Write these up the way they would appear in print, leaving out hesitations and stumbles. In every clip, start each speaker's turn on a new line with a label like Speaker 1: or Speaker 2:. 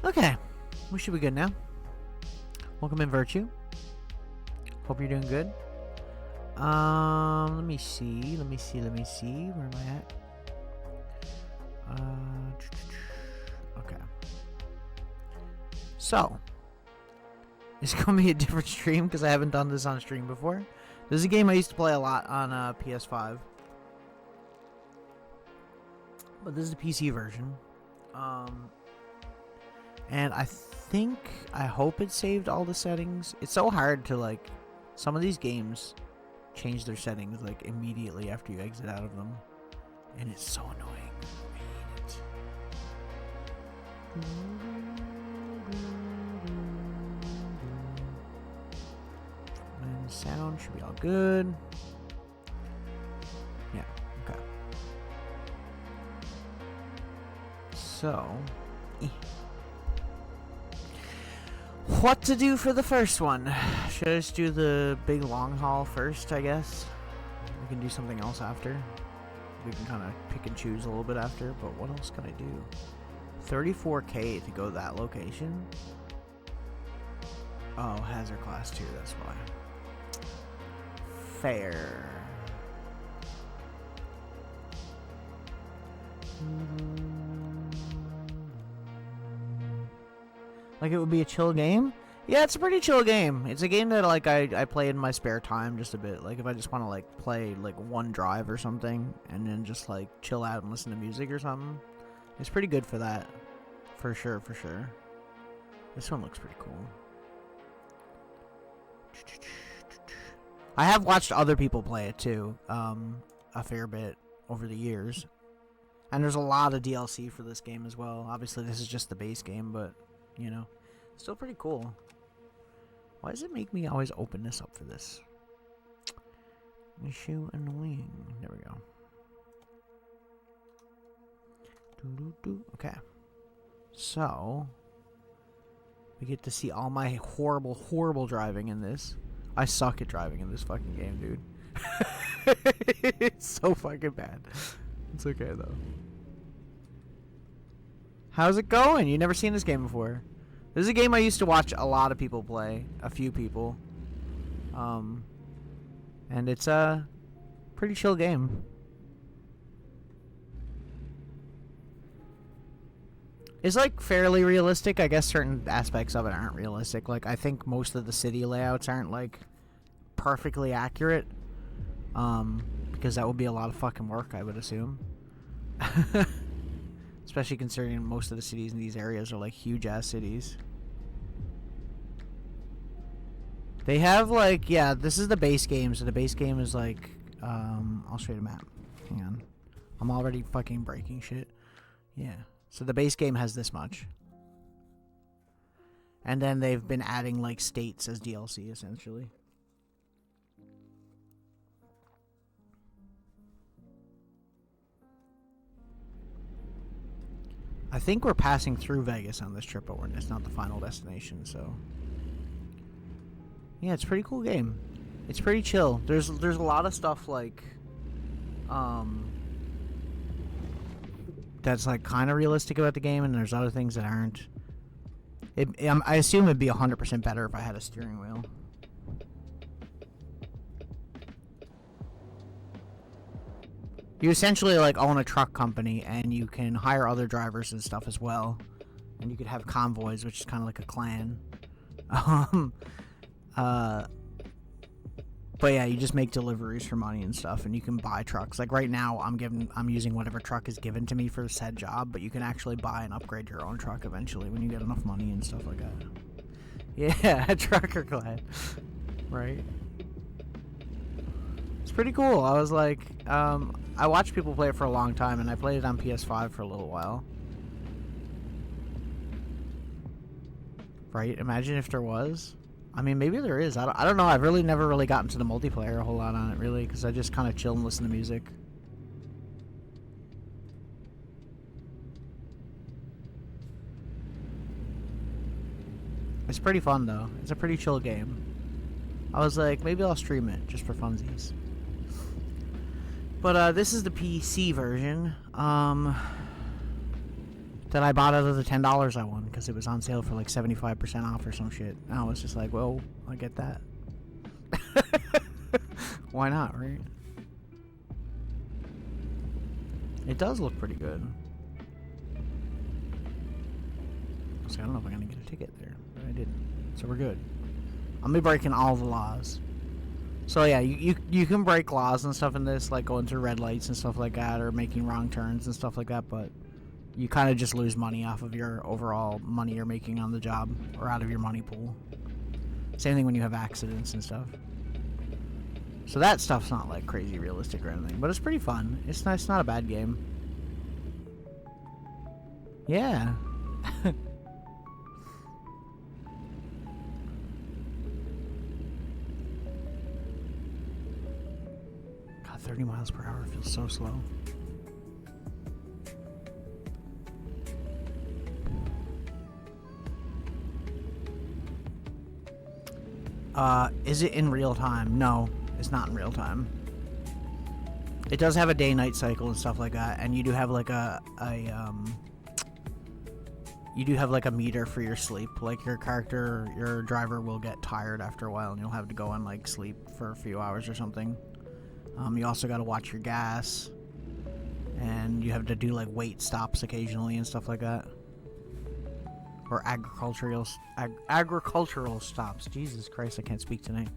Speaker 1: Okay, we should be good now. Welcome in, Virtue. Hope you're doing good. Let me see. Where am I at? Okay. So, it's gonna be a different stream because I haven't done this on stream before. This is a game I used to play a lot on PS5, but this is the PC version. And I hope it saved all the settings. It's so hard to, like, some of these games change their settings, like, immediately after you exit out of them. And it's so annoying. I hate it. And the sound should be all good. Yeah, okay. So, what to do for the first one? Should I just do the big long haul first, I guess? We can do something else after. We can kind of pick and choose a little bit after, but what else can I do? 34K to go to that location? Oh, hazard class 2, that's why. Fair. Like, it would be a chill game? Yeah, it's a pretty chill game. It's a game that, like, I play in my spare time just a bit. Like, if I just want to, like, play, like, one drive or something, and then just, like, chill out and listen to music or something. It's pretty good for that. For sure, for sure. This one looks pretty cool. I have watched other people play it, too, a fair bit over the years. And there's a lot of DLC for this game as well. Obviously, this is just the base game, but... you know, still pretty cool. Why does it make me always open this up for this? Issue annoying. There we go. Okay. So, we get to see all my horrible, horrible driving in this. I suck at driving in this fucking game, dude. It's so fucking bad. It's okay, though. How's it going? You've never seen this game before. This is a game I used to watch a lot of people play. A few people. And it's a pretty chill game. It's, like, fairly realistic. I guess certain aspects of it aren't realistic. Like, I think most of the city layouts aren't, like, perfectly accurate. Because that would be a lot of fucking work, I would assume. Especially considering most of the cities in these areas are, like, huge-ass cities. They have, like, yeah, this is the base game, so the base game is, like, I'll show you the map. Hang on. I'm already fucking breaking shit. Yeah. So the base game has this much. And then they've been adding, like, states as DLC, essentially. I think we're passing through Vegas on this trip, but it's not the final destination, so... yeah, it's a pretty cool game. It's pretty chill. There's a lot of stuff, like... that's, like, kind of realistic about the game, and there's other things that aren't. I assume it'd be 100% better if I had a steering wheel. You essentially, like, own a truck company, and you can hire other drivers and stuff as well. And you could have convoys, which is kind of like a clan. But yeah, you just make deliveries for money and stuff, and you can buy trucks. Like, right now, I'm using whatever truck is given to me for said job, but you can actually buy and upgrade your own truck eventually when you get enough money and stuff like that. Yeah, a trucker clan. Right? It's pretty cool. I was like, I watched people play it for a long time, and I played it on PS5 for a little while. Right? Imagine if there was. I mean, maybe there is. I don't know. I've really never really gotten to the multiplayer a whole lot on it, really, because I just kind of chill and listen to music. It's pretty fun, though. It's a pretty chill game. I was like, maybe I'll stream it, just for funsies. But, this is the PC version. that I bought out of the $10 I won because it was on sale for like 75% off or some shit. And I was just like, well, I get that. Why not, right? It does look pretty good. So I don't know if I'm gonna get a ticket there, but I didn't. So we're good. I'll be breaking all the laws. So yeah, you can break laws and stuff in this, like going through red lights and stuff like that, or making wrong turns and stuff like that, but you kind of just lose money off of your overall money you're making on the job, or out of your money pool. Same thing when you have accidents and stuff. So that stuff's not like crazy realistic or anything, but it's pretty fun. It's nice, not a bad game. Yeah. God, 30 miles per hour feels so slow. Is it in real time? No. It's not in real time. It does have a day-night cycle and stuff like that, and you do have like a meter for your sleep. Like your driver will get tired after a while, and you'll have to go and like sleep for a few hours or something. You also got to watch your gas, and you have to do like wait stops occasionally and stuff like that, or agricultural stops. Jesus Christ, I can't speak tonight.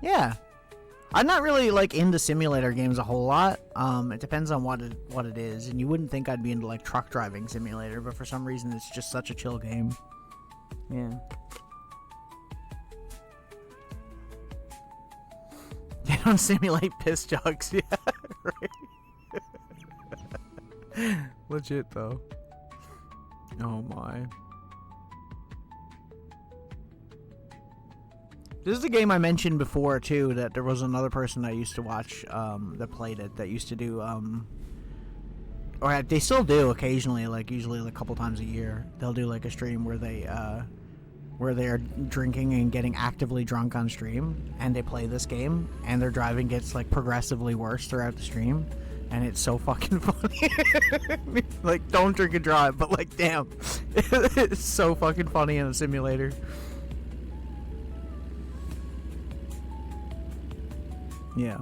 Speaker 1: Yeah, I'm not really like into simulator games a whole lot. It depends on what it is, and you wouldn't think I'd be into like truck driving simulator, but for some reason it's just such a chill game. Yeah. They don't simulate piss jugs, yeah, right. Legit though. Oh my. This is a game I mentioned before, too, that there was another person I used to watch that played it, that used to do, or they still do occasionally, like usually like a couple times a year. They'll do like a stream where they are drinking and getting actively drunk on stream, and they play this game, and their driving gets like progressively worse throughout the stream, and it's so fucking funny. Like, don't drink and drive, but like, damn, it's so fucking funny in a simulator. Yeah.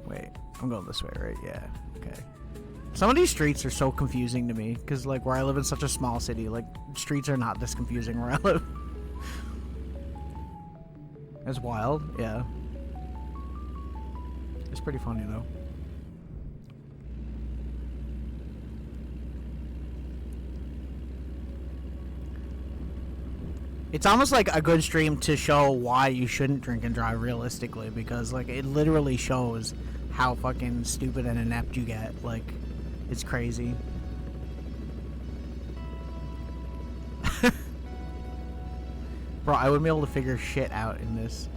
Speaker 1: Wait. I'm going this way, right? Yeah. Okay. Some of these streets are so confusing to me, because, like, where I live in such a small city, like, streets are not this confusing where I live. It's wild. Yeah. It's pretty funny, though. It's almost like a good stream to show why you shouldn't drink and drive realistically, because like it literally shows how fucking stupid and inept you get. Like, it's crazy. Bro, I wouldn't be able to figure shit out in this.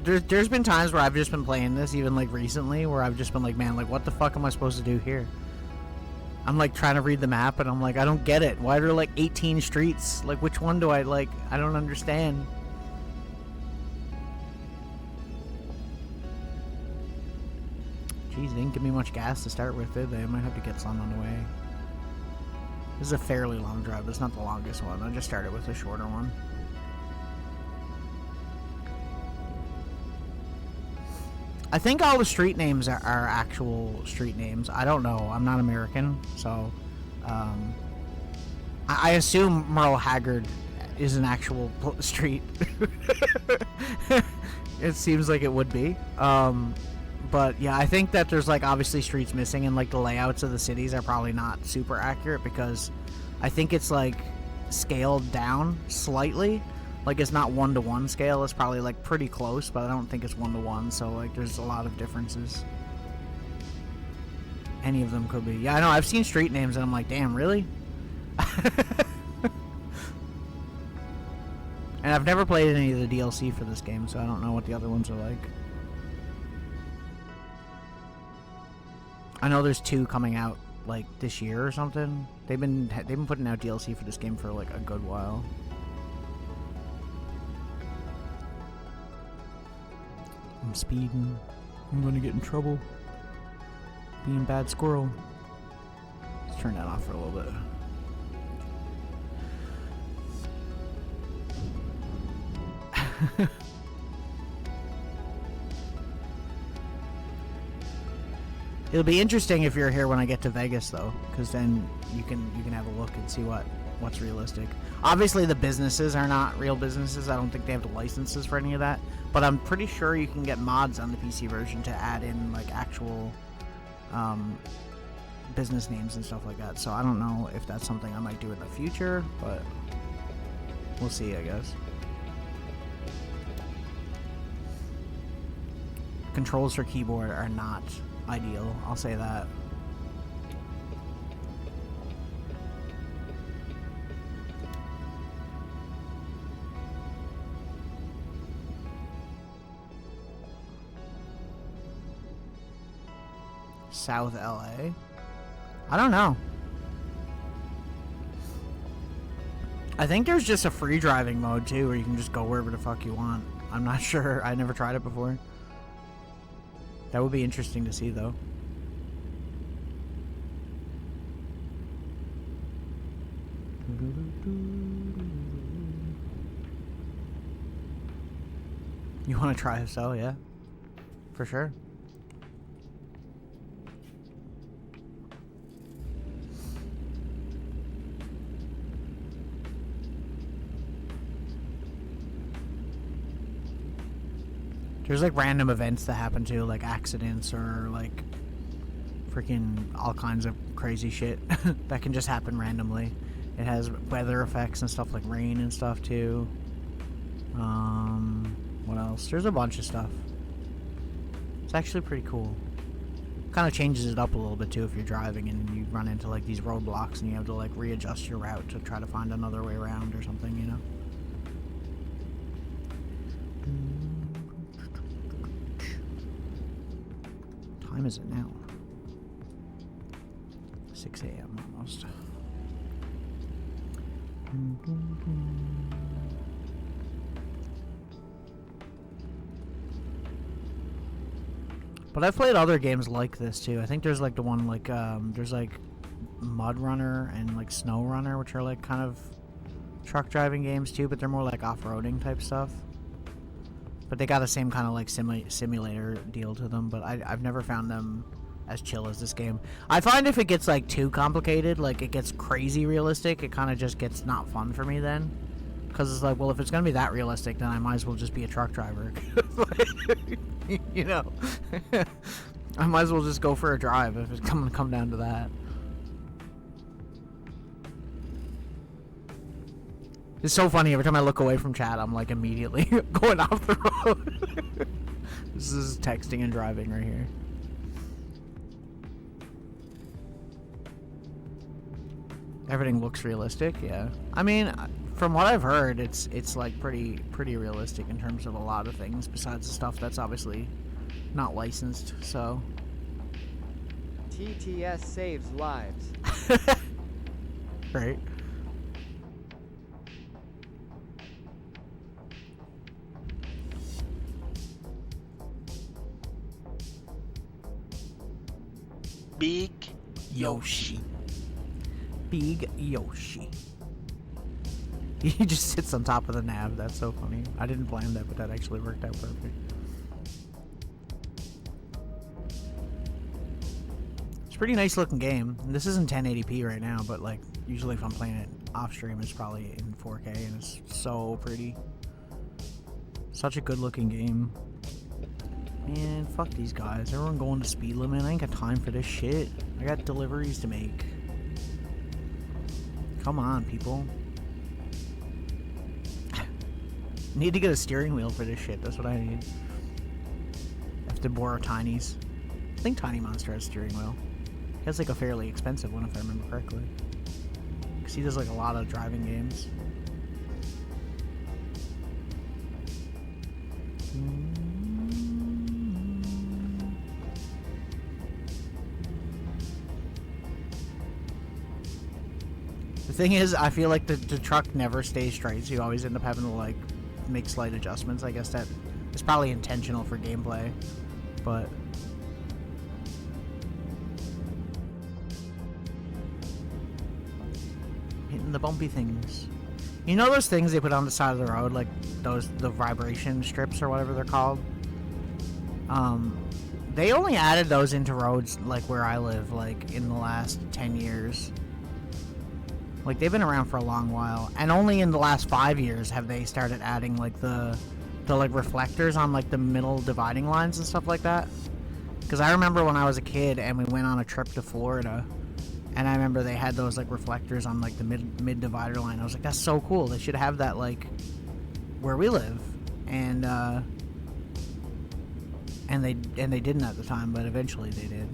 Speaker 1: There's been times where I've just been playing this, even like recently, where I've just been like, man, like what the fuck am I supposed to do here? I'm like trying to read the map and I'm like, I don't get it. Why are there like 18 streets? Like, which one do I like? I don't understand. Jeez, they didn't give me much gas to start with, did they? I might have to get some on the way. This is a fairly long drive. It's not the longest one. I just started with a shorter one. I think all the street names are actual street names. I don't know. I'm not American, so I assume Merle Haggard is an actual street. It seems like it would be. But yeah, I think that there's like obviously streets missing, and like the layouts of the cities are probably not super accurate, because I think it's like scaled down slightly. Like, it's not 1-to-1 scale. It's probably, like, pretty close, but I don't think it's 1-to-1, so, like, there's a lot of differences. Any of them could be. Yeah, I know, I've seen street names, and I'm like, damn, really? And I've never played any of the DLC for this game, so I don't know what the other ones are like. I know there's 2 coming out, like, this year or something. They've been putting out DLC for this game for, like, a good while. I'm speeding. I'm gonna get in trouble. Being bad squirrel. turn that off for a little bit. It'll be interesting if you're here when I get to Vegas, though, because then you can have a look and see what's realistic. Obviously, the businesses are not real businesses. I don't think they have the licenses for any of that. But I'm pretty sure you can get mods on the PC version to add in like actual business names and stuff like that. So I don't know if that's something I might do in the future, but we'll see, I guess. Controls for keyboard are not ideal, I'll say that. South LA? I don't know. I think there's just a free driving mode too, where you can just go wherever the fuck you want. I'm not sure. I never tried it before. That would be interesting to see, though. You want to try so, yeah? For sure. There's like random events that happen too, like accidents or like freaking all kinds of crazy shit that can just happen randomly. It has weather effects and stuff like rain and stuff too. What else? There's a bunch of stuff. It's actually pretty cool. Kind of changes it up a little bit too if you're driving and you run into like these roadblocks and you have to like readjust your route to try to find another way around or something, you know? What time is it now? 6 a.m. almost. But I've played other games like this too. I think there's like the one like there's like Mud Runner and like Snow Runner, which are like kind of truck driving games too, but they're more like off-roading type stuff. But they got the same kind of like simulator deal to them, but I've never found them as chill as this game. I find if it gets like too complicated, like it gets crazy realistic, it kind of just gets not fun for me then. Because it's like, well, if it's going to be that realistic, then I might as well just be a truck driver. You know? I might as well just go for a drive if it's going to come down to that. It's so funny, every time I look away from chat, I'm like immediately going off the road. This is texting and driving right here. Everything looks realistic, yeah. I mean, from what I've heard, it's like pretty realistic in terms of a lot of things, besides the stuff that's obviously not licensed, so.
Speaker 2: TTS saves lives.
Speaker 1: Right.
Speaker 3: Big Yoshi.
Speaker 1: Big Yoshi. He just sits on top of the nav. That's so funny. I didn't plan that, but that actually worked out perfect. It's a pretty nice looking game. And this isn't 1080p right now, but like usually if I'm playing it off stream, it's probably in 4K, and it's so pretty. Such a good looking game. Man, fuck these guys. Everyone going to speed limit. I ain't got time for this shit. I got deliveries to make. Come on, people. Need to get a steering wheel for this shit. That's what I need. Have to borrow Tiny's. I think Tiny Monster has a steering wheel. He has like a fairly expensive one if I remember correctly. Because he does like a lot of driving games. The thing is, I feel like the truck never stays straight, so you always end up having to like make slight adjustments. I guess that is probably intentional for gameplay, but hitting the bumpy things. You know those things they put on the side of the road, like the vibration strips or whatever they're called? They only added those into roads like where I live, like in the last 10 years. Like they've been around for a long while, and only in the last 5 years have they started adding like the like reflectors on like the middle dividing lines and stuff like that. Because I remember when I was a kid and we went on a trip to Florida, and I remember they had those like reflectors on like the mid divider line. I was like, that's so cool. They should have that like where we live. And they didn't at the time, but eventually they did.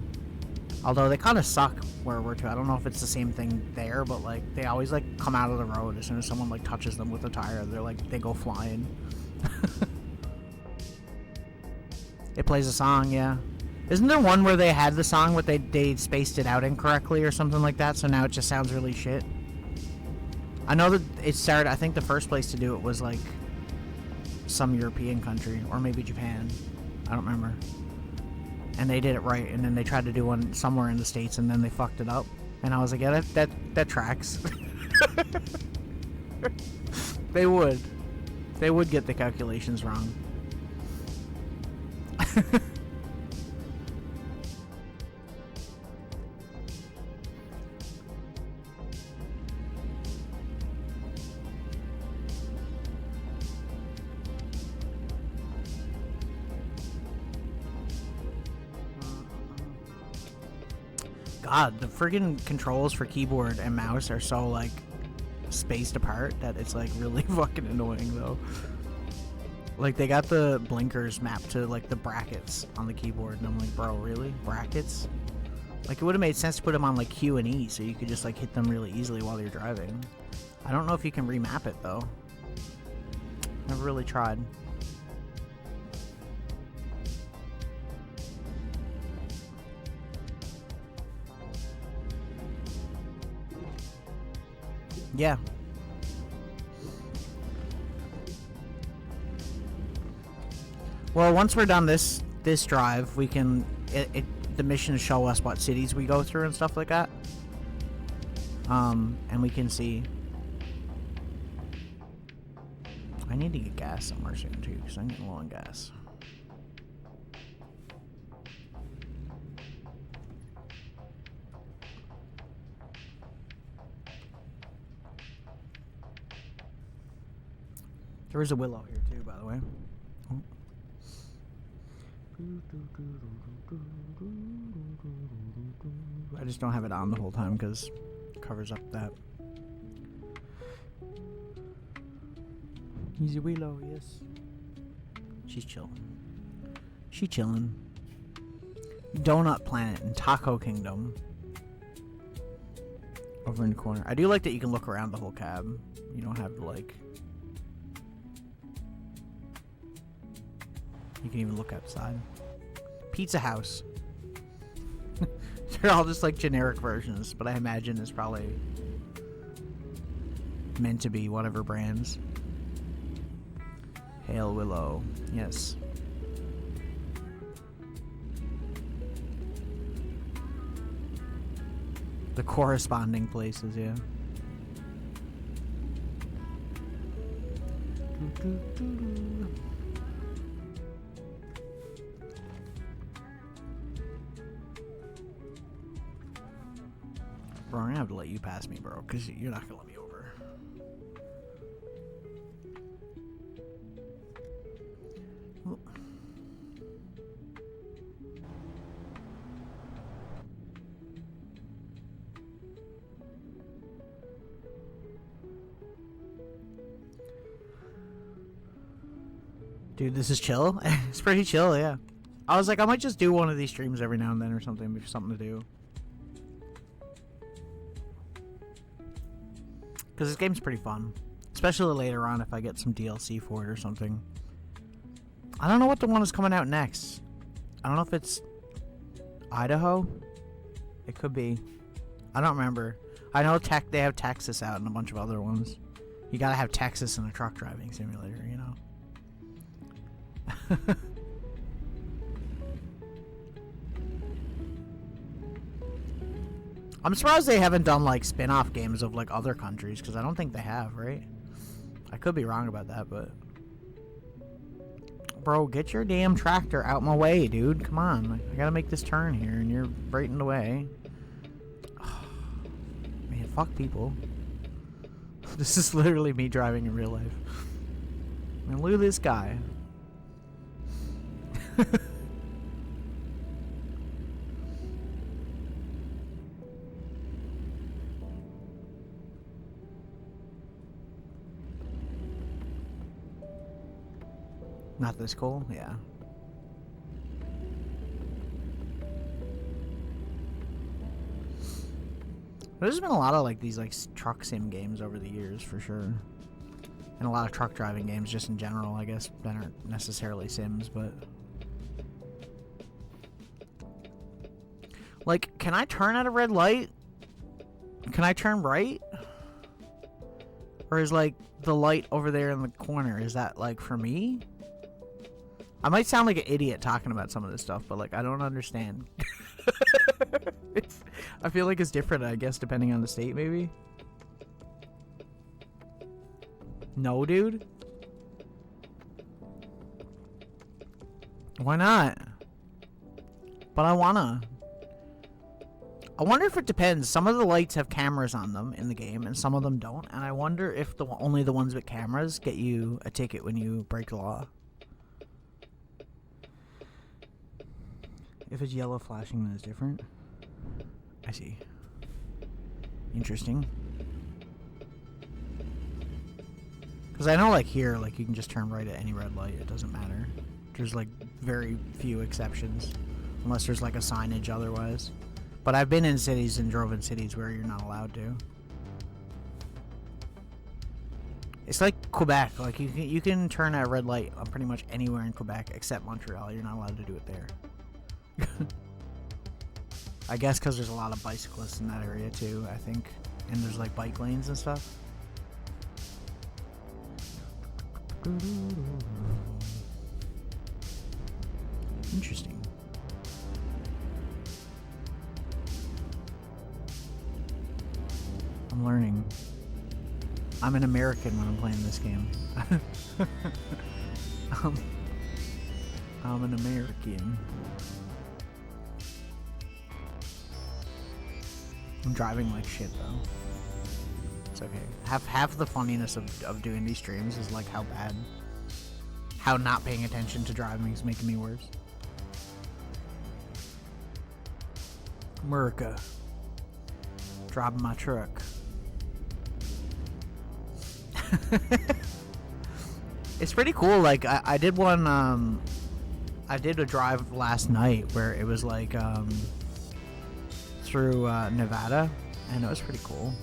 Speaker 1: Although they kind of suck where we're to. I don't know if it's the same thing there, but like they always like come out of the road as soon as someone like touches them with a tire. They're like they go flying. It plays a song, yeah. Isn't there one where they had the song but they spaced it out incorrectly or something like that, so now it just sounds really shit? I know that it started, I think the first place to do it was like some European country, or maybe Japan. I don't remember. And they did it right, and then they tried to do one somewhere in the States, and then they fucked it up. And I was like, yeah, that tracks. They would get the calculations wrong. God, the friggin' controls for keyboard and mouse are so like spaced apart that it's like really fucking annoying though. Like they got the blinkers mapped to like the brackets on the keyboard, and I'm like, bro, really? Brackets? Like it would have made sense to put them on like Q and E so you could just like hit them really easily while you're driving. I don't know if you can remap it though. Never really tried. Yeah. Well, once we're done this drive, we can the missions show us what cities we go through and stuff like that. And we can see. I need to get gas somewhere soon too, because I'm getting low on gas. There is a willow here too, by the way. Oh. I just don't have it on the whole time because it covers up that. He's a willow, yes. She's chilling. She chilling. Donut Planet and Taco Kingdom. Over in the corner. I do like that you can look around the whole cab. You don't have to like... You can even look outside. Pizza House. They're all just like generic versions, but I imagine it's probably meant to be whatever brands. Hail Willow. Yes. The corresponding places, yeah. Bro, I'm gonna have to let you pass me, bro, because you're not gonna let me over. Dude, this is chill. It's pretty chill, yeah. I was like, I might just do one of these streams every now and then or something, but something to do. Because this game's pretty fun. Especially later on if I get some DLC for it or something. I don't know what the one is coming out next. I don't know if it's Idaho. It could be. I don't remember. I know they have Texas out and a bunch of other ones. You gotta have Texas in a truck driving simulator, you know? I'm surprised they haven't done like spin-off games of like other countries, because I don't think they have, right? I could be wrong about that, but bro, get your damn tractor out my way, dude. Come on, I gotta make this turn here, and you're right in the way. Man, fuck people. This is literally me driving in real life. And look at this guy. Not this cool? Yeah. There's been a lot of like these like truck sim games over the years for sure. And a lot of truck driving games just in general, I guess, that aren't necessarily sims, but like, can I turn at a red light? Can I turn right? Or is like the light over there in the corner, is that like for me? I might sound like an idiot talking about some of this stuff, but like I don't understand. I feel like it's different, I guess, depending on the state, maybe. No, dude. Why not? But I wanna. I wonder if it depends. Some of the lights have cameras on them in the game, and some of them don't. And I wonder if only the ones with cameras get you a ticket when you break the law. If it's yellow flashing, then it's different. I see. Interesting. Because I know, like, here, like, you can just turn right at any red light. It doesn't matter. There's, like, very few exceptions. Unless there's, like, a signage otherwise. But I've been in cities and drove in cities where you're not allowed to. It's like Quebec. Like, you can turn at a red light on pretty much anywhere in Quebec except Montreal. You're not allowed to do it there. I guess because there's a lot of bicyclists in that area too, I think. And there's like bike lanes and stuff. Interesting. I'm learning. I'm an American when I'm playing this game. I'm an American. I'm driving like shit though. It's okay. Half the funniness of doing these streams is like how not paying attention to driving is making me worse. America. Driving my truck. It's pretty cool. Like I did one I did a drive last night where it was like through Nevada, and it was pretty cool.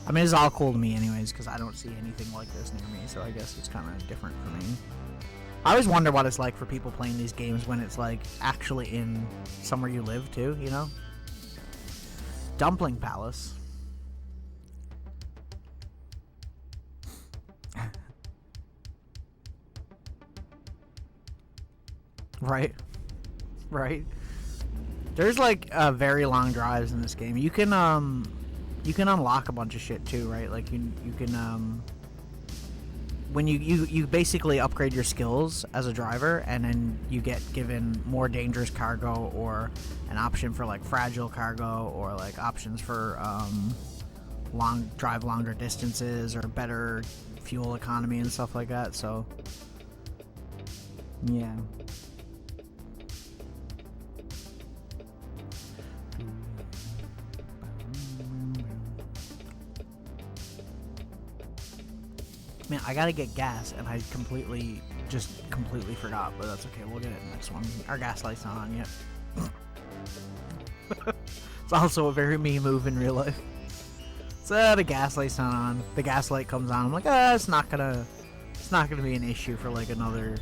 Speaker 1: I mean, it's all cool to me anyways, because I don't see anything like this near me, so I guess it's kind of different for me. I always wonder what it's like for people playing these games when it's like actually in somewhere you live too, you know? Dumpling Palace. Right. Right. There's like very long drives in this game. You can unlock a bunch of shit too, right? Like you can when you basically upgrade your skills as a driver, and then you get given more dangerous cargo, or an option for like fragile cargo, or like options for drive longer distances, or better fuel economy and stuff like that. So yeah. Man, I gotta get gas, and I completely forgot, but that's okay. We'll get it next one. Our gas light's not on yet. It's also a very me move in real life. So the gas light's not on. The gas light comes on. I'm like, it's not gonna be an issue for like another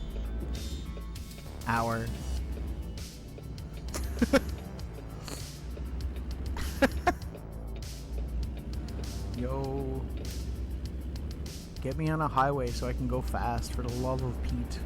Speaker 1: hour. Yo. Get me on a highway so I can go fast, for the love of Pete.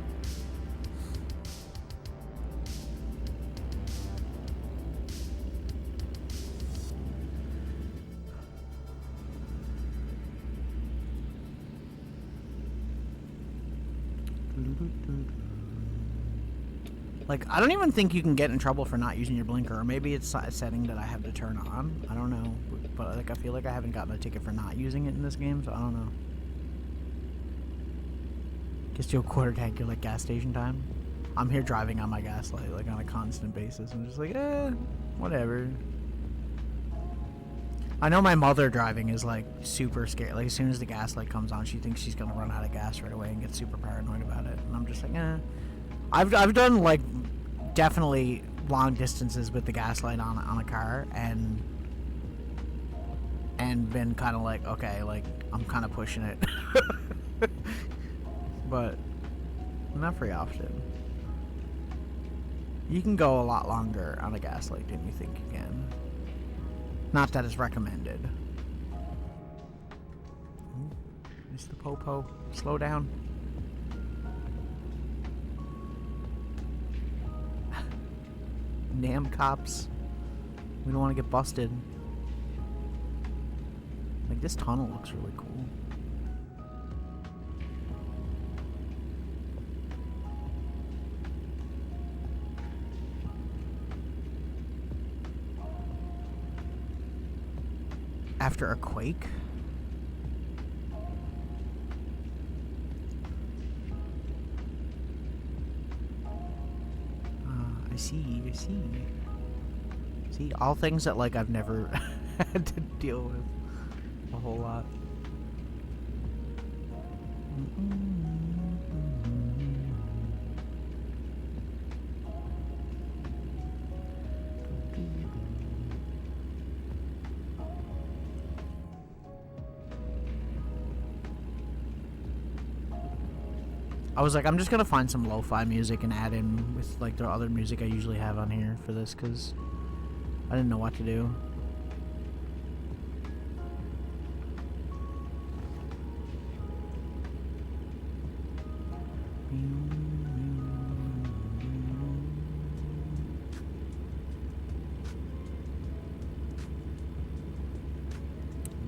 Speaker 1: Like, I don't even think you can get in trouble for not using your blinker, or maybe it's a setting that I have to turn on. I don't know, but like I feel like I haven't gotten a ticket for not using it in this game, so I don't know. Gets to a quarter tank, you're like gas station time. I'm here driving on my gas light, like on a constant basis. I'm just like, whatever. I know my mother driving is like super scared. Like as soon as the gas light comes on, she thinks she's gonna run out of gas right away and gets super paranoid about it. And I'm just like, I've done like definitely long distances with the gas light on a car and been kind of like, okay, like I'm kind of pushing it, but not very often. You can go a lot longer on a gas light than you think you can. Not that it's recommended. Ooh, Mr. Popo, slow down. Damn cops. We don't want to get busted. Like, this tunnel looks really cool. After a quake? I see. See, all things that, like, I've never had to deal with a whole lot. I was like, I'm just gonna find some lo-fi music and add in with like the other music I usually have on here for this, because I didn't know what to do.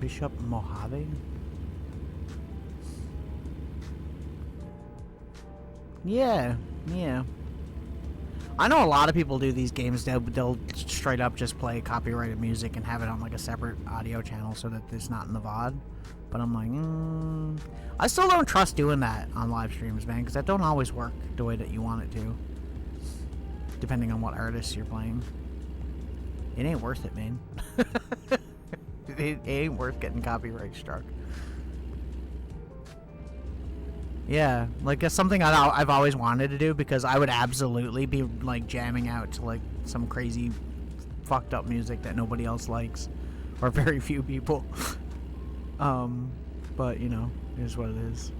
Speaker 1: Bishop Mojave? Yeah. I know a lot of people do these games. They'll straight up just play copyrighted music and have it on like a separate audio channel so that it's not in the VOD. But I'm like, I still don't trust doing that on live streams, man, because that don't always work the way that you want it to. Depending on what artists you're playing. It ain't worth it, man. It ain't worth getting copyright struck. Yeah, like that's something I've always wanted to do, because I would absolutely be like jamming out to like some crazy fucked up music that nobody else likes, or very few people. But you know, it is what it is.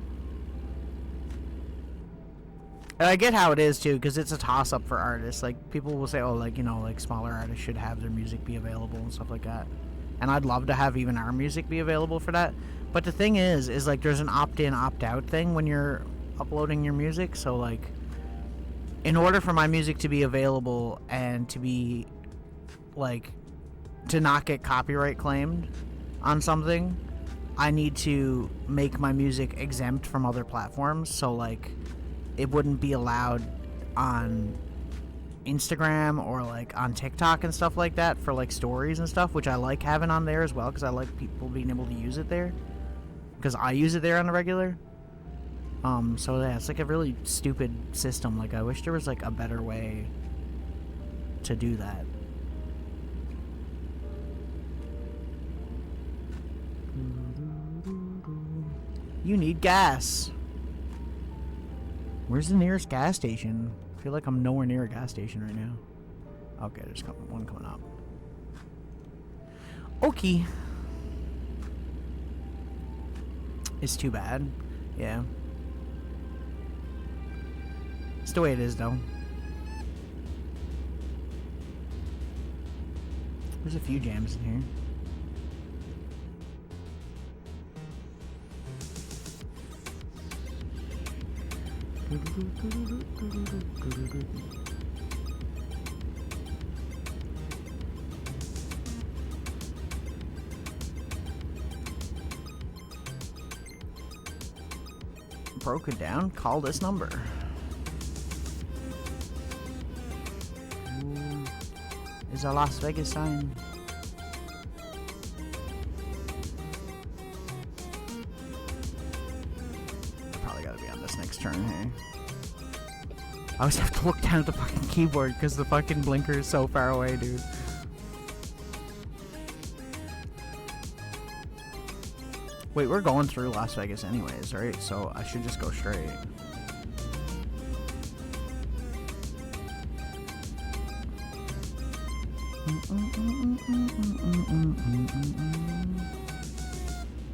Speaker 1: And I get how it is too, because it's a toss up for artists. Like people will say, oh, like, you know, like smaller artists should have their music be available and stuff like that. And I'd love to have even our music be available for that. But the thing is like there's an opt-in, opt-out thing when you're uploading your music. So like, in order for my music to be available and to be like, to not get copyright claimed on something, I need to make my music exempt from other platforms. So like, it wouldn't be allowed on Instagram or like on TikTok and stuff like that for like stories and stuff, which I like having on there as well, because I like people being able to use it there, because I use it there on the regular. So yeah, it's like a really stupid system. Like I wish there was like a better way to do that. You need gas. Where's the nearest gas station? I feel like I'm nowhere near a gas station right now. Okay, there's one coming up. Okay. It's too bad. Yeah. It's the way it is, though. There's a few jams in here. broken down, call this number. Ooh, is a Las Vegas sign. I probably gotta be on this next turn here. I always have to look down at the fucking keyboard because the fucking blinker is so far away, dude. Wait, we're going through Las Vegas anyways, right? So I should just go straight.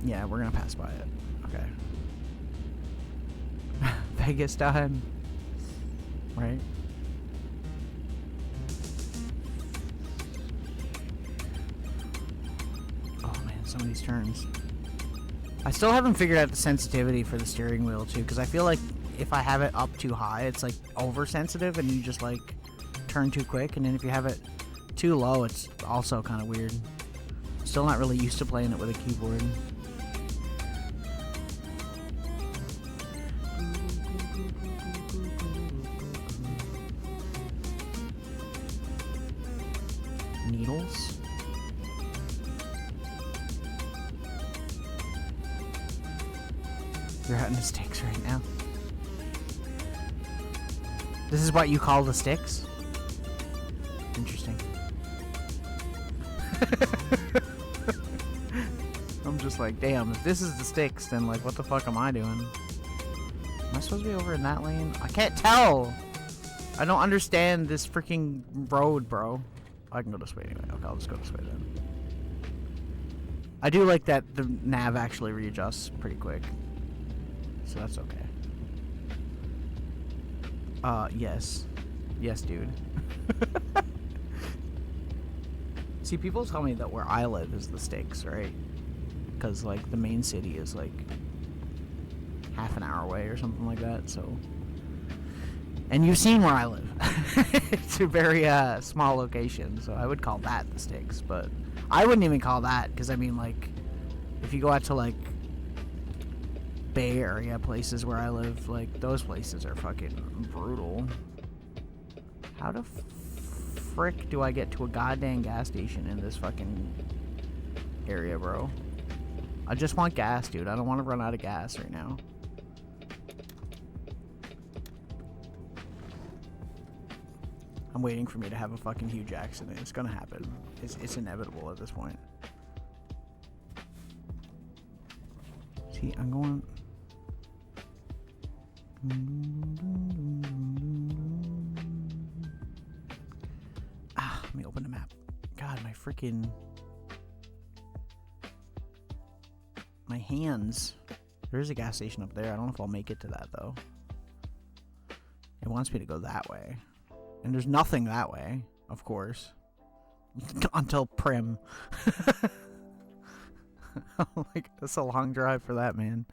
Speaker 1: Yeah, we're gonna pass by it. Okay. Vegas time. Right? Oh man, some of these turns. I still haven't figured out the sensitivity for the steering wheel too, because I feel like if I have it up too high, it's like oversensitive and you just like turn too quick, and then if you have it too low, it's also kind of weird. Still not really used to playing it with a keyboard. Needles. You're out in the sticks right now. This is what you call the sticks? Interesting. I'm just like, damn, if this is the sticks, then like, what the fuck am I doing? Am I supposed to be over in that lane? I can't tell! I don't understand this freaking road, bro. I can go this way anyway. Okay, I'll just go this way then. I do like that the nav actually readjusts pretty quick. So that's okay. Yes. Yes, dude. See, people tell me that where I live is the stakes, right? Because, like, the main city is, like, half an hour away or something like that, so... And you've seen where I live. It's a very, small location, so I would call that the stakes, but... I wouldn't even call that, because, I mean, like, if you go out to, like, Bay Area places where I live, like, those places are fucking brutal. How the frick do I get to a goddamn gas station in this fucking area, bro? I just want gas, dude. I don't want to run out of gas right now. I'm waiting for me to have a fucking huge accident. It's gonna happen. It's inevitable at this point. See, I'm going... Ah, let me open the map. God, my freaking... My hands. There is a gas station up there. I don't know if I'll make it to that, though. It wants me to go that way. And there's nothing that way, of course. Until Prim. Like, that's a long drive for that, man.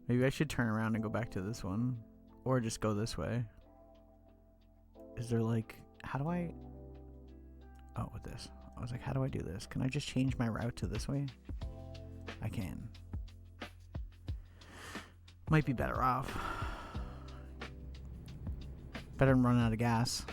Speaker 1: Maybe I should turn around and go back to this one. Or just go this way. Is there, like... How do I... Oh, with this. I was like, how do I do this? Can I just change my route to this way? I can. Might be better off. Better than running out of gas.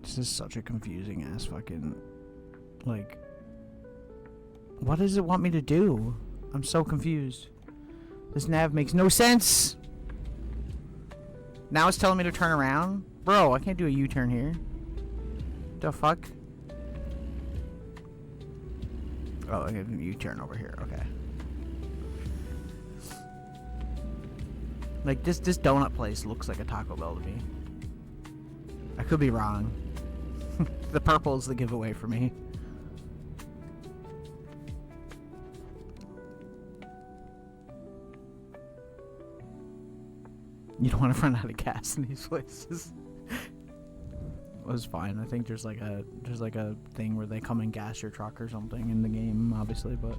Speaker 1: This is such a confusing ass fucking... Like... What does it want me to do? I'm so confused. This nav makes no sense! Now it's telling me to turn around? Bro, I can't do a U-turn here. The fuck? Oh, I can U-turn over here. Okay. Like, this donut place looks like a Taco Bell to me. I could be wrong. The purple is the giveaway for me. You don't want to run out of gas in these places. It was fine. I think there's like a thing where they come and gas your truck or something in the game, obviously, but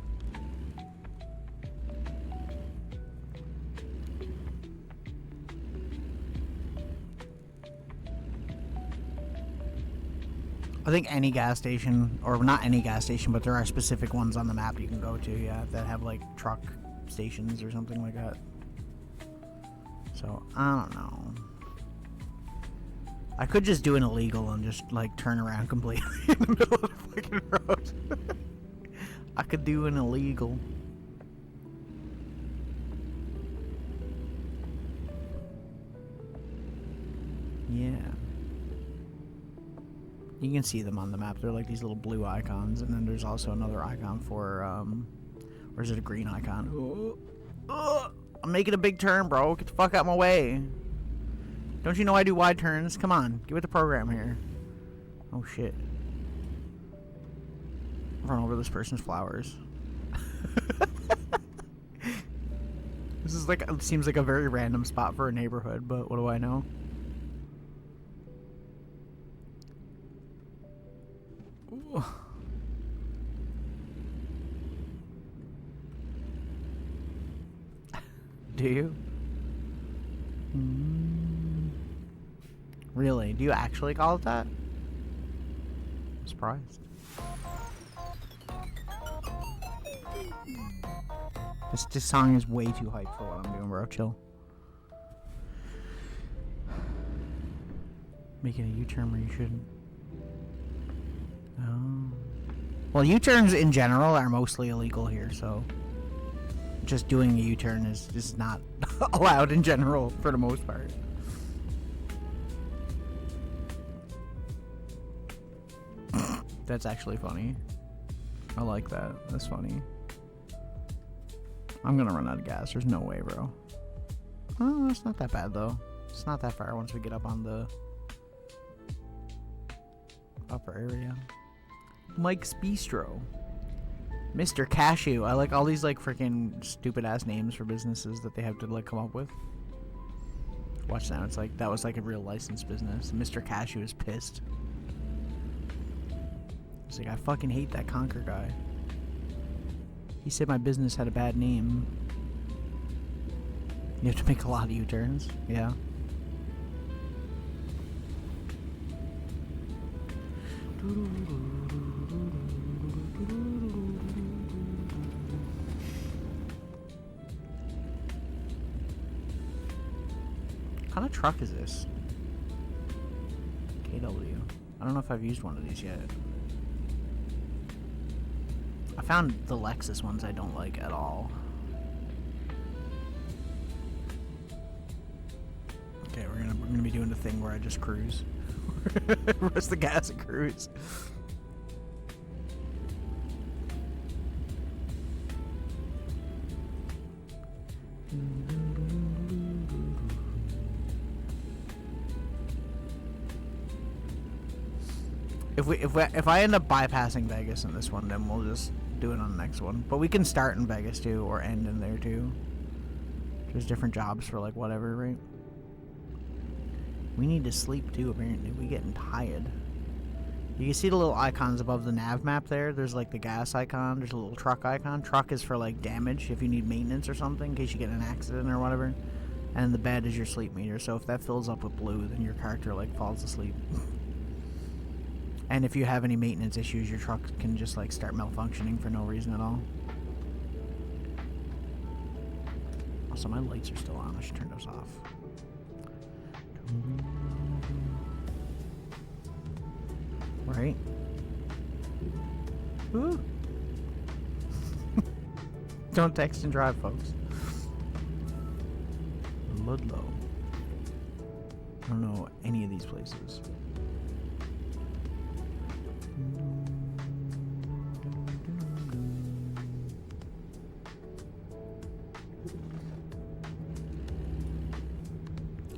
Speaker 1: I think any gas station, or not any gas station, but there are specific ones on the map you can go to, yeah, that have like truck stations or something like that. So, I don't know. I could just do an illegal and just like turn around completely in the middle of the fucking road. I could do an illegal. Yeah. You can see them on the map. They're like these little blue icons, and then there's also another icon for, or is it a green icon? I'm making a big turn, bro. Get the fuck out of my way. Don't you know I do wide turns? Come on, get with the program here. Oh shit. Run over this person's flowers. This is like, it seems like a very random spot for a neighborhood, but what do I know? Ooh. Do you? Really? Do you actually call it that? I'm surprised. This song is way too hyped for what I'm doing, bro. Chill. Making a U-turn where you shouldn't. Oh. Well, U-turns in general are mostly illegal here, so just doing a U-turn is not allowed in general for the most part. That's actually funny. I like that. That's funny. I'm gonna run out of gas. There's no way, bro. Oh, it's not that bad, though. It's not that far once we get up on the upper area. Mike's Bistro. Mr. Cashew. I like all these, like, freaking stupid-ass names for businesses that they have to, like, come up with. Watch now. It's like, that was, like, a real licensed business. Mr. Cashew is pissed. He's like, I fucking hate that Conker guy. He said my business had a bad name. You have to make a lot of U-turns. Yeah. What kind of truck is this? KW. I don't know if I've used one of these yet. I found the Lexus ones I don't like at all. Okay, we're gonna be doing the thing where I just cruise. Rest the gas and cruise. If I end up bypassing Vegas in this one, then we'll just do it on the next one. But we can start in Vegas too, or end in there too. There's different jobs for like whatever, right? We need to sleep too, apparently. We getting tired. You can see the little icons above the nav map there. There's like the gas icon. There's a little truck icon. Truck is for like damage, if you need maintenance or something, in case you get in an accident or whatever. And the bed is your sleep meter. So if that fills up with blue, then your character like falls asleep. And if you have any maintenance issues, your truck can just like start malfunctioning for no reason at all. Also, my lights are still on. I should turn those off. Right? Ooh. Don't text and drive, folks. Ludlow. I don't know any of these places.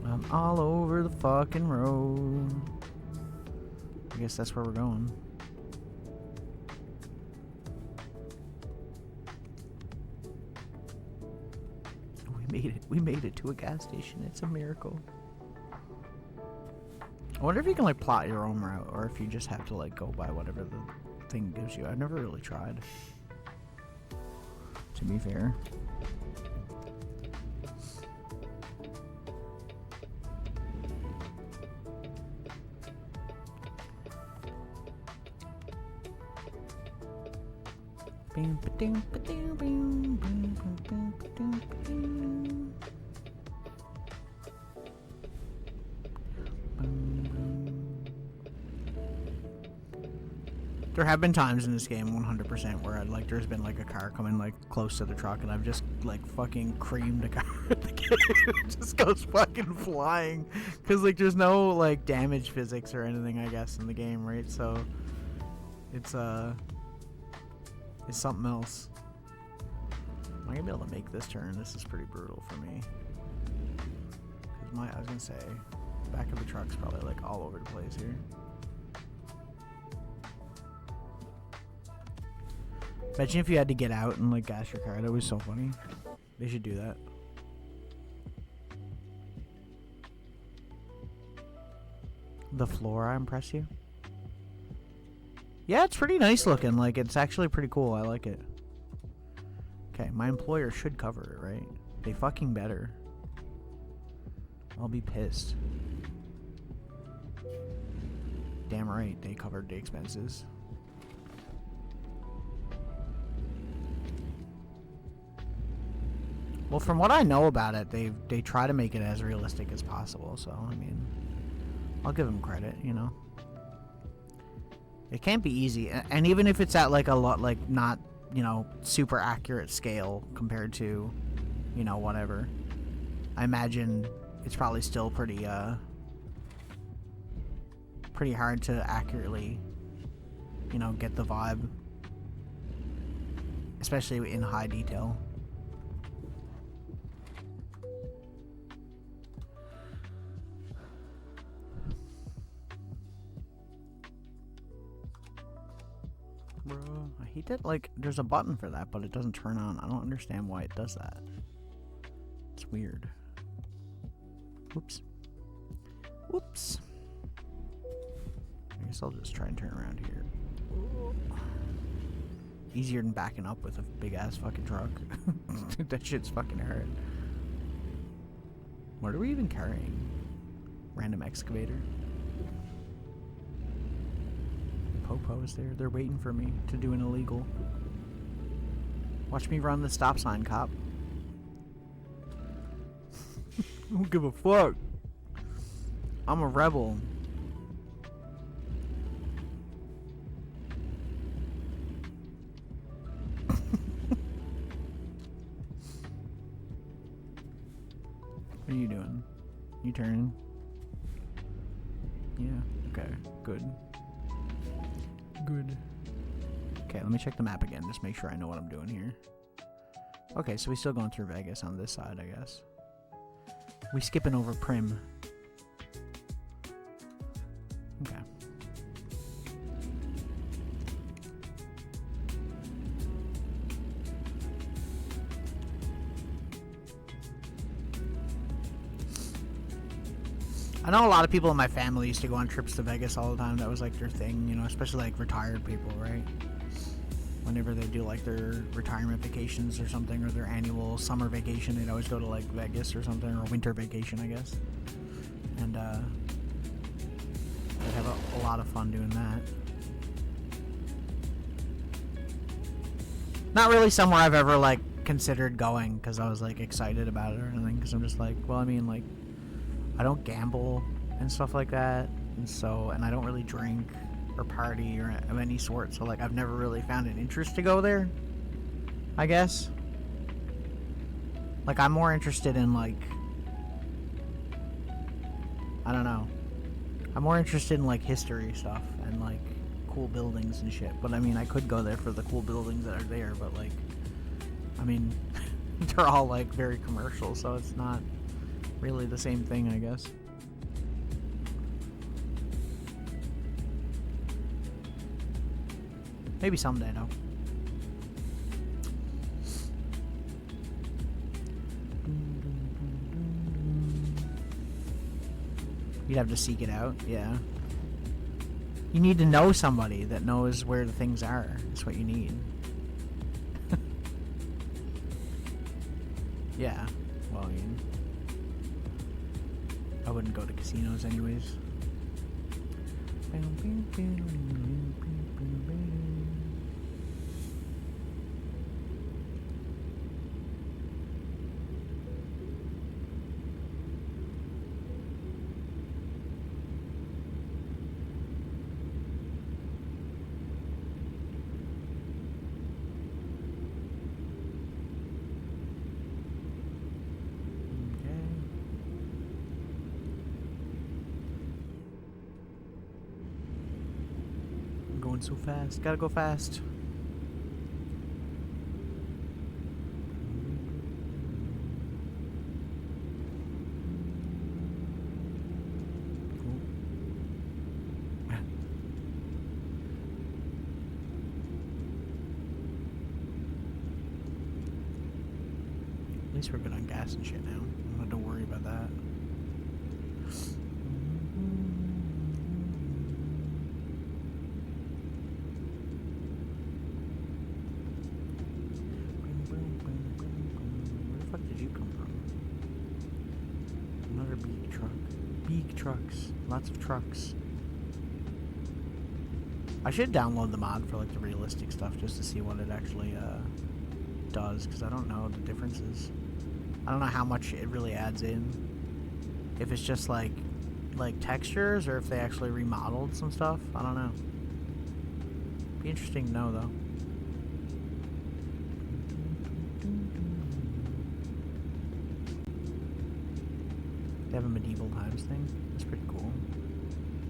Speaker 1: I'm all over the fucking road. I guess that's where we're going. We made it. We made it to a gas station. It's a miracle. I wonder if you can like plot your own route, or if you just have to like go by whatever the thing gives you. I've never really tried, to be fair. There have been times in this game, 100%, where there's been like a car coming like close to the truck, and I've just like fucking creamed the car. The kid just goes fucking flying, cause like there's no like damage physics or anything, I guess, in the game, right? So it's something else. Am I gonna be able to make this turn? This is pretty brutal for me. Cause I was gonna say, back of the truck's probably like all over the place here. Imagine if you had to get out and like gas your car. That was so funny. They should do that. The Flora impress you? Yeah, it's pretty nice looking. Like, it's actually pretty cool. I like it. Okay, my employer should cover it, right? They fucking better. I'll be pissed. Damn right, they covered the expenses. Well, from what I know about it, they try to make it as realistic as possible. So, I mean, I'll give them credit, you know. It can't be easy, and even if it's at like a lot, like not, you know, super accurate scale compared to, you know, whatever. I imagine it's probably still pretty hard to accurately, you know, get the vibe, especially in high detail. Bro, I hate that, like, there's a button for that, but it doesn't turn on. I don't understand why it does that. It's weird. Oops. Whoops. I guess I'll just try and turn around here. Easier than backing up with a big-ass fucking truck. Dude, that shit's fucking hard. What are we even carrying? Random excavator? Popo is there. They're waiting for me to do an illegal. Watch me run the stop sign, cop. I don't give a fuck. I'm a rebel. What are you doing? You turning? Yeah, okay, good. Good. Okay, let me check the map again, just make sure I know what I'm doing here. Okay, so we're still going through Vegas on this side, I guess. We skipping over Prim. Okay. I know a lot of people in my family used to go on trips to Vegas all the time. That was like their thing, you know, especially like retired people, right? Whenever they do like their retirement vacations or something, or their annual summer vacation, they'd always go to like Vegas or something, or winter vacation, I guess. And they'd have a lot of fun doing that. Not really somewhere I've ever like considered going because I was like excited about it or anything, because I'm just like, well, I mean, like, I don't gamble and stuff like that, and I don't really drink or party or of any sort, so like I've never really found an interest to go there, I guess. Like, I'm more interested in, like, I don't know, I'm more interested in like history stuff and like cool buildings and shit. But I mean, I could go there for the cool buildings that are there, but like, I mean, they're all like very commercial, so it's not really the same thing, I guess. Maybe someday, though. You'd have to seek it out, yeah. You need to know somebody that knows where the things are. That's what you need. Yeah, well, I mean, I wouldn't go to casinos anyways. Going so fast. Gotta go fast. At least we're good on gas and shit now. I don't have to worry about that. Where the fuck did you come from? Another beak truck. Beak trucks. Lots of trucks. I should download the mod for like the realistic stuff just to see what it actually does, because I don't know the differences. I don't know how much it really adds in. If it's just like textures, or if they actually remodeled some stuff. I don't know. Be interesting to know though. They have a medieval times thing. That's pretty cool.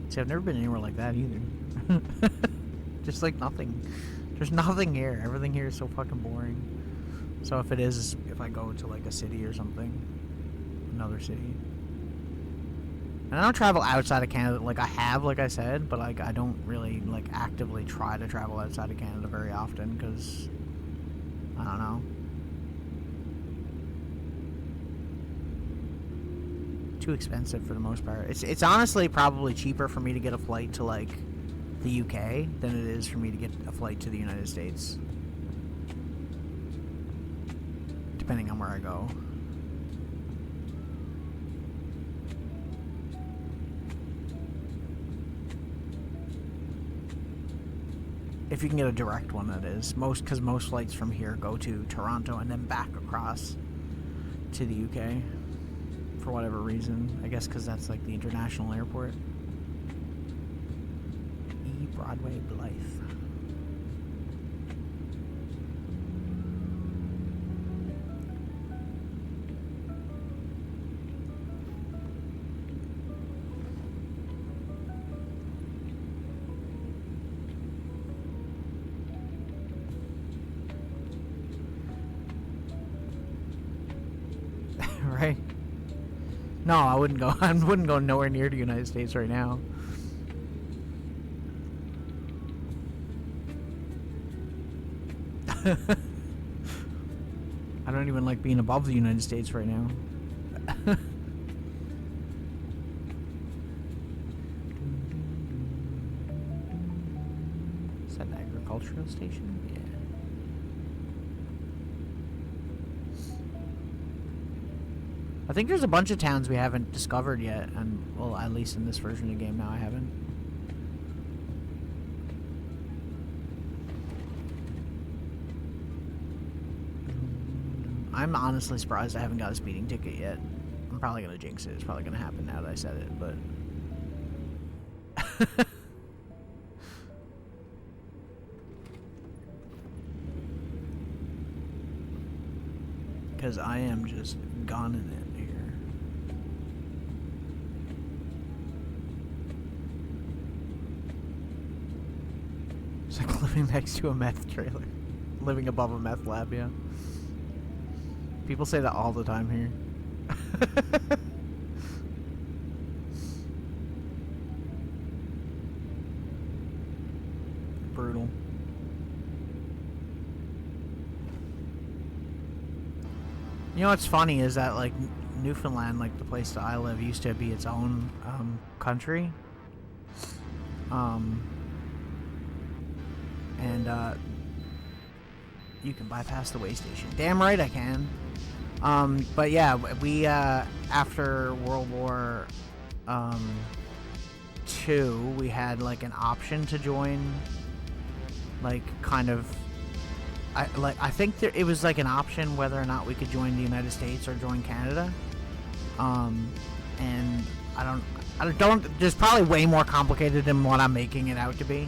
Speaker 1: See, I've never been anywhere like that either. Just like nothing. There's nothing here. Everything here is so fucking boring. So if it is, if I go to like a city or something, another city. And I don't travel outside of Canada. Like I have, like I said, but like I don't really like actively try to travel outside of Canada very often because I don't know. Too expensive for the most part. It's honestly probably cheaper for me to get a flight to like the UK than it is for me to get a flight to the United States. Depending on where I go. If you can get a direct one, that is. Because most flights from here go to Toronto and then back across to the UK. For whatever reason. I guess because that's like the international airport. Broadway Blythe. Right? No, I wouldn't go. I wouldn't go nowhere near the United States right now. I don't even like being above the United States right now. Is that an agricultural station? Yeah. I think there's a bunch of towns we haven't discovered yet, and well, at least in this version of the game now, I haven't. I'm honestly surprised I haven't got a speeding ticket yet. I'm probably gonna jinx it. It's probably gonna happen now that I said it, but... Because I am just gunning it here. It's like living next to a meth trailer. Living above a meth lab, yeah. People say that all the time here. Brutal. You know what's funny is that like Newfoundland, like the place that I live, used to be its own country. You can bypass the way station. Damn right I can. But yeah, we after World War II, we had like an option to join, like kind of. I think it was like an option whether or not we could join the United States or join Canada. And I don't. There's probably way more complicated than what I'm making it out to be.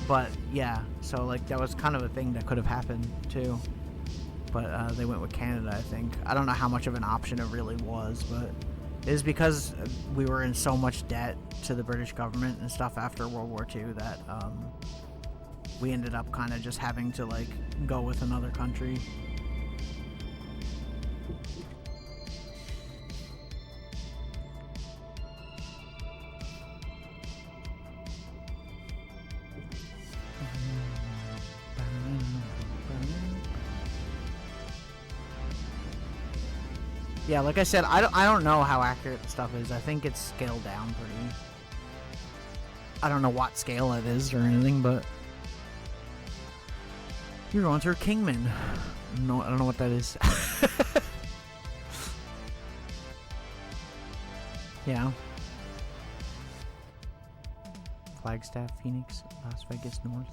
Speaker 1: But yeah, so like that was kind of a thing that could have happened too. But they went with Canada, I think. I don't know how much of an option it really was, but it is because we were in so much debt to the British government and stuff after World War II that we ended up kind of just having to like go with another country. Yeah, like I said, I don't know how accurate the stuff is. I think it's scaled down pretty. I don't know what scale it is or anything, but you're going through Kingman. No, I don't know what that is. Yeah. Flagstaff, Phoenix, Las Vegas North.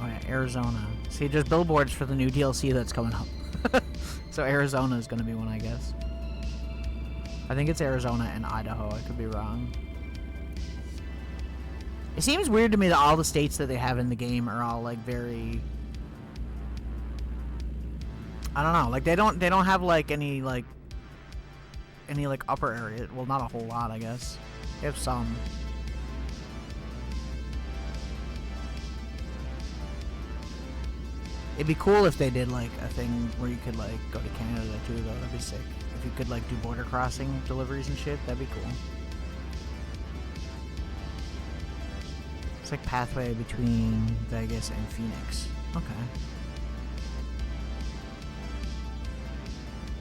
Speaker 1: Oh yeah, Arizona. See, there's billboards for the new DLC that's coming up. So Arizona is going to be one, I guess. I think it's Arizona and Idaho. I could be wrong. It seems weird to me that all the states that they have in the game are all like very... I don't know. Like they don't have like any upper area. Well, not a whole lot, I guess. They have some. It'd be cool if they did like a thing where you could like go to Canada too, though. That'd be sick. If you could like do border crossing deliveries and shit, that'd be cool. It's like pathway between Vegas and Phoenix. Okay.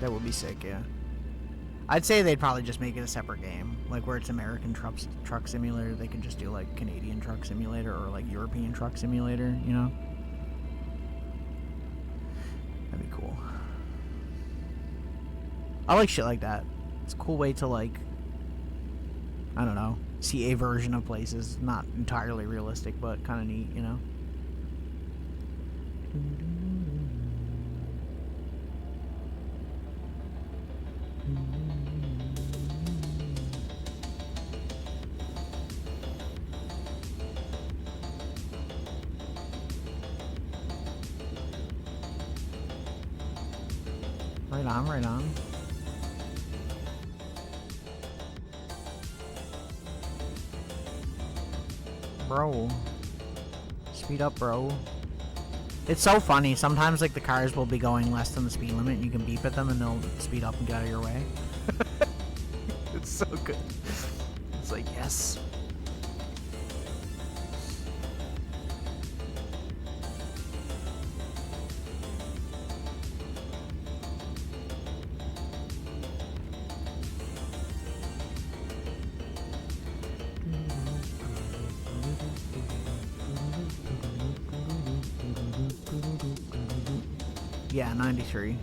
Speaker 1: That would be sick, yeah. I'd say they'd probably just make it a separate game. Like where it's American truck simulator, they could just do like Canadian truck simulator or like European truck simulator, you know? That'd be cool. I like shit like that. It's a cool way to like, I don't know, see a version of places. Not entirely realistic, but kind of neat, you know? Right on, right on. Bro. Speed up, bro. It's so funny. Sometimes, like, the cars will be going less than the speed limit, and you can beep at them, and they'll speed up and get out of your way. It's so good. It's like, yes. Yeah, 93.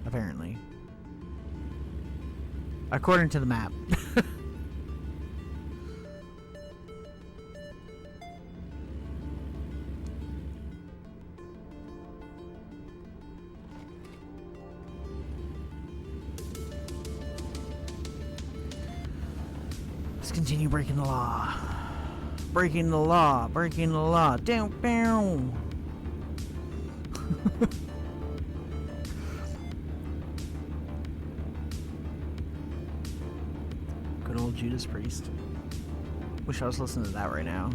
Speaker 1: Apparently. According to the map. Let's continue breaking the law. Breaking the law. Breaking the law. Down, down. Good old Judas Priest. Wish I was listening to that right now.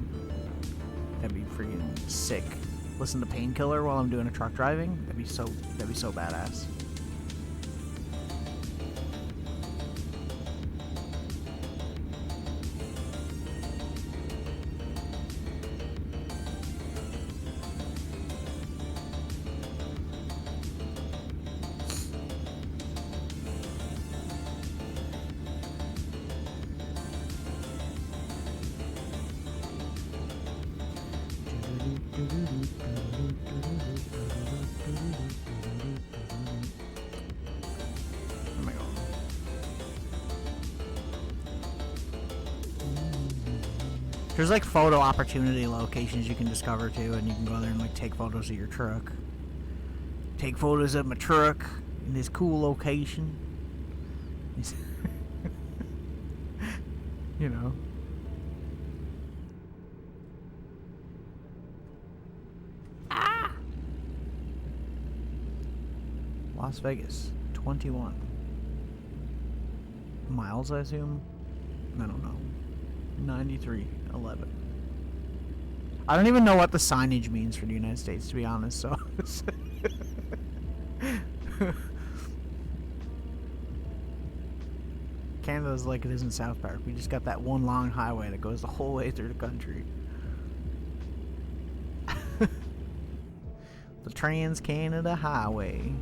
Speaker 1: That'd be freaking sick. Listen to Painkiller while I'm doing a truck driving. That'd be so badass. There's like photo opportunity locations you can discover too, and you can go there and like take photos of your truck. Take photos of my truck in this cool location. You know. Las Vegas, 21. Miles, I assume? I don't know. 9311. I don't even know what the signage means for the United States, to be honest, so... Canada's like it is in South Park. We just got that one long highway that goes the whole way through the country. The Trans-Canada Highway.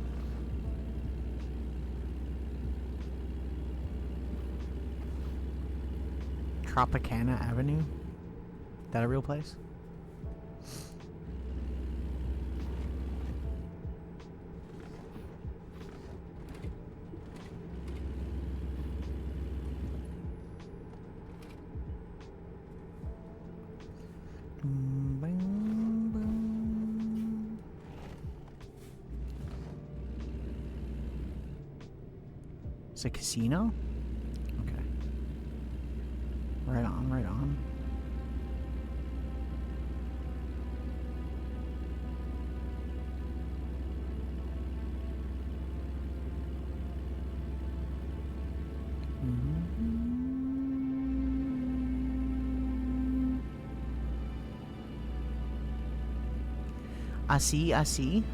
Speaker 1: Tropicana Avenue? Is that a real place? It's a casino? Okay. Right on, right on. I see, I see.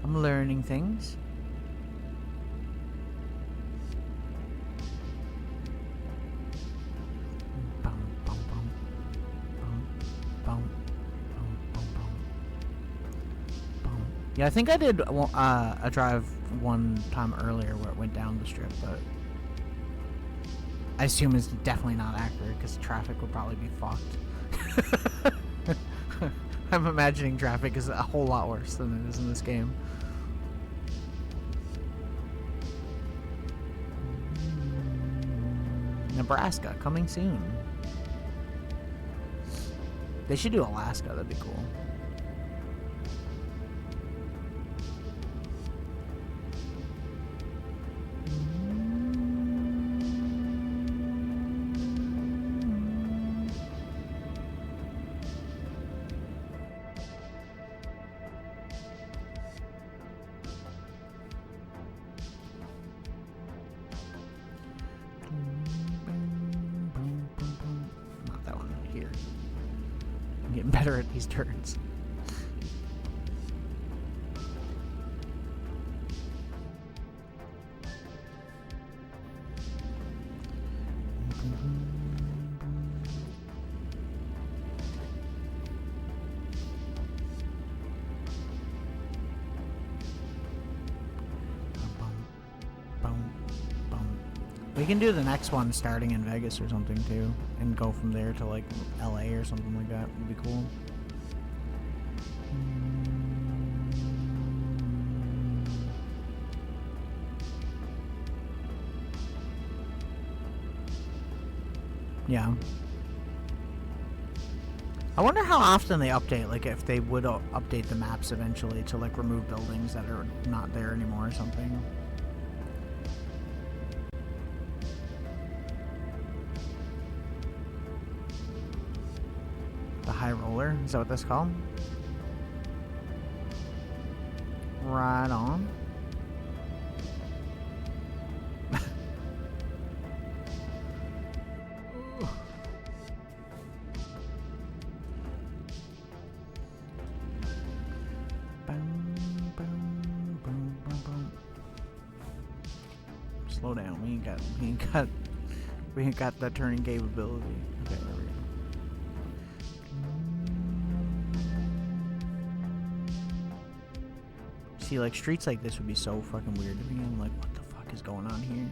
Speaker 1: I'm learning things. Yeah, I think I did a drive one time earlier where it went down the strip, but I assume it's definitely not accurate because traffic would probably be fucked. I'm imagining traffic is a whole lot worse than it is in this game. Nebraska, coming soon. They should do Alaska, that'd be cool. Better at these turns. We can do the next one starting in Vegas or something too, and go from there to like LA or something like that. Would be cool. Yeah. I wonder how often they update, like if they would update the maps eventually to like remove buildings that are not there anymore or something. High roller, is that what that's called? Right on. Slow down. We ain't got that turning capability. Okay, there we go. See, like, streets like this would be so fucking weird to me. I'm like, what the fuck is going on here?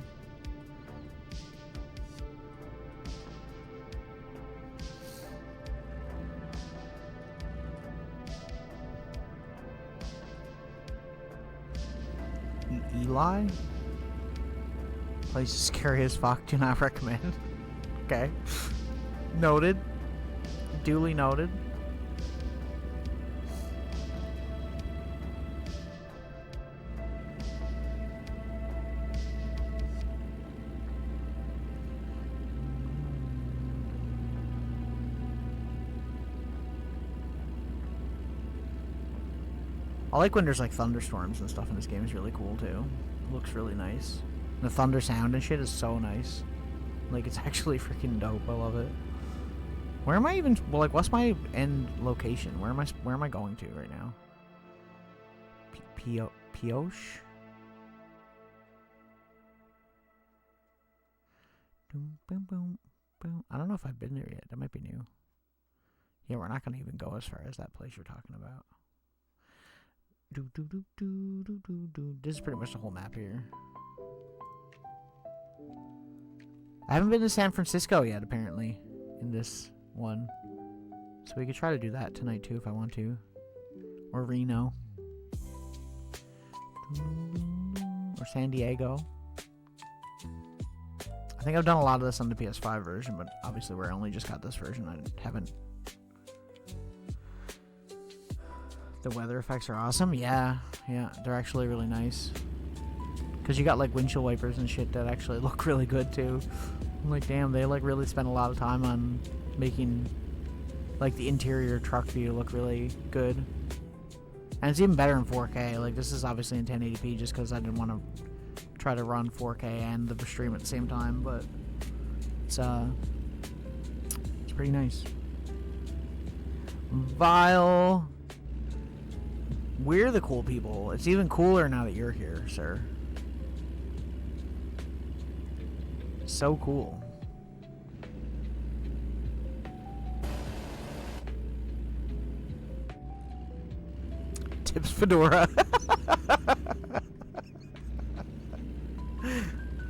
Speaker 1: Eli? Place is scary as fuck. Do not recommend. Okay. Noted. Duly noted. I like when there's like thunderstorms and stuff in this game. Is really cool too. It looks really nice. The thunder sound and shit is so nice. Like, it's actually freaking dope. I love it. Where am I even? Well, like, what's my end location? Where am I going to right now? Pioche? I don't know if I've been there yet. That might be new. Yeah, we're not gonna even go as far as that place you're talking about. This is pretty much the whole map here. I haven't been to San Francisco yet, apparently, in this one. So we could try to do that tonight, too, if I want to. Or Reno. Or San Diego. I think I've done a lot of this on the PS5 version, but obviously we're only just got this version. I haven't. The weather effects are awesome. Yeah, they're actually really nice. Because you got like windshield wipers and shit that actually look really good too. I'm like, damn, they like really spent a lot of time on making like the interior truck view look really good. And it's even better in 4K. Like, this is obviously in 1080p just because I didn't want to try to run 4K and the stream at the same time, but it's pretty nice. Vile. We're the cool people. It's even cooler now that you're here, sir. So cool. Tips Fedora.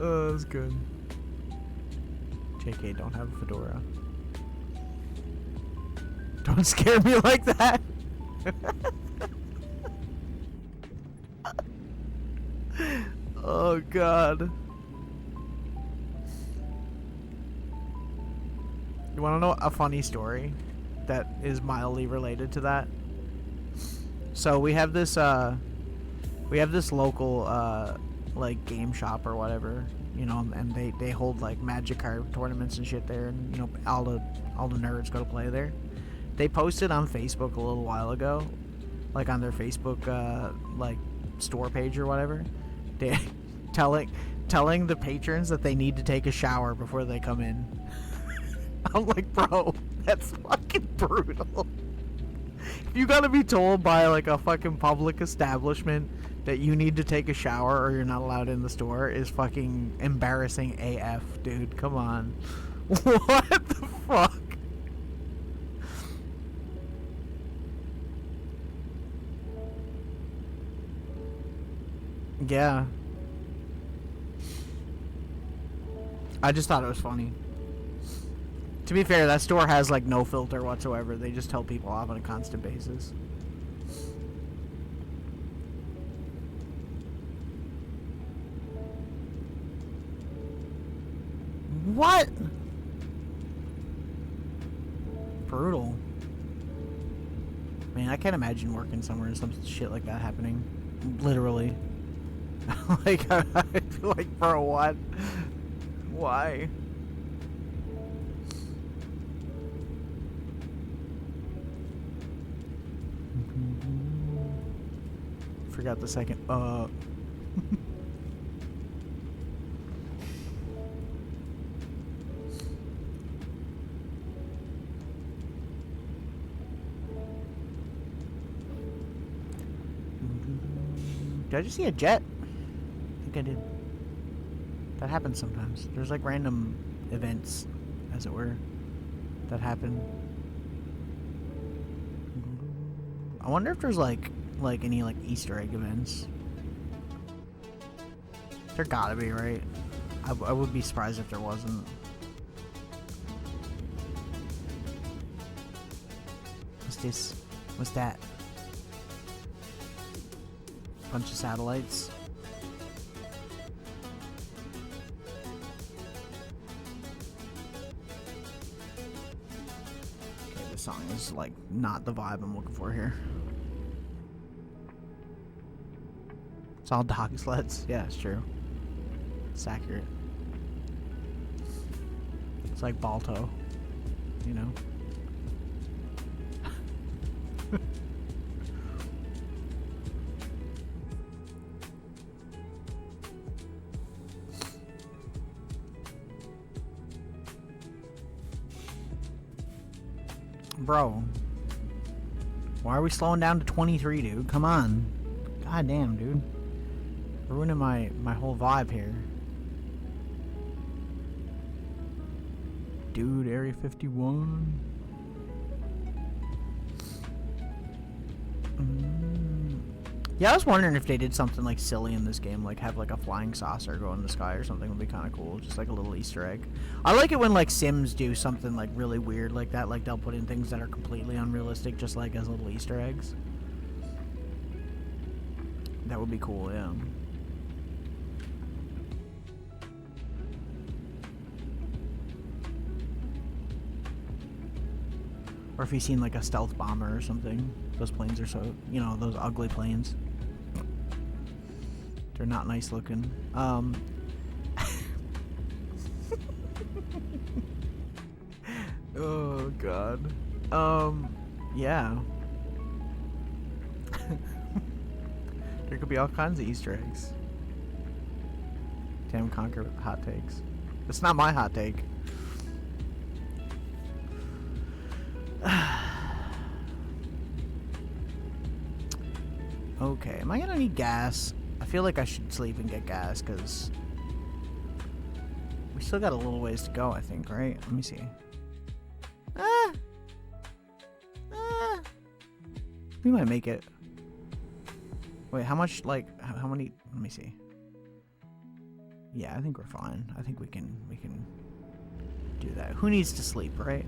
Speaker 1: Oh, that's good. JK, don't have a fedora. Don't scare me like that. Oh, God. You want to know a funny story that is mildly related to that? So we have this local like game shop or whatever, you know, and they hold like Magic card tournaments and shit there, and you know all the nerds go to play there. They posted on Facebook a little while ago, like on their Facebook like store page or whatever, they telling the patrons that they need to take a shower before they come in. I'm like, bro, that's fucking brutal. You gotta be told by like a fucking public establishment that you need to take a shower or you're not allowed in the store is fucking embarrassing AF, dude. Come on. What the fuck? Yeah. I just thought it was funny. To be fair, that store has like no filter whatsoever. They just tell people off on a constant basis. What? Brutal. Man, I can't imagine working somewhere and some shit like that happening. Literally. Like, I feel like, bro, what? Why? Forgot the second. Did I just see a jet? I think I did. That happens sometimes. There's like random events, as it were, that happen. I wonder if there's like any like Easter egg events. There gotta be, right? I would be surprised if there wasn't. What's this? What's that? Bunch of satellites. Okay, this song is like not the vibe I'm looking for here. It's all dog sleds. Yeah, it's true. It's accurate. It's like Balto, you know? Bro. Why are we slowing down to 23, dude? Come on. God damn, dude. Ruining my whole vibe here. Dude, Area 51. Yeah, I was wondering if they did something like silly in this game, like have like a flying saucer go in the sky or something would be kind of cool, just like a little Easter egg. I like it when like Sims do something like really weird like that, like they'll put in things that are completely unrealistic just like as little Easter eggs. That would be cool, yeah. Or if you've seen like a stealth bomber or something. Those planes are so, you know, those ugly planes. They're not nice looking. Oh god. Yeah. There could be all kinds of Easter eggs. Damn Conker hot takes. It's not my hot take. Okay, am I gonna need gas? I feel like I should sleep and get gas, because we still got a little ways to go, I think, right? Let me see. We might make it. Wait, how much, like, how many, let me see. Yeah, I think we're fine. I think we can do that. Who needs to sleep, right?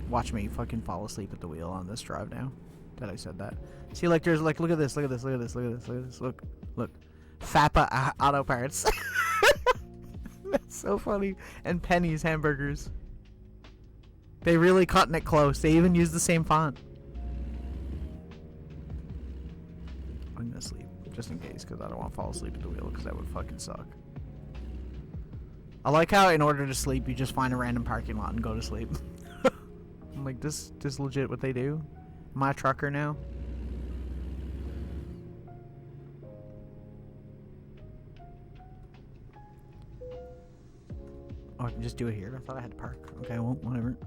Speaker 1: Watch me fucking fall asleep at the wheel on this drive now that I said that. See, like, there's like, look at this, look at this, look at this, look at this, look at this, look. Fappa Auto Parts. That's so funny. And Penny's Hamburgers. They really cutting it close. They even use the same font. I'm gonna sleep, just in case, because I don't want to fall asleep at the wheel, because that would fucking suck. I like how in order to sleep, you just find a random parking lot and go to sleep. I'm like, this legit what they do? Am I a trucker now? Oh, I can just do it here? I thought I had to park. Okay, well, whatever.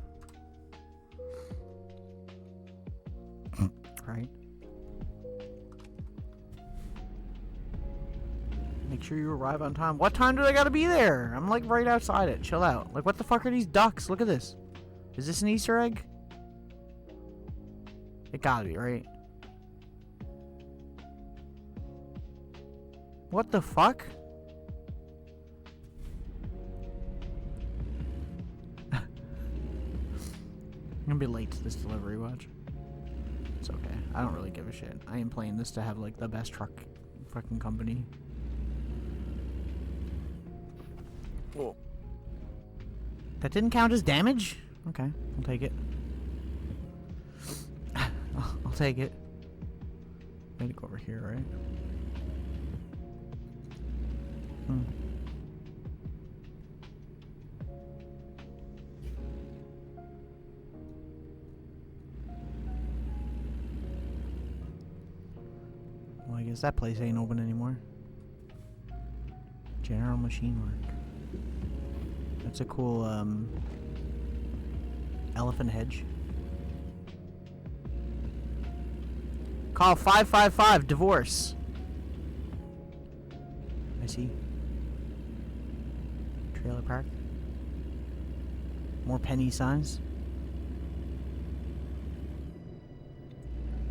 Speaker 1: Right. Make sure you arrive on time. What time do I gotta be there? I'm like right outside it. Chill out. Like, what the fuck are these ducks? Look at this. Is this an Easter egg? It gotta be, right? What the fuck? I'm gonna be late to this delivery, watch. It's okay. I don't really give a shit. I am playing this to have like the best truck fucking company. Whoa. That didn't count as damage? Okay, I'll take it. I'll take it. I need to go over here, right? Well, I guess that place ain't open anymore. General machine work. That's a cool, elephant hedge. Call 555 divorce. I see. Trailer park. More penny signs.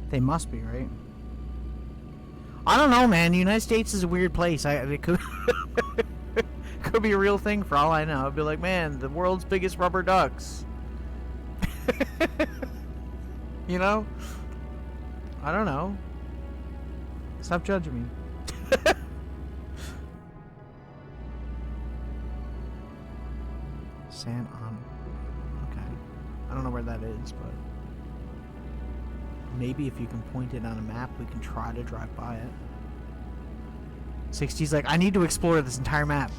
Speaker 1: They must be, right? I don't know, man. The United States is a weird place. It could could be a real thing for all I know. I'd be like, man, the world's biggest rubber ducks. You know? I don't know. Stop judging me. San on. Okay. I don't know where that is, but maybe if you can point it on a map, we can try to drive by it. 60's like, I need to explore this entire map.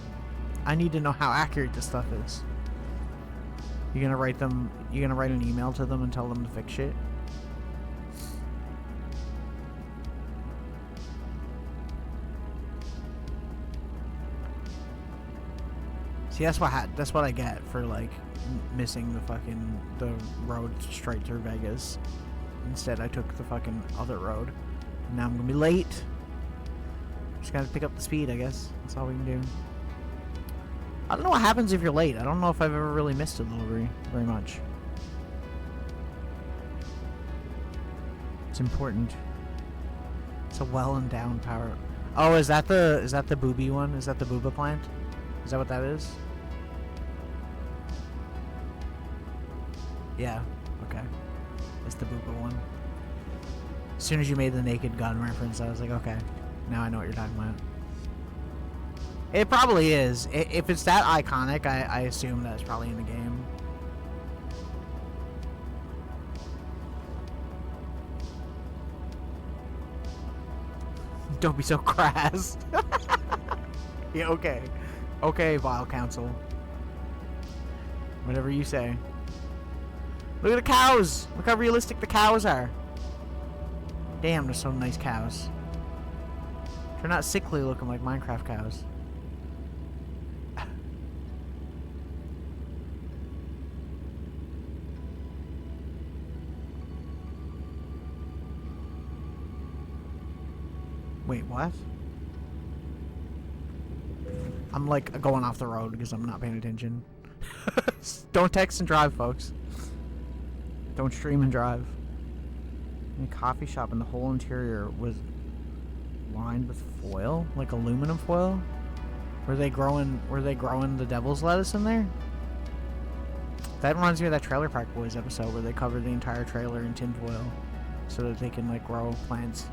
Speaker 1: I need to know how accurate this stuff is. You gonna write an email to them and tell them to fix shit? See, that's what I get for like missing the road straight through Vegas. Instead, I took the fucking other road. And now I'm gonna be late. Just gotta pick up the speed, I guess. That's all we can do. I don't know what happens if you're late. I don't know if I've ever really missed a delivery very much. It's important. It's a well-endowed power. Oh, is that the booby one? Is that the booba plant? Is that what that is? Yeah. Okay. It's the booba one. As soon as you made the Naked Gun reference, I was like, okay, now I know what you're talking about. It probably is. If it's that iconic, I assume that's probably in the game. Don't be so crass. Yeah, okay. Okay, Vile Council. Whatever you say. Look at the cows! Look how realistic the cows are. Damn, they're so nice cows. They're not sickly looking like Minecraft cows. Wait, what? I'm like going off the road because I'm not paying attention. Don't text and drive, folks. Don't stream and drive. In a coffee shop and the whole interior was lined with foil, like aluminum foil. Were they growing the devil's lettuce in there? That reminds me of that Trailer Park Boys episode where they covered the entire trailer in tin foil so that they can like grow plants.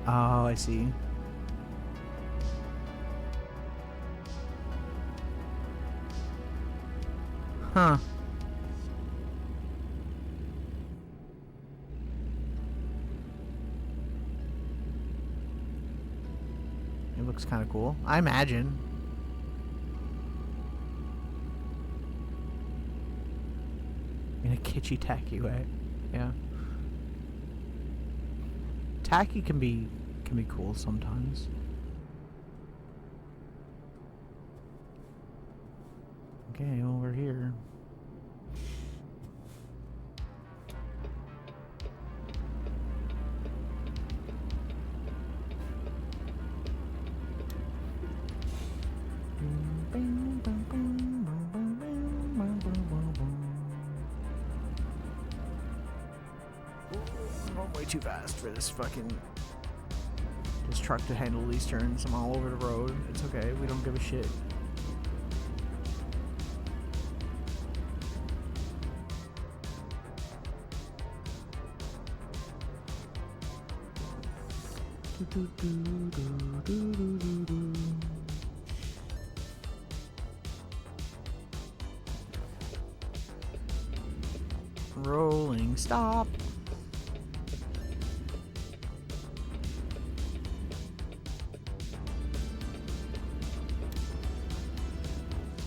Speaker 1: Oh, I see. Huh. It looks kind of cool, I imagine. In a kitschy, tacky way. Yeah. Tacky can be cool sometimes. Okay, over here. I'm going way too fast for this truck to handle these turns. I'm all over the road. It's okay. We don't give a shit. Rolling stop.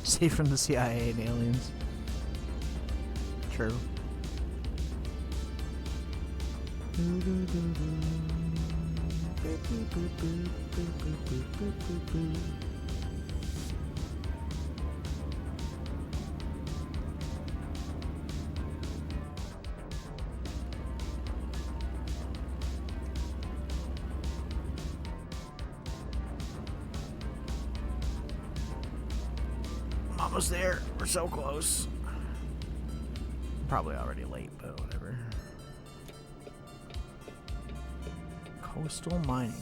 Speaker 1: Safe from the CIA and aliens. True. I'm almost there. We're so close. Probably already late, but whatever. Coastal mining.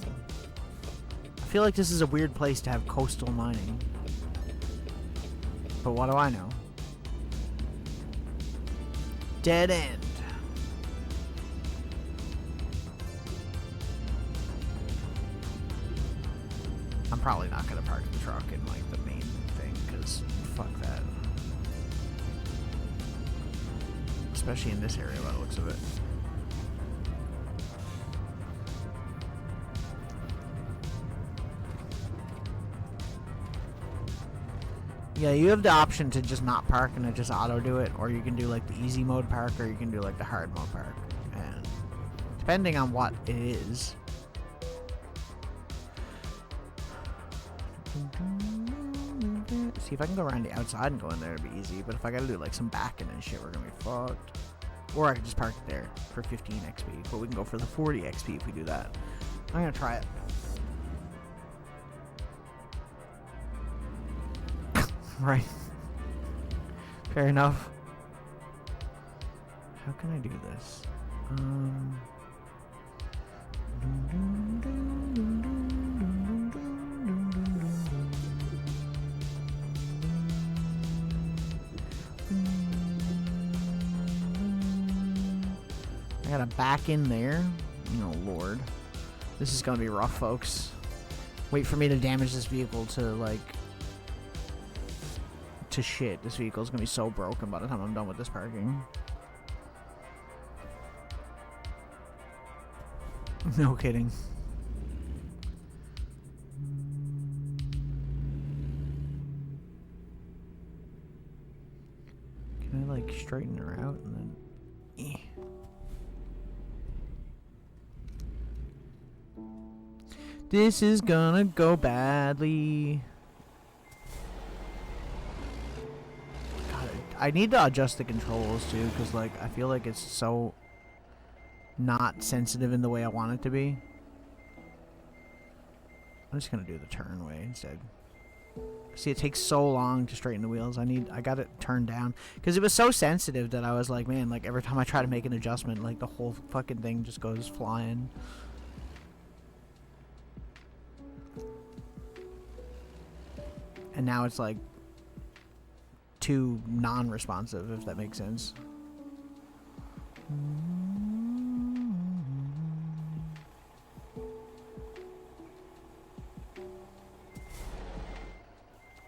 Speaker 1: I feel like this is a weird place to have coastal mining. But what do I know? Dead end. I'm probably not gonna park the truck in like the main thing, because fuck that. Especially in this area by the looks of it. Yeah, you have the option to just not park and it just auto do it, or you can do like the easy mode park, or you can do like the hard mode park. And depending on what it is. See, if I can go around the outside and go in there, it'd be easy. But if I gotta do like some backing and shit, we're gonna be fucked. Or I could just park it there for 15 XP. But we can go for the 40 XP if we do that. I'm gonna try it. Right. Fair enough. How can I do this? I gotta back in there. Oh lord. This is gonna be rough, folks. Wait for me to damage this vehicle to, like, to shit. This vehicle is gonna be so broken by the time I'm done with this parking. No kidding. Can I, like, straighten her out and then... This is gonna go badly. God, I need to adjust the controls too, because like I feel like it's so not sensitive in the way I want it to be. I'm just gonna do the turn way instead. See, it takes so long to straighten the wheels. I got it turned down because it was so sensitive that I was like, man, like every time I try to make an adjustment, like the whole fucking thing just goes flying. And now it's like too non-responsive, if that makes sense.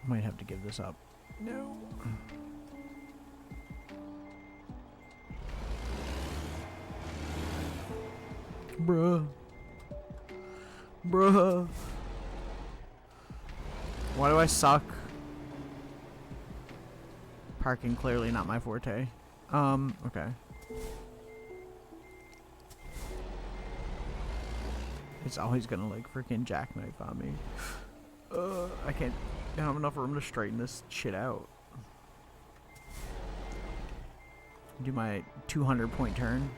Speaker 1: Might have to give this up. No. Bruh. Bruh. Why do I suck? Parking clearly not my forte. Okay. It's always gonna like freaking jackknife on me. I don't have enough room to straighten this shit out. Do my 200-point turn.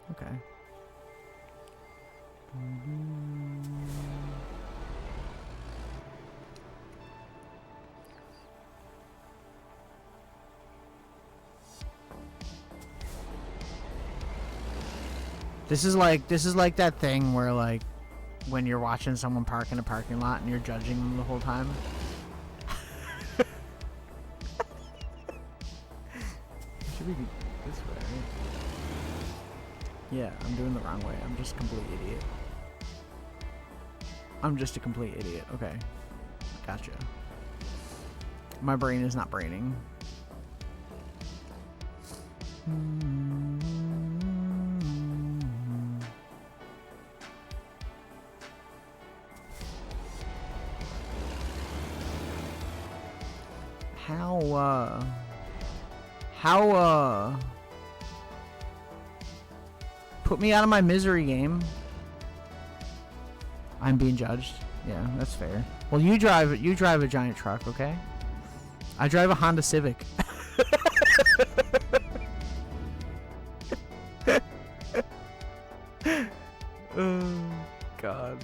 Speaker 1: Okay. This is like that thing where like when you're watching someone park in a parking lot and you're judging them the whole time. Should we be this way, right? Yeah, I'm doing the wrong way. I'm just a complete idiot. I'm just a complete idiot. Okay. Gotcha. My brain is not braining. How, put me out of my misery, game. I'm being judged. Yeah, that's fair. Well, you drive a giant truck, okay? I drive a Honda Civic. God.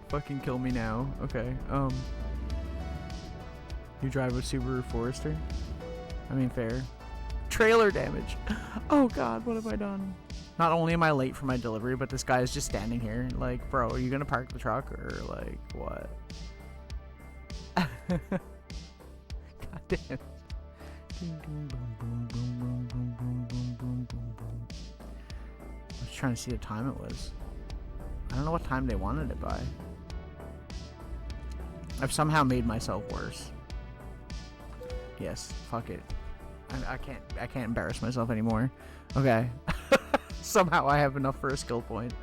Speaker 1: Fucking kill me now. Okay, you drive a Subaru Forester? I mean, fair. Trailer damage. Oh god, what have I done? Not only am I late for my delivery, but this guy is just standing here. Like, bro, are you gonna park the truck or like what? God damn. I was trying to see the time it was. I don't know what time they wanted it by. I've somehow made myself worse. Yes, fuck it. I can't embarrass myself anymore. Okay. Somehow I have enough for a skill point.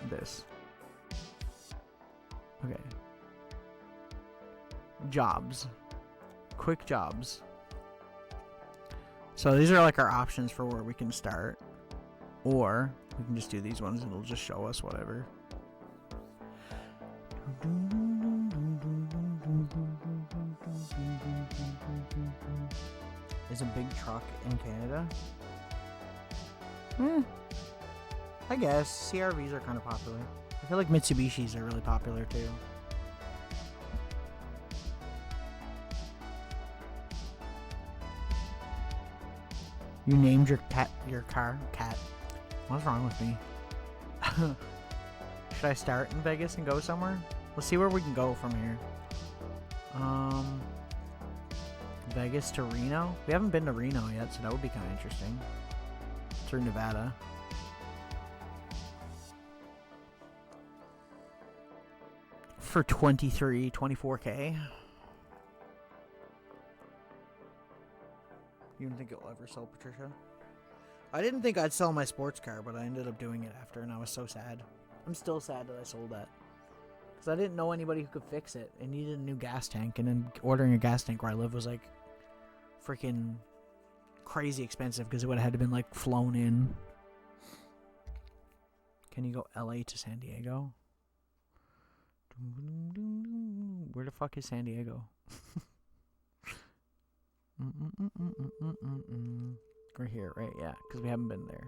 Speaker 1: This. Okay. Jobs. quick jobs. So these are like our options for where we can start. Or we can just do these ones and it'll just show us whatever. Is a big truck in Canada? I guess. CRVs are kind of popular. I feel like Mitsubishis are really popular too. You named your car cat. What's wrong with me? Should I start in Vegas and go somewhere? Let's see where we can go from here. Vegas to Reno? We haven't been to Reno yet, so that would be kind of interesting. Through Nevada. For 24K. You don't think it'll ever sell, Patricia? I didn't think I'd sell my sports car, but I ended up doing it after, and I was so sad. I'm still sad that I sold that. Because I didn't know anybody who could fix it. It needed a new gas tank, and then ordering a gas tank where I live was like freaking crazy expensive because it would have had to been like flown in. Can you go LA to San Diego? Where the fuck is San Diego? We're here, right? Yeah, because we haven't been there.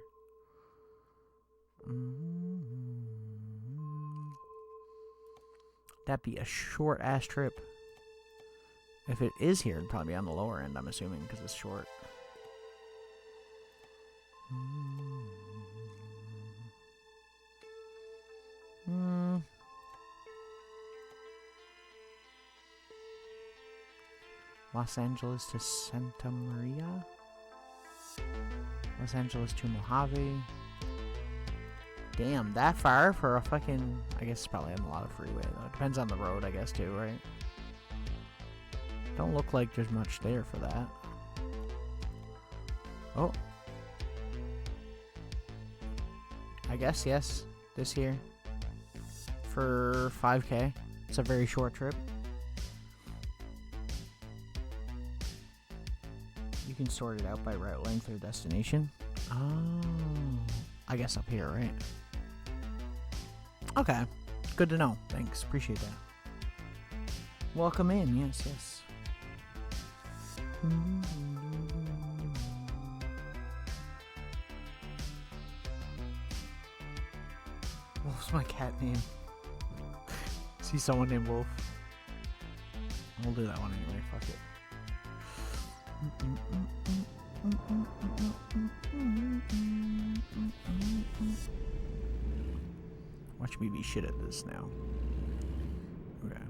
Speaker 1: That'd be a short ass trip. If it is here, it'd probably be on the lower end, I'm assuming, because it's short. Los Angeles to Santa Maria. Los Angeles to Mojave. Damn, that far for a fucking... I guess it's probably on a lot of freeway, though. It depends on the road, I guess, too, right? Don't look like there's much there for that. Oh. I guess, yes. This here. For 5K. It's a very short trip. You can sort it out by route length or destination. Oh. I guess up here, right? Okay. Good to know. Thanks. Appreciate that. Welcome in. Yes, yes. Wolf's my cat name. See someone named Wolf. We'll do that one anyway. Fuck it. Watch me be shit at this now. Okay.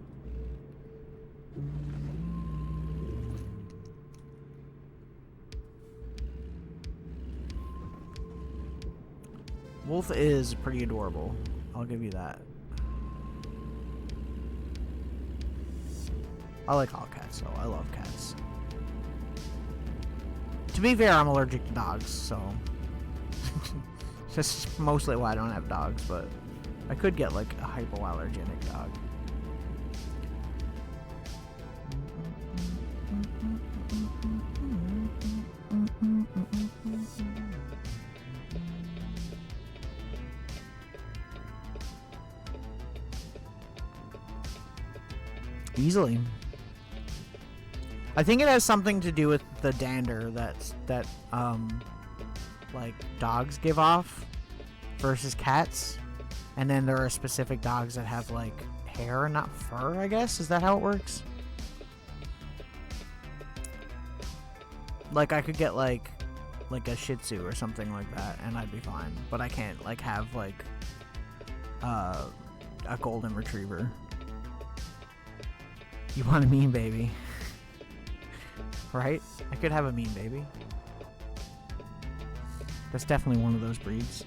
Speaker 1: Wolf is pretty adorable. I'll give you that. I like all cats, though. I love cats. To be fair, I'm allergic to dogs, so... That's mostly why I don't have dogs, but... I could get, like, a hypoallergenic dog. Easily. I think it has something to do with the dander that like dogs give off versus cats, and then there are specific dogs that have like hair and not fur. I guess, is that how it works? Like I could get like a Shih Tzu or something like that, and I'd be fine. But I can't like have like a golden retriever. You want a mean baby? Right? I could have a mean baby. That's definitely one of those breeds.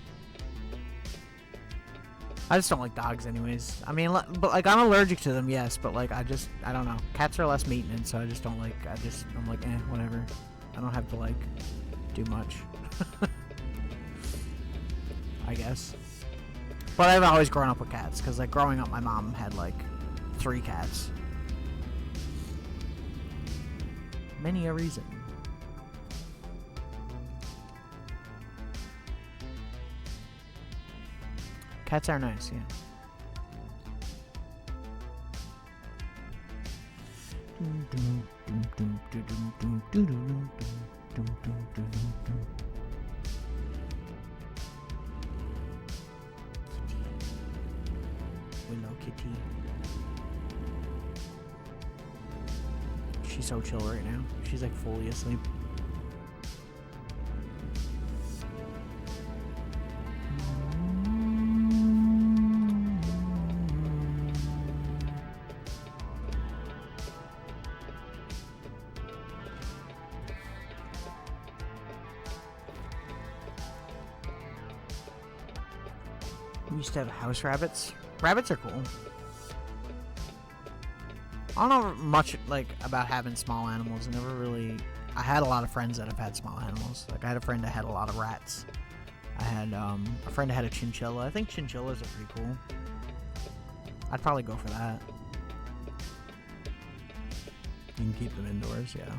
Speaker 1: I just don't like dogs anyways. I mean, but like I'm allergic to them, yes, but like I don't know. Cats are less maintenance, so I just don't like, I'm like, whatever. I don't have to like do much. I guess. But I've always grown up with cats, because like growing up my mom had like 3 cats. Many a reason. Cats are nice, yeah. Willow Kitty. She's so chill right now. She's like fully asleep. We used to have house rabbits. Rabbits are cool. I don't know much like about having small animals. I never really. I had a lot of friends that have had small animals. Like I had a friend that had a lot of rats. I had a friend that had a chinchilla. I think chinchillas are pretty cool. I'd probably go for that. You can keep them indoors, yeah.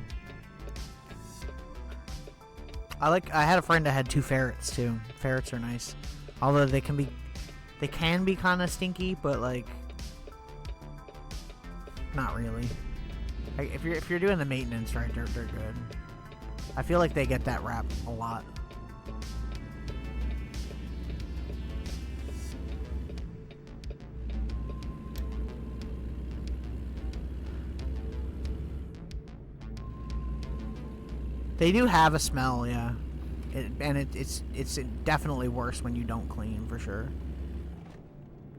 Speaker 1: I had a friend that had 2 ferrets too. Ferrets are nice, although they can be kind of stinky, but like not really. Like, if you're doing the maintenance right, they're good. I feel like they get that rap a lot. They do have a smell, yeah. It's definitely worse when you don't clean, for sure.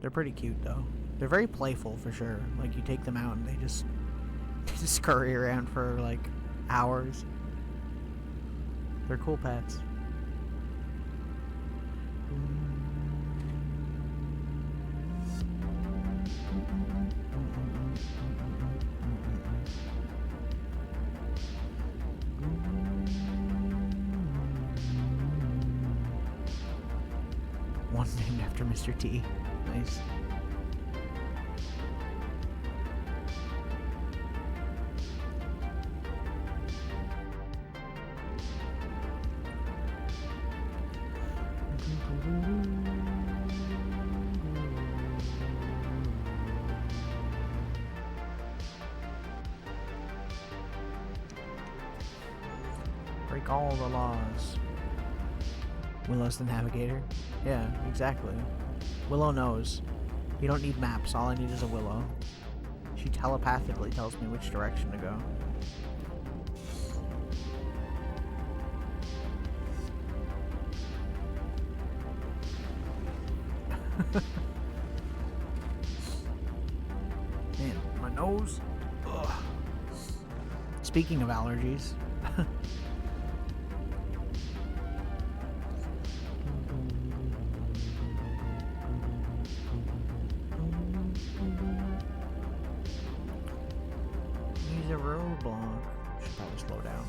Speaker 1: They're pretty cute, though. They're very playful, for sure. Like, you take them out and they just scurry around for, like, hours. They're cool pets. One named after Mr. T. Nice. Break all the laws. Willow's the navigator. Yeah, exactly. Willow knows. You don't need maps. All I need is a Willow. She telepathically tells me which direction to go. Man, my nose. Ugh. Speaking of allergies. He's a roadblock. Should probably slow down.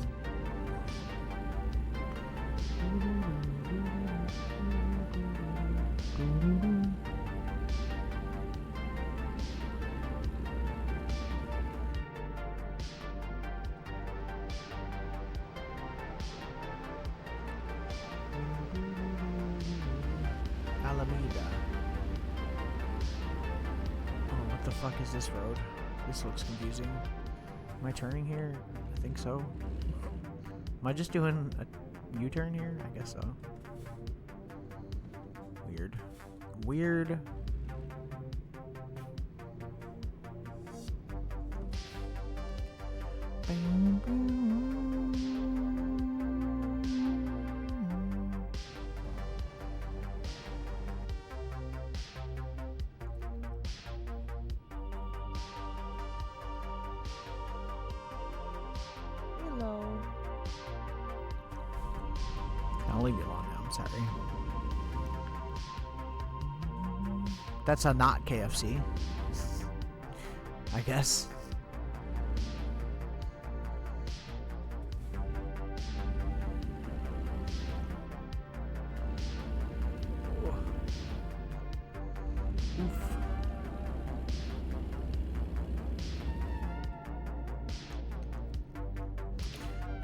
Speaker 1: Alameda. Oh, what the fuck is this road? This looks confusing. Am I turning here? I think so. Am I just doing a U-turn here? I guess so. Weird. Weird. Hello. I'll leave you alone now. I'm sorry. That's a not KFC. I guess. Oof.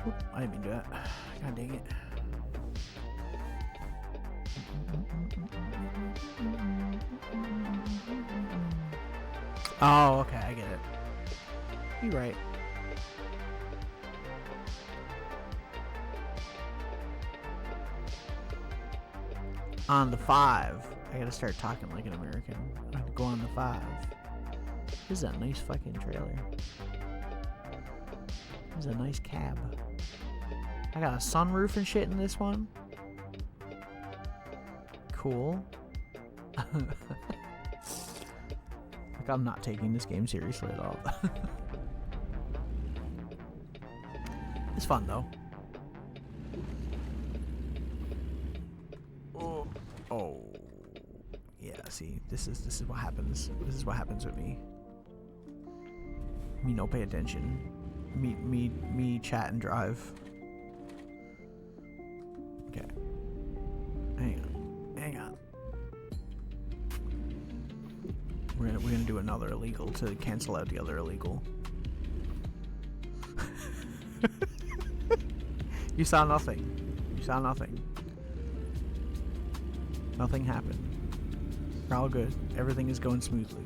Speaker 1: Whoop, I didn't mean to do that. God dang it. Oh, okay, I get it. You're right. On the 5. I gotta start talking like an American. I go on the 5. This is a nice fucking trailer. This is a nice cab. I got a sunroof and shit in this one. Cool. Like, I'm not taking this game seriously at all. It's fun though. Oh. Yeah, see, this is what happens. This is what happens with me. Me no pay attention. Me chat and drive. Okay. Hang on. We're gonna do another illegal to cancel out the other illegal. You saw nothing. You saw nothing. Nothing happened. We're all good. Everything is going smoothly.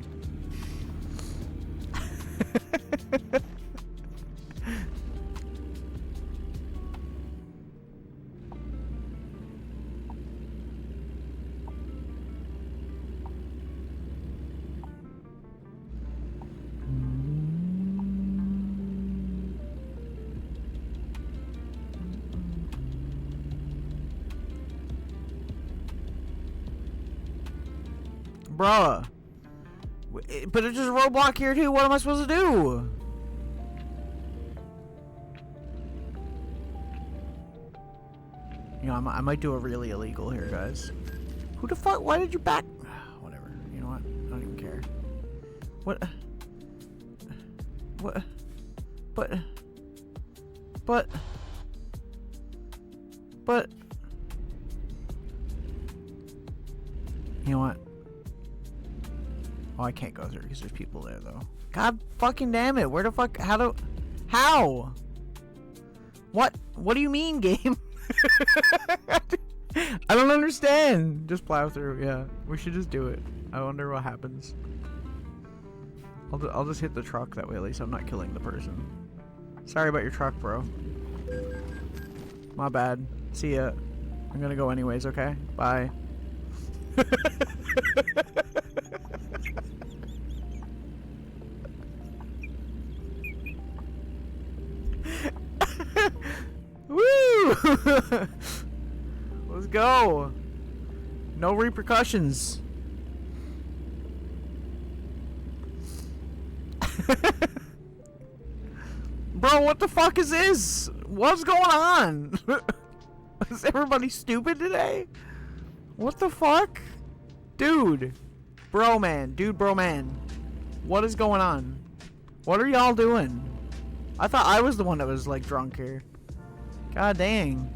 Speaker 1: Bruh. But it's just a roadblock here too. What am I supposed to do? You know, I might do a really illegal here, guys. Who the fuck? Why did you back? Whatever. You know what? I don't even care. What? What? But. You know what? Oh, I can't go through because there's people there, though. God fucking damn it. Where the fuck? How? What? What do you mean, game? I don't understand. Just plow through, yeah. We should just do it. I wonder what happens. I'll just hit the truck. That way at least I'm not killing the person. Sorry about your truck, bro. My bad. See ya. I'm gonna go anyways, okay? Bye. Woo! Let's go. No repercussions. Bro, what the fuck is this? What's going on? Is everybody stupid today? What the fuck? Dude. Bro, man. Dude, bro, man. What is going on? What are y'all doing? I thought I was the one that was, like, drunk here. God dang.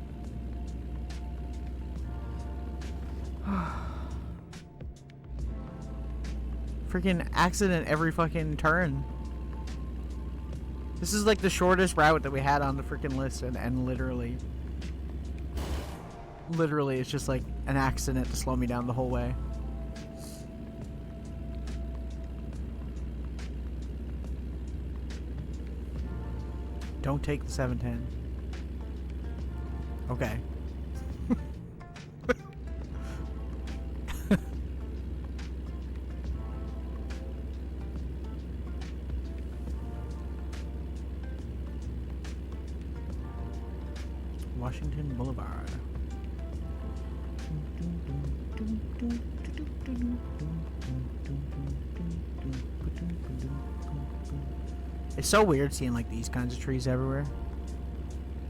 Speaker 1: Freaking accident every fucking turn. This is like the shortest route that we had on the freaking list, and literally it's just like an accident to slow me down the whole way. Don't take the 710. Okay. Washington Boulevard. It's so weird seeing like these kinds of trees everywhere.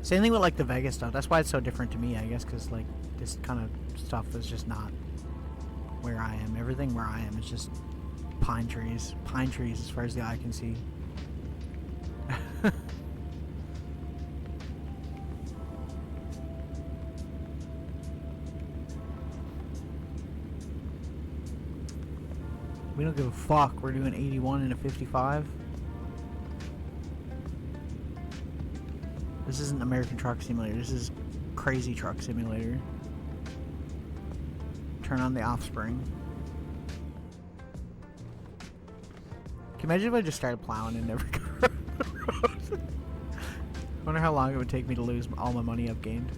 Speaker 1: Same thing with like the Vegas stuff. That's why it's so different to me, I guess, because like this kind of stuff is just not where I am. Everything where I am is just pine trees. Pine trees as far as the eye can see. We don't give a fuck. We're doing 81 and a 55. This isn't American Truck Simulator. This is Crazy Truck Simulator. Turn on the offspring. Can you imagine if I just started plowing and never got on the road? I wonder how long it would take me to lose all my money I've gained.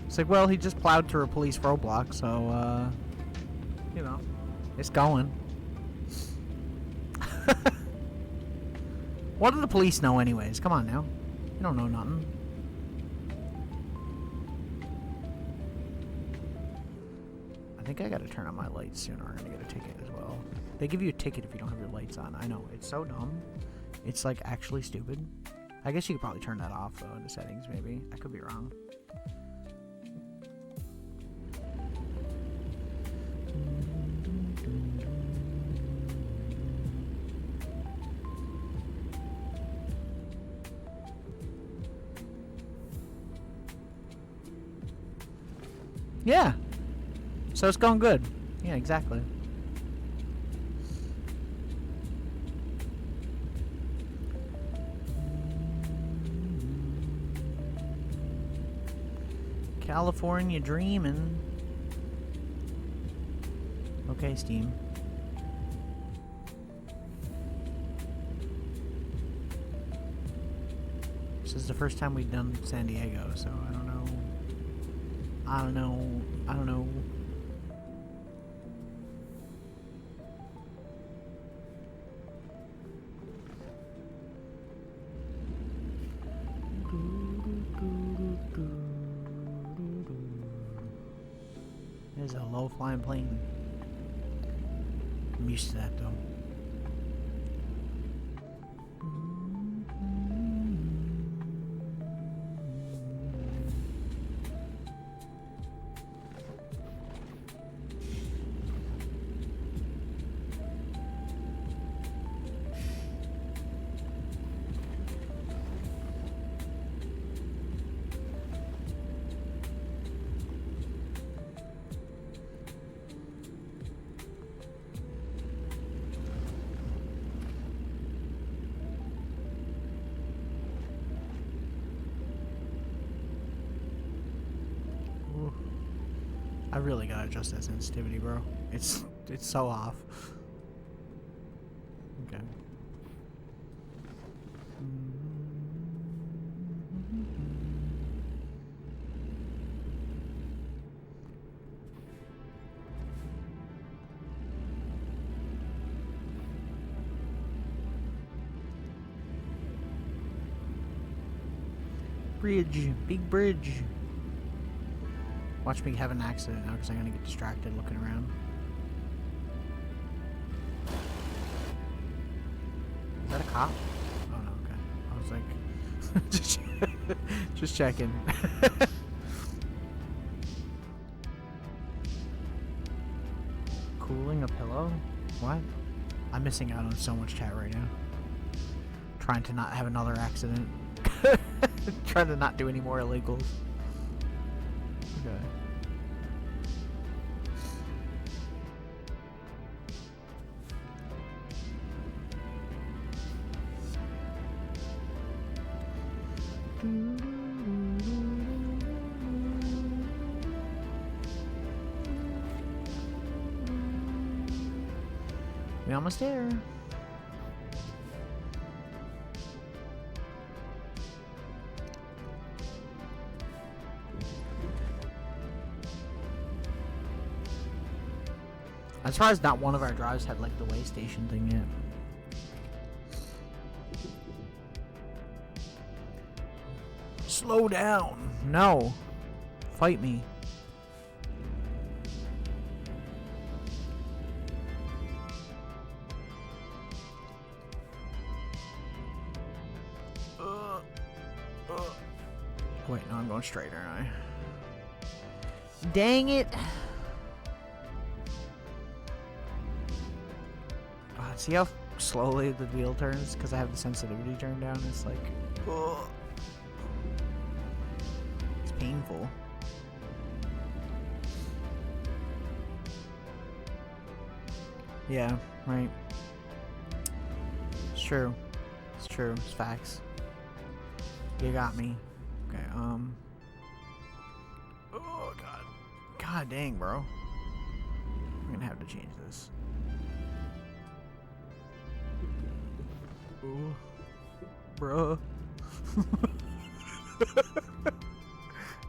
Speaker 1: It's like, well, he just plowed through a police roadblock, so, you know, it's going. What do the police know anyways? Come on now. They don't know nothing. I think I gotta turn on my lights soon or I'm gonna get a ticket as well. They give you a ticket if you don't have your lights on. I know, it's so dumb. It's like actually stupid. I guess you could probably turn that off though in the settings maybe. I could be wrong. Yeah. So it's going good. Yeah, exactly. California dreaming. Okay, Steam. This is the first time we've done San Diego, so I don't know. I don't know. There's a low-flying plane. I'm used to that, though. I really gotta adjust that sensitivity, bro. It's so off. Okay. Bridge, big bridge. Watch me have an accident now because I'm gonna get distracted looking around. Is that a cop? Oh no, okay. I was like, just checking. Cooling a pillow? What? I'm missing out on so much chat right now. Trying to not have another accident. Trying to not do any more illegals. Okay. We're almost there. I'm surprised not one of our drives had like the way station thing yet. Slow down. No. Fight me. Wait, no, I'm going straight, aren't I? Dang it. See how slowly the wheel turns? Because I have the sensitivity turned down. It's like, ugh. It's painful. Yeah, right. true. It's true. It's facts. You got me. Okay, oh, God. God dang, bro. I'm gonna have to change this. Ooh. Bruh.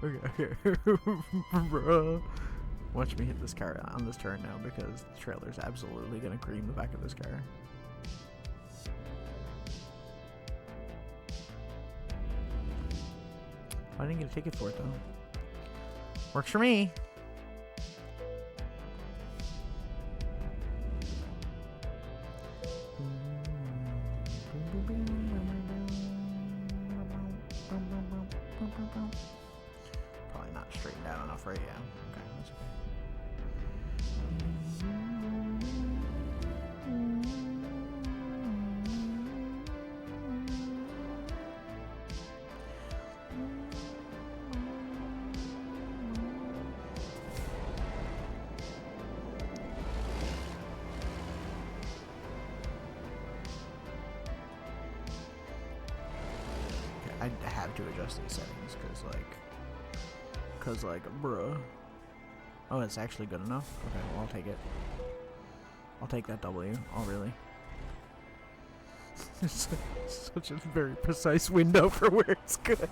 Speaker 1: Okay. Bruh. Watch me hit this car on this turn now because the trailer's absolutely gonna cream the back of this car. I didn't get a ticket for it though. Works for me. Probably not straightened out enough, right? Yeah. Okay, that's okay. I have to adjust these settings because like, bruh. Oh, it's actually good enough? Okay, well, I'll take it. I'll take that W. Oh, really? It's such a very precise window for where it's good.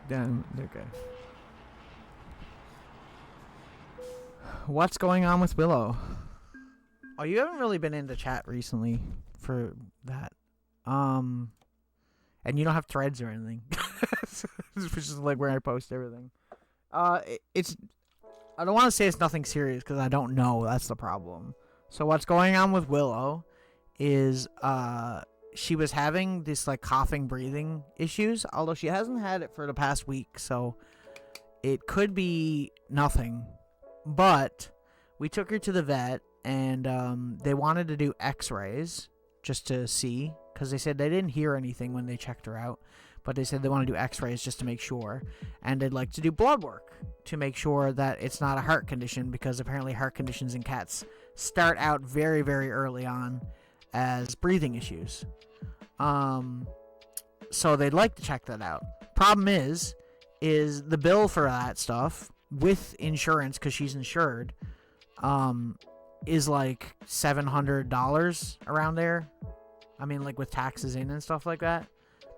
Speaker 1: Damn, okay. What's going on with Willow? Oh, you haven't really been into chat recently for that. And you don't have threads or anything. Which is like where I post everything. It's I don't want to say it's nothing serious because I don't know. That's the problem. So what's going on with Willow is she was having this like coughing, breathing issues, although she hasn't had it for the past week, so it could be nothing. But we took her to the vet and they wanted to do x-rays just to see, because they said they didn't hear anything when they checked her out, but they said they want to do x-rays just to make sure, and they'd like to do blood work to make sure that it's not a heart condition, because apparently heart conditions in cats start out very, very early on as breathing issues. So they'd like to check that out. Problem is the bill for that stuff with insurance, because she's insured, is like $700 around there. I mean, like with taxes in and stuff like that,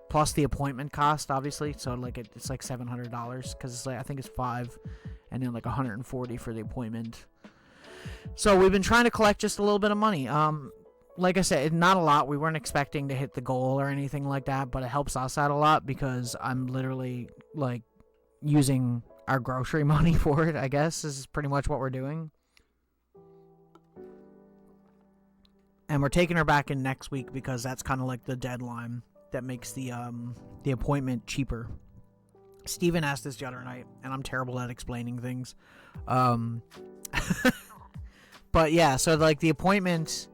Speaker 1: plus the appointment cost, obviously. So like it's like $700 because it's like, I think it's $5 and then like $140 for the appointment. So we've been trying to collect just a little bit of money. Like I said, not a lot. We weren't expecting to hit the goal or anything like that, but it helps us out a lot because I'm literally like using our grocery money for it, I guess. This is pretty much what we're doing. And we're taking her back in next week because that's kind of like the deadline that makes the appointment cheaper. Steven asked this the other night, and I'm terrible at explaining things. But yeah, so like the appointment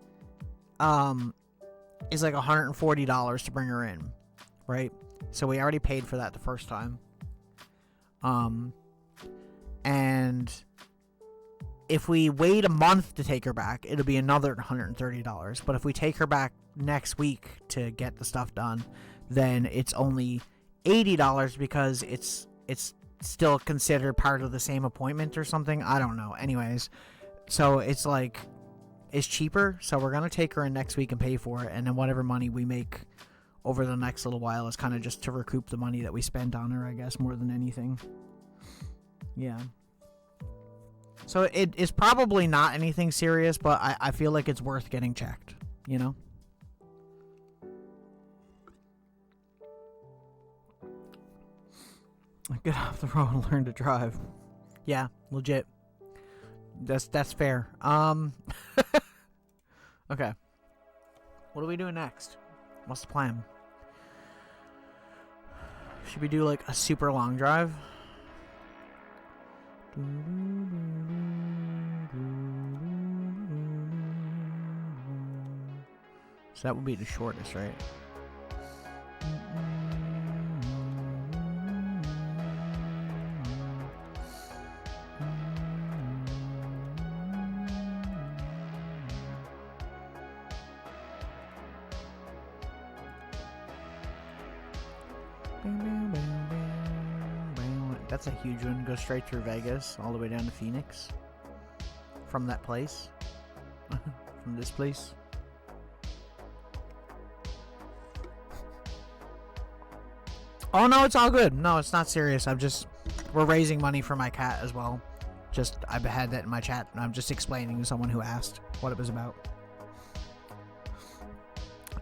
Speaker 1: is like $140 to bring her in, right? So we already paid for that the first time. And if we wait a month to take her back, it'll be another $130. But if we take her back next week to get the stuff done, then it's only $80 because it's still considered part of the same appointment or something. I don't know. Anyways, so it's like it's cheaper. So we're gonna take her in next week and pay for it, and then whatever money we make over the next little while is kind of just to recoup the money that we spent on her, I guess, more than anything. Yeah. So it is probably not anything serious, but I feel like it's worth getting checked, you know? Get off the road and learn to drive. Yeah, legit. That's fair. Okay. What are we doing next? What's the plan? Should we do like a super long drive? So that would be the shortest, right? That's a huge one. Go straight through Vegas, all the way down to Phoenix. From that place. From this place. Oh no, it's all good. No, it's not serious. We're raising money for my cat as well. I had that in my chat, and I'm just explaining to someone who asked what it was about.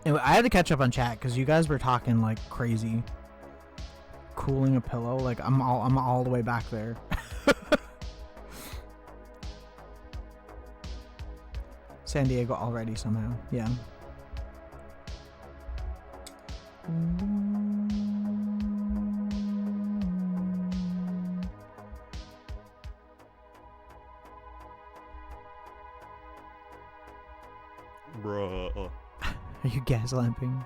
Speaker 1: Anyway, I had to catch up on chat because you guys were talking like crazy. Cooling a pillow, like I'm all the way back there. San Diego already somehow, yeah.
Speaker 3: Bruh.
Speaker 1: Are you gaslamping?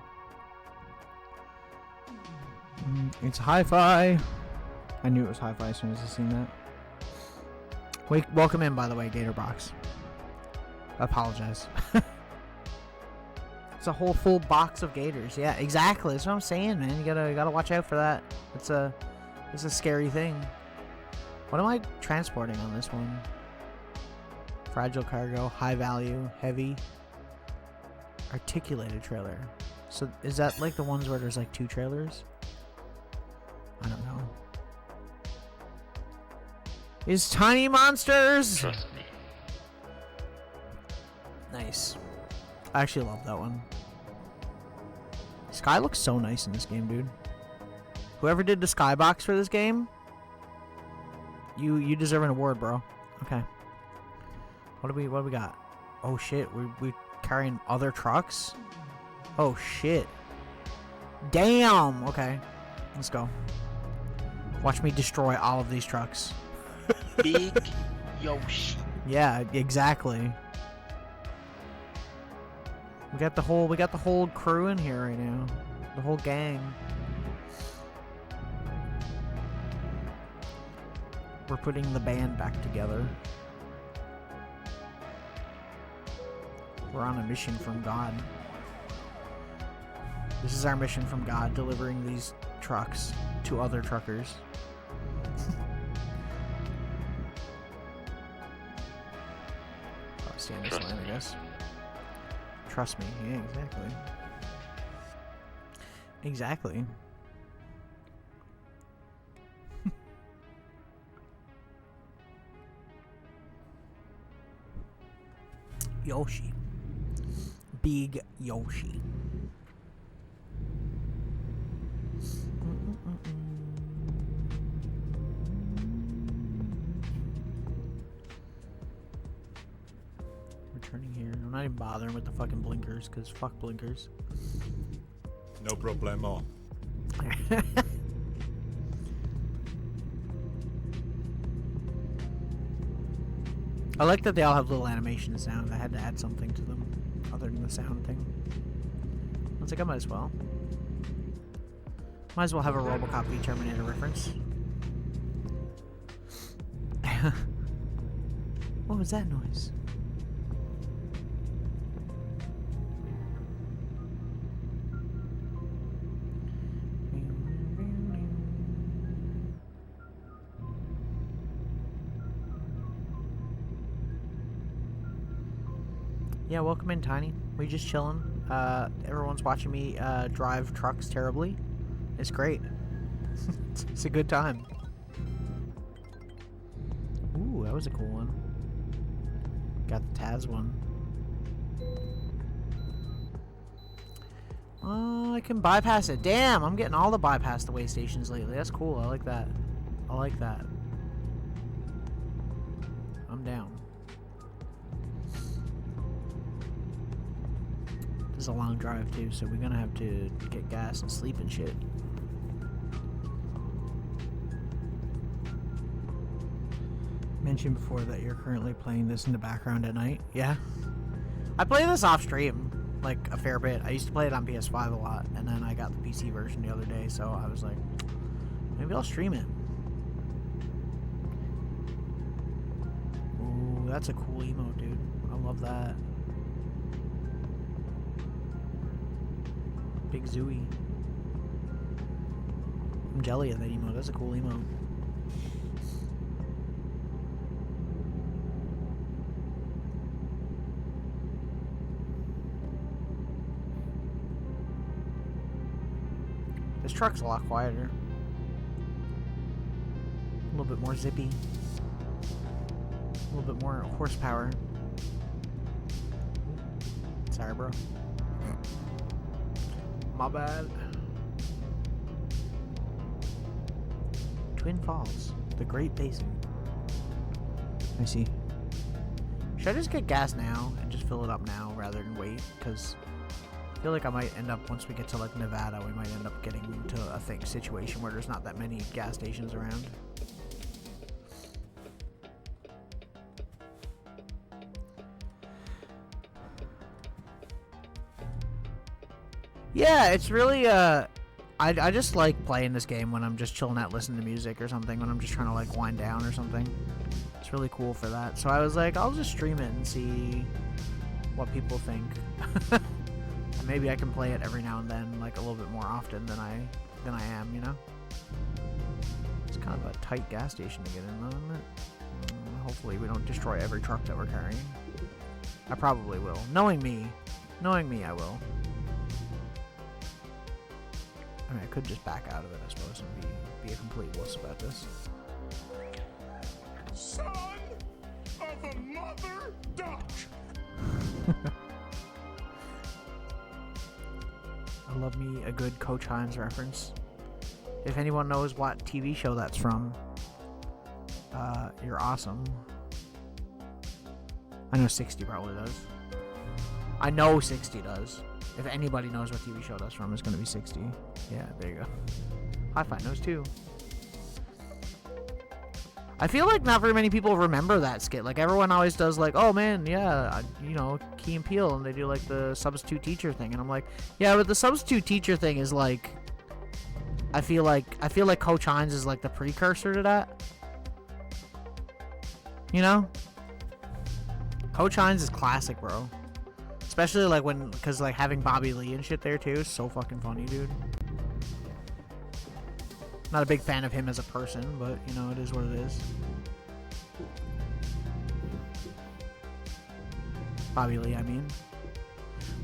Speaker 1: It's hi-fi. I knew it was hi-fi as soon as I seen that. Wait, welcome in, by the way, Gatorbox. I apologize. It's a whole full box of gators. Yeah, exactly. That's what I'm saying, man. You gotta watch out for that. It's a scary thing. What am I transporting on this one? Fragile cargo, high value, heavy, articulated trailer. So is that like the ones where there's like 2 trailers? I don't know. It's tiny monsters.
Speaker 3: Trust me.
Speaker 1: Nice. I actually love that one. Sky looks so nice in this game, dude. Whoever did the skybox for this game, you deserve an award, bro. Okay. What do we got? Oh shit, we carrying other trucks? Oh shit. Damn. Okay. Let's go. Watch me destroy all of these trucks.
Speaker 3: Big Yoshi.
Speaker 1: Yeah, exactly. We got the whole crew in here right now. The whole gang. We're putting the band back together. We're on a mission from God. This is our mission from God, delivering these trucks to other truckers. I'll stay in this line, I guess. Trust me. Yeah, exactly. Exactly. Yoshi. Big Yoshi. Returning here. I'm not even bothering with the fucking blinkers, because fuck blinkers.
Speaker 4: No problemo.
Speaker 1: I like that they all have little animation sounds. I had to add something to them other than the sound thing. I was like, I might as well. Might as well have a Robocop v Terminator reference. What was that noise? Yeah, welcome in, Tiny. We just chilling. Everyone's watching me drive trucks terribly. It's great. It's a good time. Ooh, that was a cool one. Got the Taz one. I can bypass it. Damn, I'm getting all the bypass the way stations lately. That's cool. I like that. I like that. I'm down. This is a long drive too, so we're gonna have to get gas and sleep and shit. Mentioned before that you're currently playing this in the background at night. Yeah. I play this off stream, like a fair bit. I used to play it on PS5 a lot, and then I got the PC version the other day, so I was like, maybe I'll stream it. Ooh, that's a cool emote, dude. I love that. Big Zooey. I'm jelly of that emote. That's a cool emote. This truck's a lot quieter. A little bit more zippy. A little bit more horsepower. Sorry, bro. My bad. Twin Falls, the Great Basin. I see. Should I just get gas now and just fill it up now rather than wait? Because I feel like I might end up, once we get to like Nevada, we might end up getting into a situation where there's not that many gas stations around. Yeah, it's really, I just like playing this game when I'm just chilling out listening to music or something, when I'm just trying to like wind down or something. It's really cool for that. So I was like, I'll just stream it and see what people think. And maybe I can play it every now and then, like a little bit more often than I am, you know? It's kind of a tight gas station to get in, though, isn't it? Hopefully we don't destroy every truck that we're carrying. I probably will. Knowing me, I will. I mean, I could just back out of it, I suppose, and be a complete wuss about this.
Speaker 4: Son of a mother duck!
Speaker 1: I love me a good Coach Hines reference. If anyone knows what TV show that's from, you're awesome. I know 60 probably does. I know 60 does. If anybody knows what TV show that's from, it's going to be 60. Yeah, there you go. High Five knows too. I feel like not very many people remember that skit. Like, everyone always does, like, oh man, yeah, you know, Key and Peele, and they do, like, the substitute teacher thing. And I'm like, yeah, but the substitute teacher thing is, like, I feel like Coach Hines is, like, the precursor to that. You know? Coach Hines is classic, bro. Especially, like, because, like, having Bobby Lee and shit there, too, is so fucking funny, dude. Not a big fan of him as a person, but, you know, it is what it is. Bobby Lee, I mean.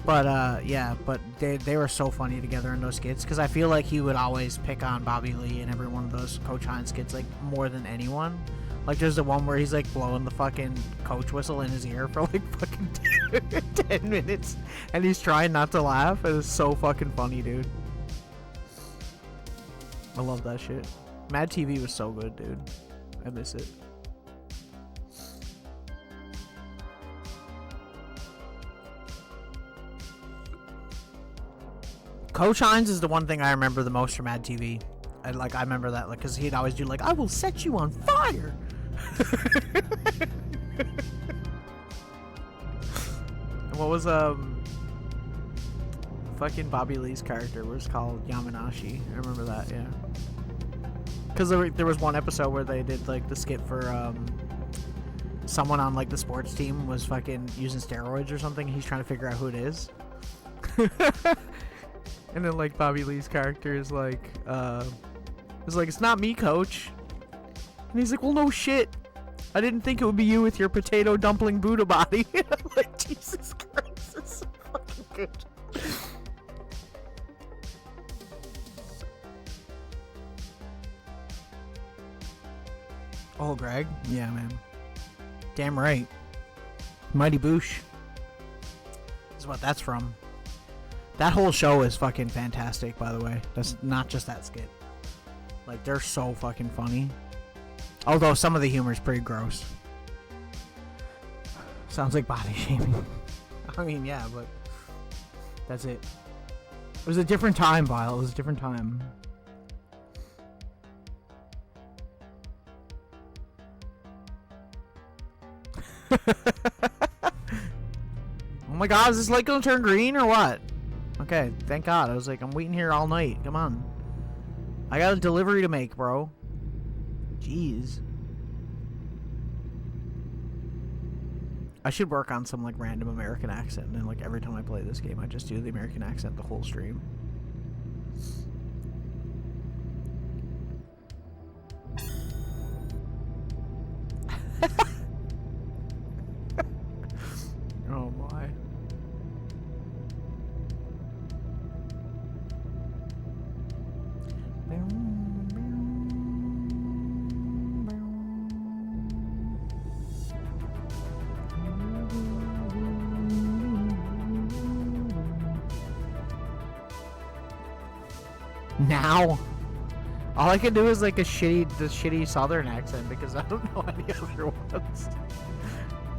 Speaker 1: But, yeah, but they were so funny together in those skits, because I feel like he would always pick on Bobby Lee in every one of those Coach Hines skits, like, more than anyone. Like, there's the one where he's, like, blowing the fucking coach whistle in his ear for, like, fucking 10 minutes, and he's trying not to laugh. It is so fucking funny, dude. I love that shit. Mad TV was so good, dude. I miss it. Coach Hines is the one thing I remember the most from Mad TV. I remember that, like, because he'd always do, like, I will set you on fire. What was fucking Bobby Lee's character was called Yamanashi. I remember that, yeah. Because there was one episode where they did, like, the skit for someone on, like, the sports team was fucking using steroids or something. He's trying to figure out who it is. And then, like, Bobby Lee's character is like, it's not me, coach. And he's like, well, no shit. I didn't think it would be you with your potato dumpling Buddha body. I'm like, Jesus Christ, it's so fucking good. Oh, Greg? Yeah, man. Damn right. Mighty Boosh. This is what that's from. That whole show is fucking fantastic, by the way. That's not just that skit. Like, they're so fucking funny. Although some of the humor is pretty gross. Sounds like body shaming. I mean, yeah, but that's it. It was a different time, Vile. It was a different time. Oh my god, is this light gonna turn green or what? Okay, thank god. I was like, I'm waiting here all night. Come on. I got a delivery to make, bro. Jeez. I should work on some, like, random American accent, and then, like, every time I play this game, I just do the American accent the whole stream. Now? All I can do is like the shitty southern accent because I don't know any other ones.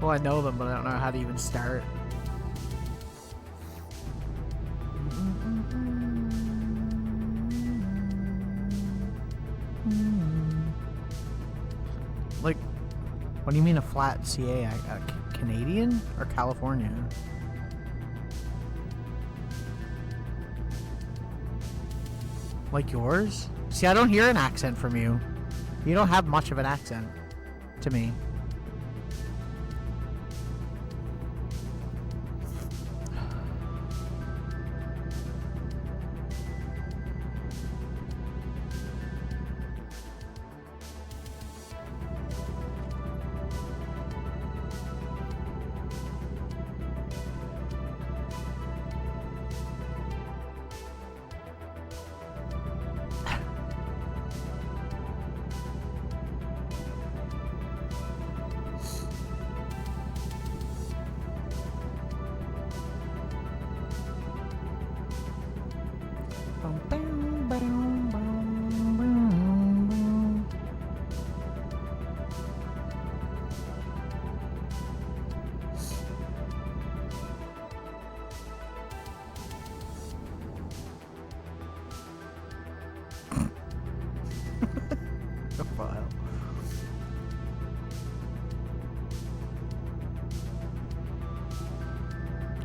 Speaker 1: Well, I know them, but I don't know how to even start. Like, what do you mean a flat CA? Canadian or California? Like yours? See, I don't hear an accent from you. You don't have much of an accent to me.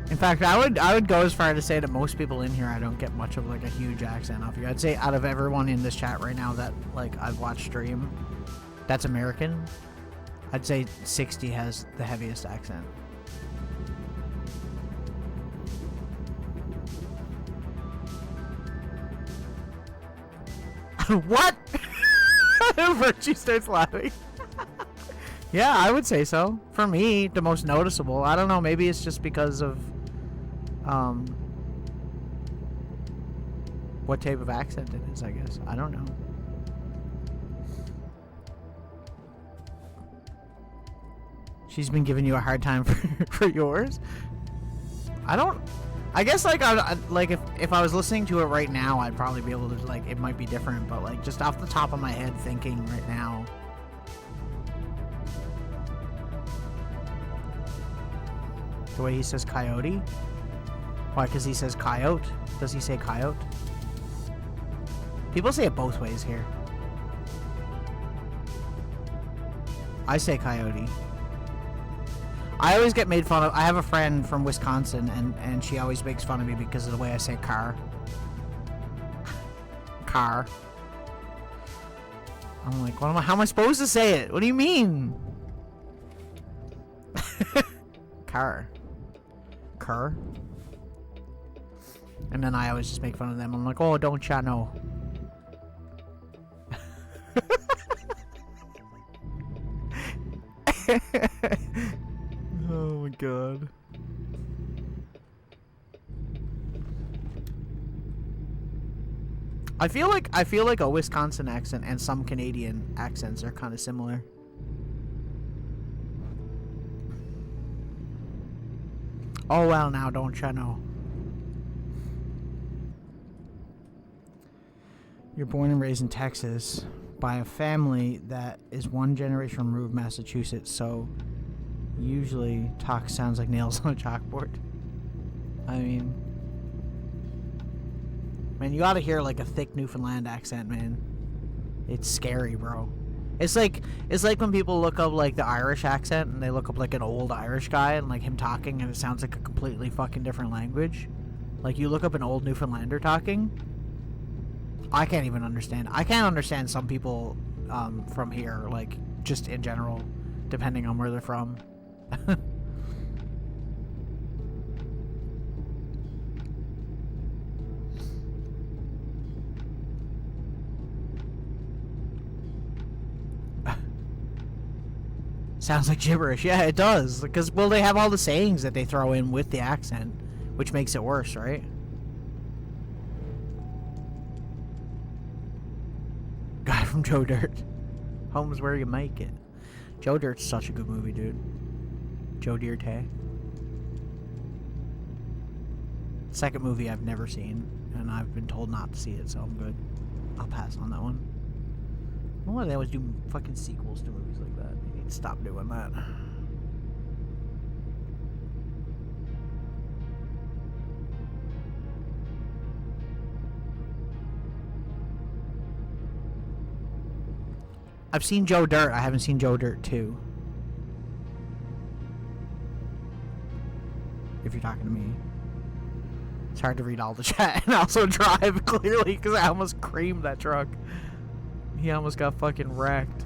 Speaker 1: In fact, I would go as far to say that most people in here I don't get much of like a huge accent off you. I'd say out of everyone in this chat right now that like I've watched stream that's American, I'd say 60 has the heaviest accent. What? Virtue starts laughing. Yeah, I would say so. For me, the most noticeable. I don't know, maybe it's just because of what type of accent it is, I guess. I don't know. She's been giving you a hard time for yours? I guess like like if I was listening to it right now, I'd probably be able to like it might be different, but like just off the top of my head thinking right now. The way he says coyote? Why, because he says coyote? Does he say coyote? People say it both ways here. I say coyote. I always get made fun of. I have a friend from Wisconsin, and she always makes fun of me because of the way I say car. Car. I'm like, how am I supposed to say it? What do you mean? Car. Cur. And then I always just make fun of them. I'm like, oh, don't ya know? Oh my god. I feel like a Wisconsin accent and some Canadian accents are kind of similar. Oh well, now don't ya know? You're born and raised in Texas by a family that is one generation removed Massachusetts, so usually talk sounds like nails on a chalkboard. I mean, man, you gotta hear like a thick Newfoundland accent, man. It's scary, bro. It's like when people look up like the Irish accent and they look up like an old Irish guy and like him talking and it sounds like a completely fucking different language. Like you look up an old Newfoundlander talking, I can't even understand. I can't understand some people from here, like just in general, depending on where they're from. Sounds like gibberish. Yeah, it does. Because, well, they have all the sayings that they throw in with the accent, which makes it worse, right? Guy from Joe Dirt. Home's where you make it. Joe Dirt's such a good movie, dude. Joe Dirt. Second movie I've never seen. and I've been told not to see it, so I'm good. I'll pass on that one. I don't know why they always do fucking sequels to movies like that. They need to stop doing that. I've seen Joe Dirt. I haven't seen Joe Dirt 2. If you're talking to me. It's hard to read all the chat and also drive clearly because I almost creamed that truck. He almost got fucking wrecked.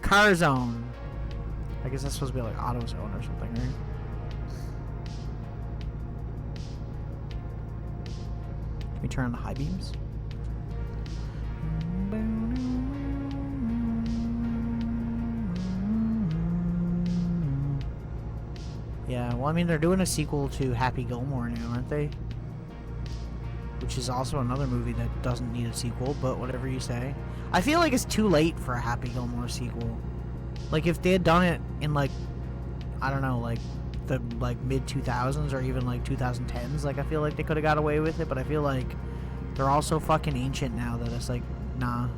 Speaker 1: Car Zone. I guess that's supposed to be like AutoZone or something, right? Can we turn on the high beams? Yeah, well, I mean, they're doing a sequel to Happy Gilmore now, aren't they? Which is also another movie that doesn't need a sequel, but whatever you say. I feel like it's too late for a Happy Gilmore sequel. Like, if they had done it in, like, I don't know, like, the, like, mid-2000s or even, like, 2010s, like, I feel like they could have got away with it, but I feel like they're all so fucking ancient now that it's like, nah.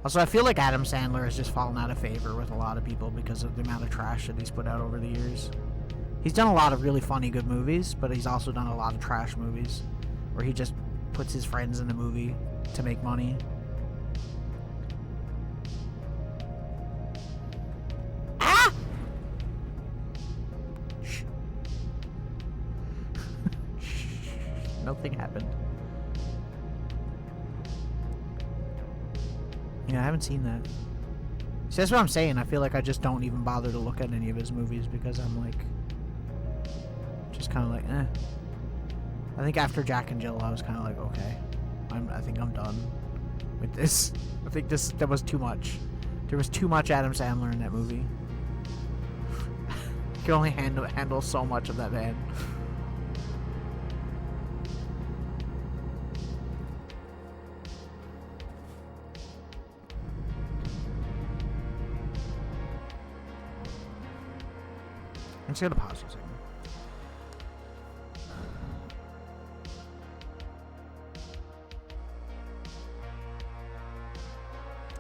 Speaker 1: Also, I feel like Adam Sandler has just fallen out of favor with a lot of people because of the amount of trash that he's put out over the years. He's done a lot of really funny, good movies, but he's also done a lot of trash movies where he just puts his friends in the movie to make money. Ah! Shh. Nothing happened. Yeah, I haven't seen that. See, that's what I'm saying. I feel like I just don't even bother to look at any of his movies because I'm like, just kind of like, eh. I think after Jack and Jill, I was kind of like, okay, I think I'm done with this. I think that was too much. There was too much Adam Sandler in that movie. You can only handle so much of that man. I'm just gonna pause for a second.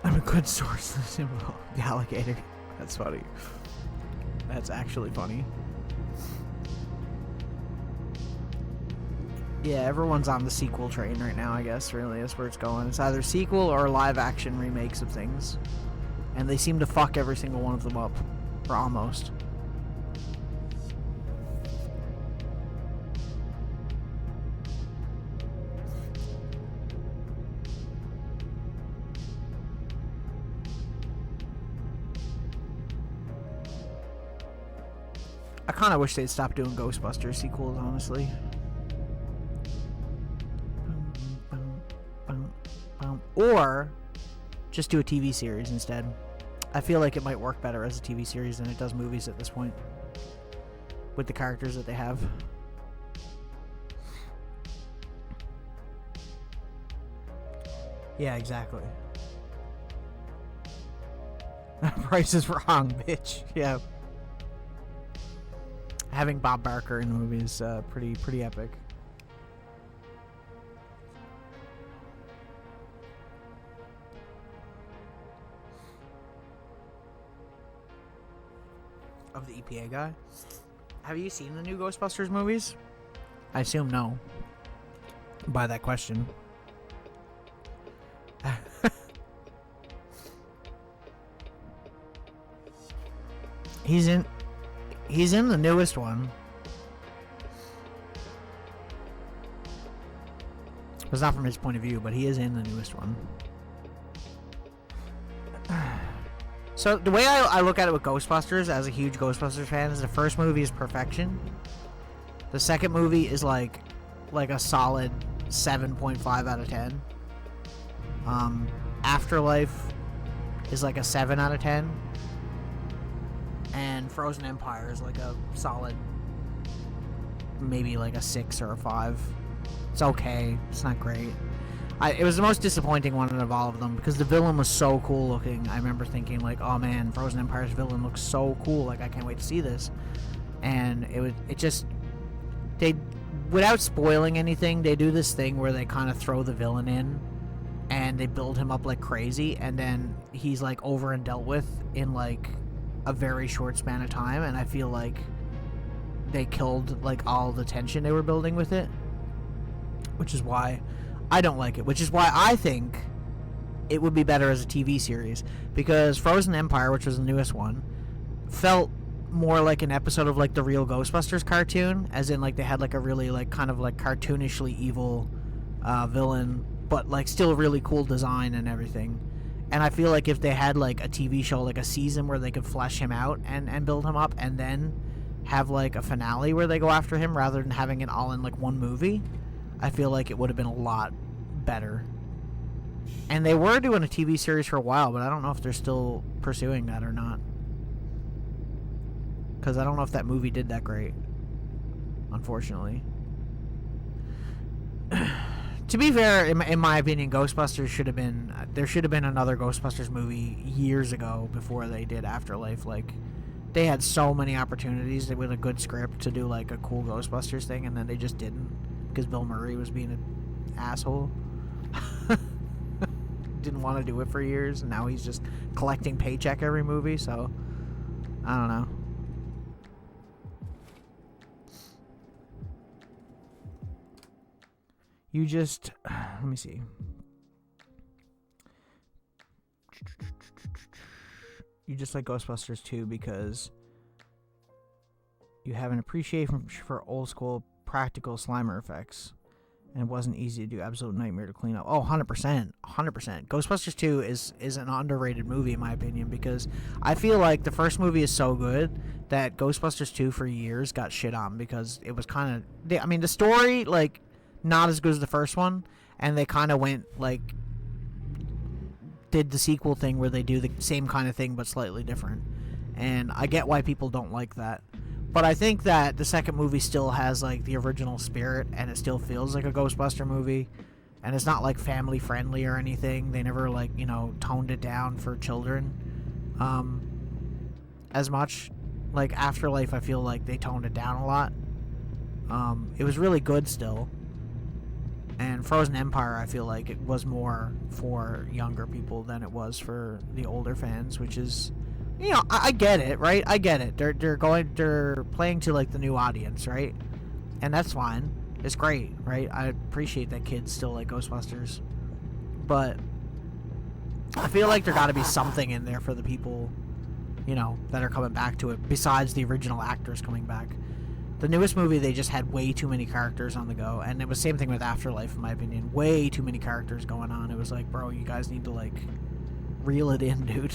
Speaker 1: I'm a good source. The alligator. That's funny. That's actually funny. Yeah, everyone's on the sequel train right now, I guess, really. That's where it's going. It's either sequel or live action remakes of things. And they seem to fuck every single one of them up. Or almost. I kind of wish they'd stop doing Ghostbusters sequels, honestly. Or just do a TV series instead. I feel like it might work better as a TV series than it does movies at this point. With the characters that they have. Yeah, exactly. Price is wrong, bitch. Yeah. Having Bob Barker in the movie is pretty epic. Of the EPA guy? Have you seen the new Ghostbusters movies? I assume no. By that question. He's in the newest one. It's not from his point of view, but he is in the newest one. So the way I look at it with Ghostbusters, as a huge Ghostbusters fan, is the first movie is perfection. The second movie is like a solid 7.5 out of 10. Afterlife is like a 7 out of 10. And Frozen Empire is like a solid, maybe like a 6 or a 5. It's okay. It's not great. It was the most disappointing one of all of them because the villain was so cool looking. I remember thinking like, oh man, Frozen Empire's villain looks so cool. Like, I can't wait to see this. and they, without spoiling anything, they do this thing where they kind of throw the villain in, and they build him up like crazy, and then he's like over and dealt with in like a very short span of time, and I feel like they killed like all the tension they were building with it, which is why I don't like it, which is why I think it would be better as a TV series, because Frozen Empire, which was the newest one, felt more like an episode of like the real Ghostbusters cartoon, as in like they had like a really like kind of like cartoonishly evil villain, but like still really cool design and everything. And I feel like if they had like a TV show, like a season where they could flesh him out and build him up, and then have like a finale where they go after him rather than having it all in like one movie, I feel like it would have been a lot better. And they were doing a TV series for a while, but I don't know if they're still pursuing that or not, because I don't know if that movie did that great, unfortunately. To be fair, in my opinion, Ghostbusters should have been... There should have been another Ghostbusters movie years ago before they did Afterlife. Like, they had so many opportunities with a good script to do, like, a cool Ghostbusters thing, and then they just didn't, because Bill Murray was being an asshole. Didn't want to do it for years, and now he's just collecting paycheck every movie, so... I don't know. You just... Let me see. You just like Ghostbusters 2 because you have an appreciation for old school practical Slimer effects, and it wasn't easy to do. Absolute nightmare to clean up. Oh, 100%. 100%. Ghostbusters 2 is an underrated movie in my opinion, because I feel like the first movie is so good that Ghostbusters 2 for years got shit on because it was kind of... I mean, the story, like... not as good as the first one, and they kind of went like did the sequel thing where they do the same kind of thing but slightly different, and I get why people don't like that, but I think that the second movie still has like the original spirit, and it still feels like a Ghostbuster movie, and it's not like family friendly or anything. They never like, you know, toned it down for children as much. Like Afterlife, I feel like they toned it down a lot. It was really good still. And Frozen Empire, I feel like it was more for younger people than it was for the older fans, which is, you know, I get it, right? I get it. They're playing to like the new audience, right? And that's fine. It's great, right? I appreciate that kids still like Ghostbusters, but I feel like there got to be something in there for the people, you know, that are coming back to it besides the original actors coming back. The newest movie, they just had way too many characters on the go, and it was the same thing with Afterlife, in my opinion. Way too many characters going on. It was like, bro, you guys need to, like, reel it in, dude.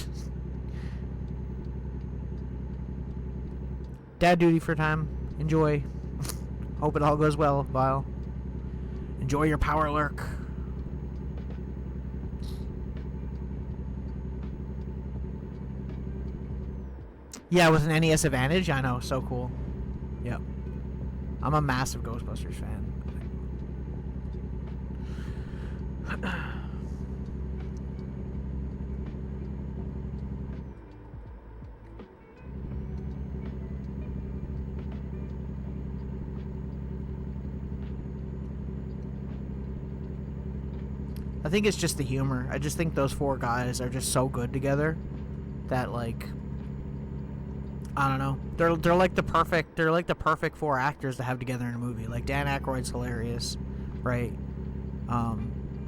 Speaker 1: Dad duty for time. Enjoy. Hope it all goes well, Vile. Enjoy your power lurk. Yeah, with an NES Advantage? I know, so cool. Yep. I'm a massive Ghostbusters fan. I think it's just the humor. I just think those four guys are just so good together that, like, I don't know. They're like the perfect four actors to have together in a movie. Like Dan Aykroyd's hilarious, right?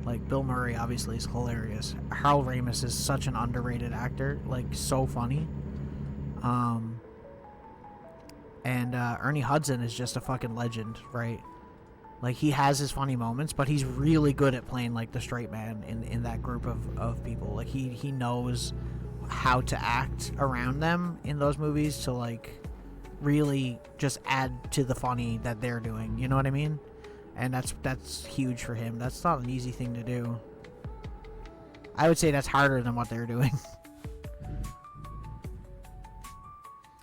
Speaker 1: Like Bill Murray obviously is hilarious. Harold Ramis is such an underrated actor, like so funny. And Ernie Hudson is just a fucking legend, right? Like he has his funny moments, but he's really good at playing like the straight man in that group of people. Like he knows how to act around them in those movies to like really just add to the funny that they're doing, you know what I mean? And that's huge for him. That's not an easy thing to do. I would say that's harder than what they're doing.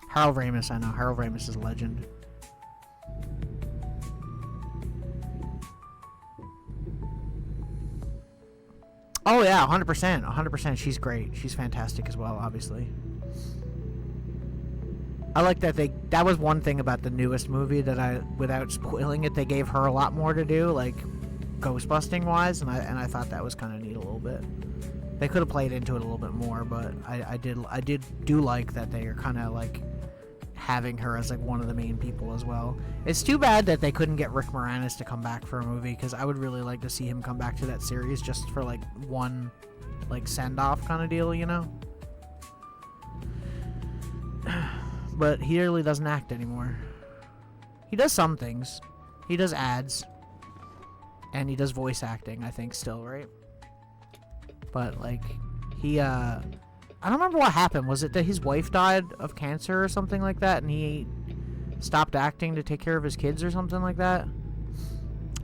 Speaker 1: Harold Ramis, I know. Harold Ramis is a legend. Oh yeah, 100%, 100%. She's great. She's fantastic as well, obviously. I like that that was one thing about the newest movie that without spoiling it, they gave her a lot more to do, like ghost busting wise, and I thought that was kind of neat a little bit. They could have played into it a little bit more, but I do like that they are kind of like having her as like one of the main people as well. It's too bad that they couldn't get Rick Moranis to come back for a movie, because I would really like to see him come back to that series just for like one like send-off kind of deal, you know? But he really doesn't act anymore. He does some things. He does ads. And he does voice acting, I think, still, right? But, like, I don't remember what happened. Was it that his wife died of cancer or something like that, and he stopped acting to take care of his kids or something like that?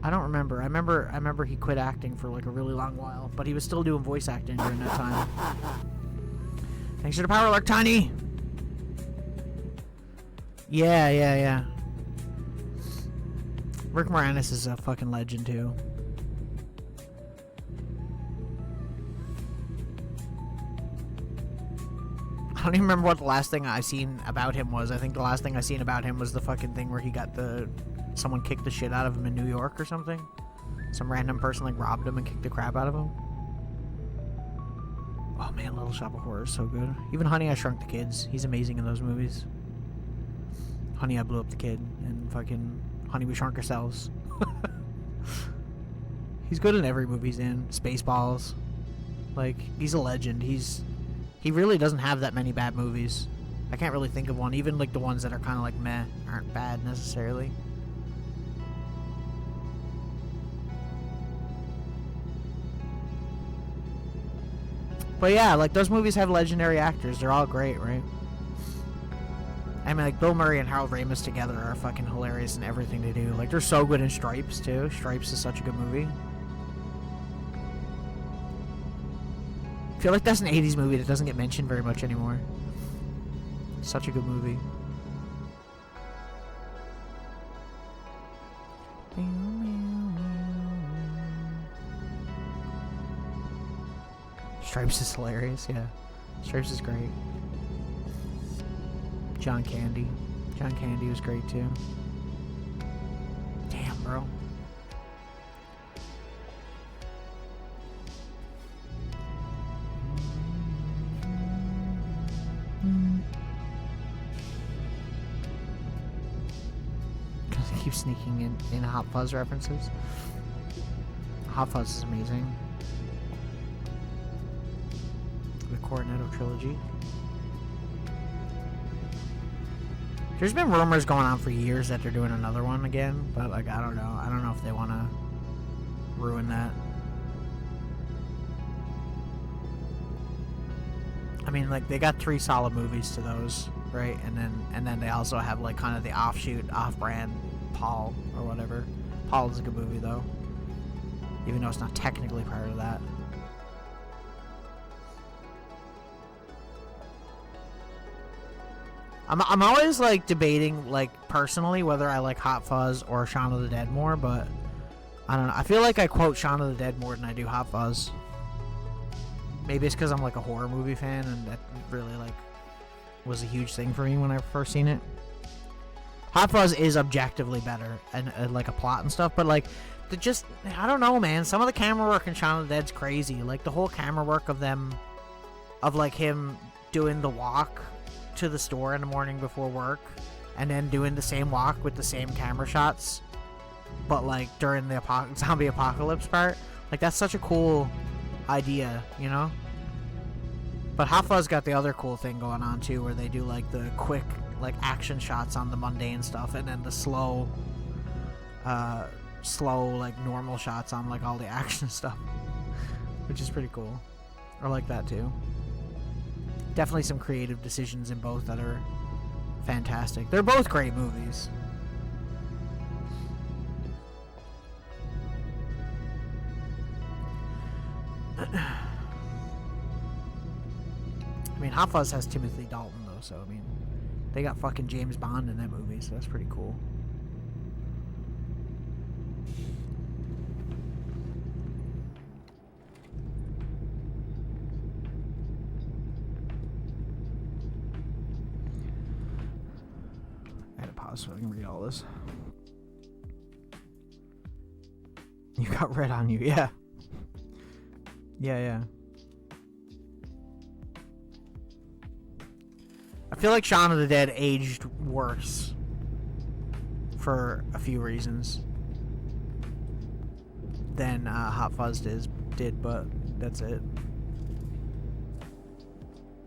Speaker 1: I don't remember. I remember he quit acting for, like, a really long while, but he was still doing voice acting during that time. Thanks for the power alert, Tiny! Yeah. Rick Moranis is a fucking legend, too. I don't even remember what the last thing I seen about him was. I think the last thing I seen about him was the fucking thing where he got someone kicked the shit out of him in New York or something. Some random person, like, robbed him and kicked the crap out of him. Oh, man, Little Shop of Horrors is so good. Even Honey, I Shrunk the Kids. He's amazing in those movies. Honey, I Blew Up the Kid, and fucking Honey, We Shrunk Ourselves. He's good in every movie he's in. Spaceballs. Like, he's a legend. He really doesn't have that many bad movies. I can't really think of one. Even, like, the ones that are kind of, like, meh aren't bad, necessarily. But yeah, like, those movies have legendary actors. They're all great, right? I mean, like, Bill Murray and Harold Ramis together are fucking hilarious in everything they do. Like, they're so good in Stripes, too. Stripes is such a good movie. I feel like that's an 80s movie that doesn't get mentioned very much anymore. Such a good movie. Stripes is hilarious, yeah. Stripes is great. John Candy. John Candy was great too. Damn, bro. Because I keep sneaking in Hot Fuzz references. Hot Fuzz is amazing. The Cornetto trilogy. There's been rumors going on for years that they're doing another one again, but like I don't know. I don't know if they want to ruin that. I mean, like they got 3 solid movies to those, right? And then they also have like kind of the offshoot, off-brand Paul or whatever. Paul is a good movie though, even though it's not technically part of that. I'm always like debating like personally whether I like Hot Fuzz or Shaun of the Dead more, but I don't know. I feel like I quote Shaun of the Dead more than I do Hot Fuzz. Maybe it's because I'm like a horror movie fan and that really like was a huge thing for me when I first seen it. Hot Fuzz is objectively better and like a plot and stuff, but like I don't know, man. Some of the camera work in Shaun of the Dead's crazy. Like the whole camera work of like him doing the walk to the store in the morning before work and then doing the same walk with the same camera shots but like during the zombie apocalypse part, like that's such a cool idea, you know? But Hot Fuzz got the other cool thing going on too, where they do like the quick like action shots on the mundane stuff and then the slow like normal shots on like all the action stuff, which is pretty cool. I like that too. Definitely some creative decisions in both that are fantastic. They're both great movies. I mean, Hot Fuzz has Timothy Dalton though, so I mean, they got fucking James Bond in that movie, so that's pretty cool. pause so I can read all this. You got red on you, yeah. Yeah. I feel like Shaun of the Dead aged worse for a few reasons than Hot Fuzz did, but that's it.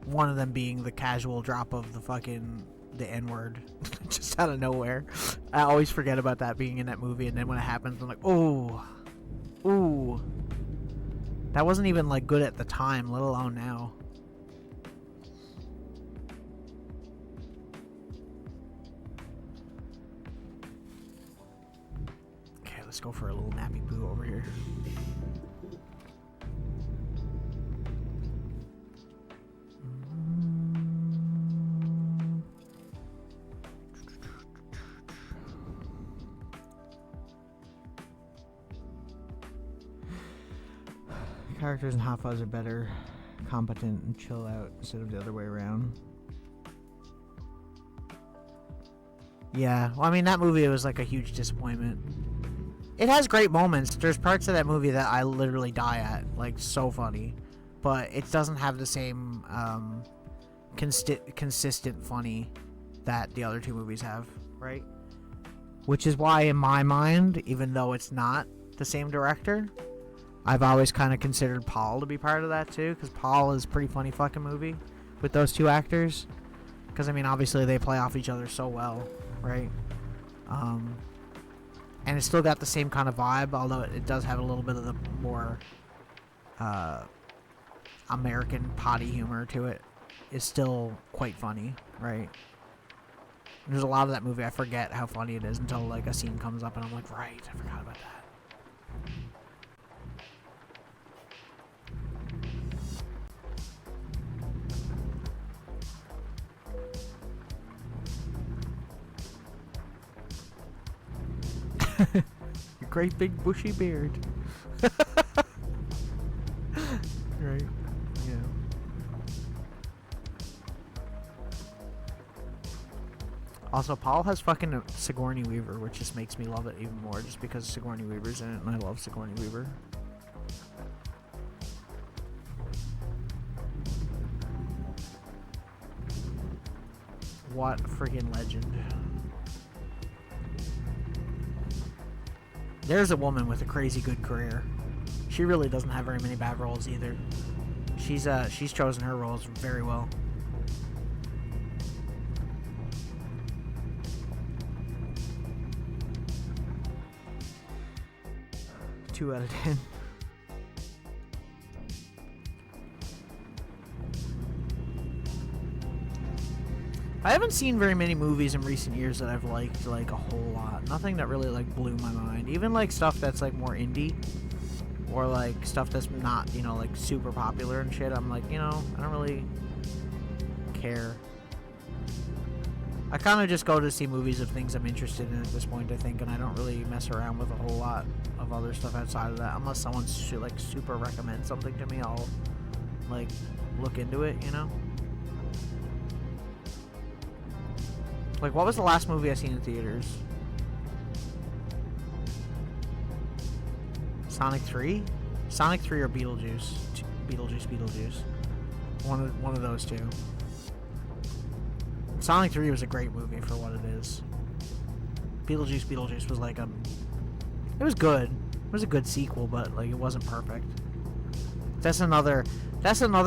Speaker 1: One of them being the casual drop of the N-word just out of nowhere. I always forget about that being in that movie, and then when it happens, I'm like, ooh. That wasn't even like good at the time, let alone now. Okay, let's go for a little nappy poo over here. Characters in Hot Fuzz are better, competent, and chill out instead of the other way around. Yeah, well, I mean, that movie was like a huge disappointment. It has great moments. There's parts of that movie that I literally die at, like, so funny. But it doesn't have the same consistent funny that the other two movies have, right? Which is why, in my mind, even though it's not the same director, I've always kind of considered Paul to be part of that too, because Paul is a pretty funny fucking movie with those two actors. Because, I mean, obviously they play off each other so well, right? And it's still got the same kind of vibe, although it does have a little bit of the more American potty humor to it. It's still quite funny, right? There's a lot of that movie I forget how funny it is until like a scene comes up and I'm like, right, I forgot about that. Your great big bushy beard. Right. Yeah. Also, Paul has fucking Sigourney Weaver, which just makes me love it even more, just because Sigourney Weaver's in it, and I love Sigourney Weaver. What a freaking legend. There's a woman with a crazy good career. She really doesn't have very many bad roles either. She's chosen her roles very well. Two out of 10. I haven't seen very many movies in recent years that I've liked like a whole lot. Nothing that really like blew my mind. Even like stuff that's like more indie, or like stuff that's not, you know, like super popular and shit. I'm like, you know, I don't really care. I kind of just go to see movies of things I'm interested in at this point, I think, and I don't really mess around with a whole lot of other stuff outside of that. Unless someone like super recommends something to me, I'll like look into it, you know? Like, what was the last movie I seen in theaters? Sonic 3? Sonic 3 or Beetlejuice? Beetlejuice. One of those two. Sonic 3 was a great movie for what it is. Beetlejuice was like it was good. It was a good sequel, but like it wasn't perfect. That's another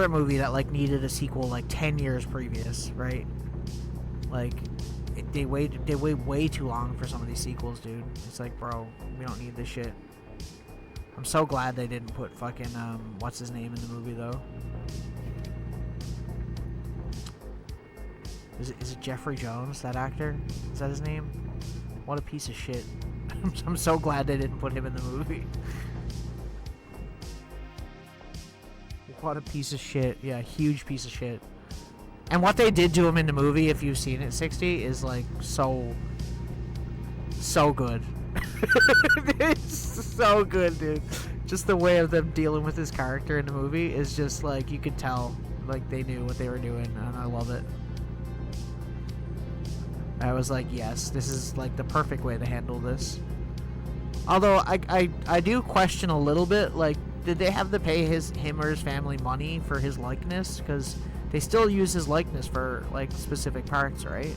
Speaker 1: movie that like needed a sequel like 10 years previous, right? Like they wait way too long for some of these sequels, dude. It's like, bro, we don't need this shit. I'm so glad they didn't put fucking what's his name in the movie though. Is it Jeffrey Jones, that actor? Is that his name? What a piece of shit. I'm so glad they didn't put him in the movie. What a piece of shit. Yeah, huge piece of shit. And what they did to him in the movie, if you've seen it, 60, is like so good. It's so good, dude. Just the way of them dealing with his character in the movie is just like, you could tell like they knew what they were doing, and I love it. I was like, yes, this is like the perfect way to handle this. Although I do question a little bit, like, did they have to pay him or his family money for his likeness? Because they still use his likeness for like specific parts, right?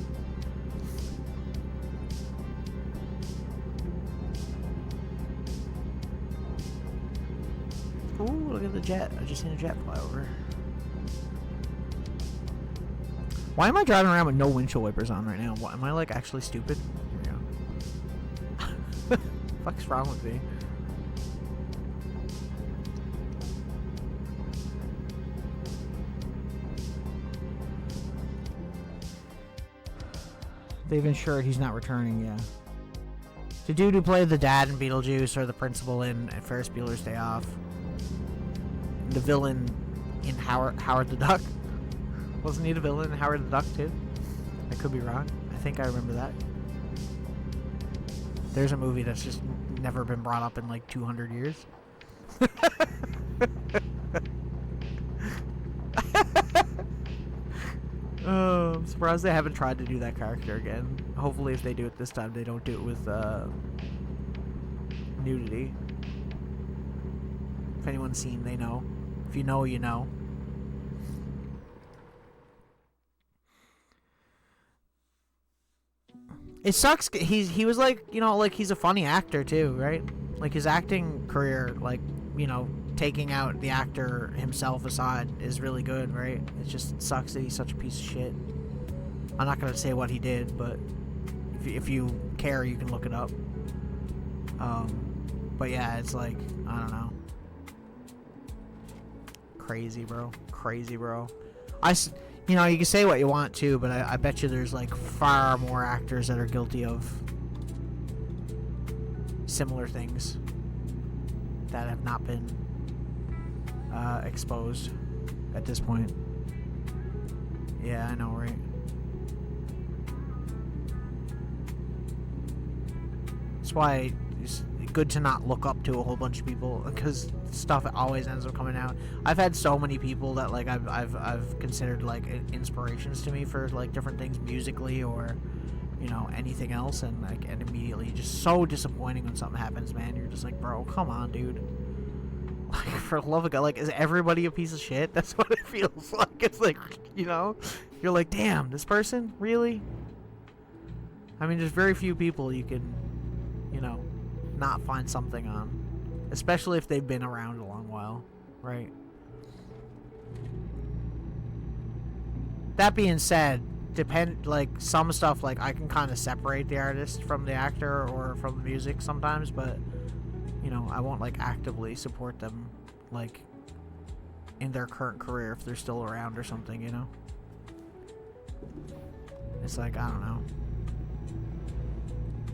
Speaker 1: Ooh, look at the jet. I just seen a jet fly over. Why am I driving around with no windshield wipers on right now? What, am I like actually stupid? Here we go. Fuck's wrong with me? They've ensured he's not returning, yeah. The dude who played the dad in Beetlejuice or the principal in Ferris Bueller's Day Off. The villain in Howard the Duck. Wasn't he the villain in Howard the Duck too? I could be wrong. I think I remember that. There's a movie that's just never been brought up in like 200 years. Oh, I'm surprised they haven't tried to do that character again. Hopefully if they do it this time, they don't do it with nudity. If anyone's seen, they know. If you know, you know. It sucks. He was like, you know, like he's a funny actor too, right? Like his acting career, like, you know, taking out the actor himself aside is really good, right? It just sucks that he's such a piece of shit. I'm not gonna say what he did, but if you care, you can look it up. But yeah, it's like, I don't know. Crazy, bro. Crazy, bro. You know, you can say what you want to, but I bet you there's like far more actors that are guilty of similar things that have not been exposed at this point. Yeah, I know, right? That's why it's good to not look up to a whole bunch of people, because stuff always ends up coming out. I've had so many people that like I've considered like inspirations to me for like different things musically or, you know, anything else, and like and immediately just so disappointing when something happens, man. You're just like, bro, come on, dude. Like, for the love of God, like, is everybody a piece of shit? That's what it feels like. It's like, you know, you're like, damn, this person, really? I mean, there's very few people you can, you know, not find something on, especially if they've been around a long while, right? That being said, like some stuff, like I can kind of separate the artist from the actor or from the music sometimes, but you know, I won't like actively support them like in their current career if they're still around or something, you know? It's like, I don't know.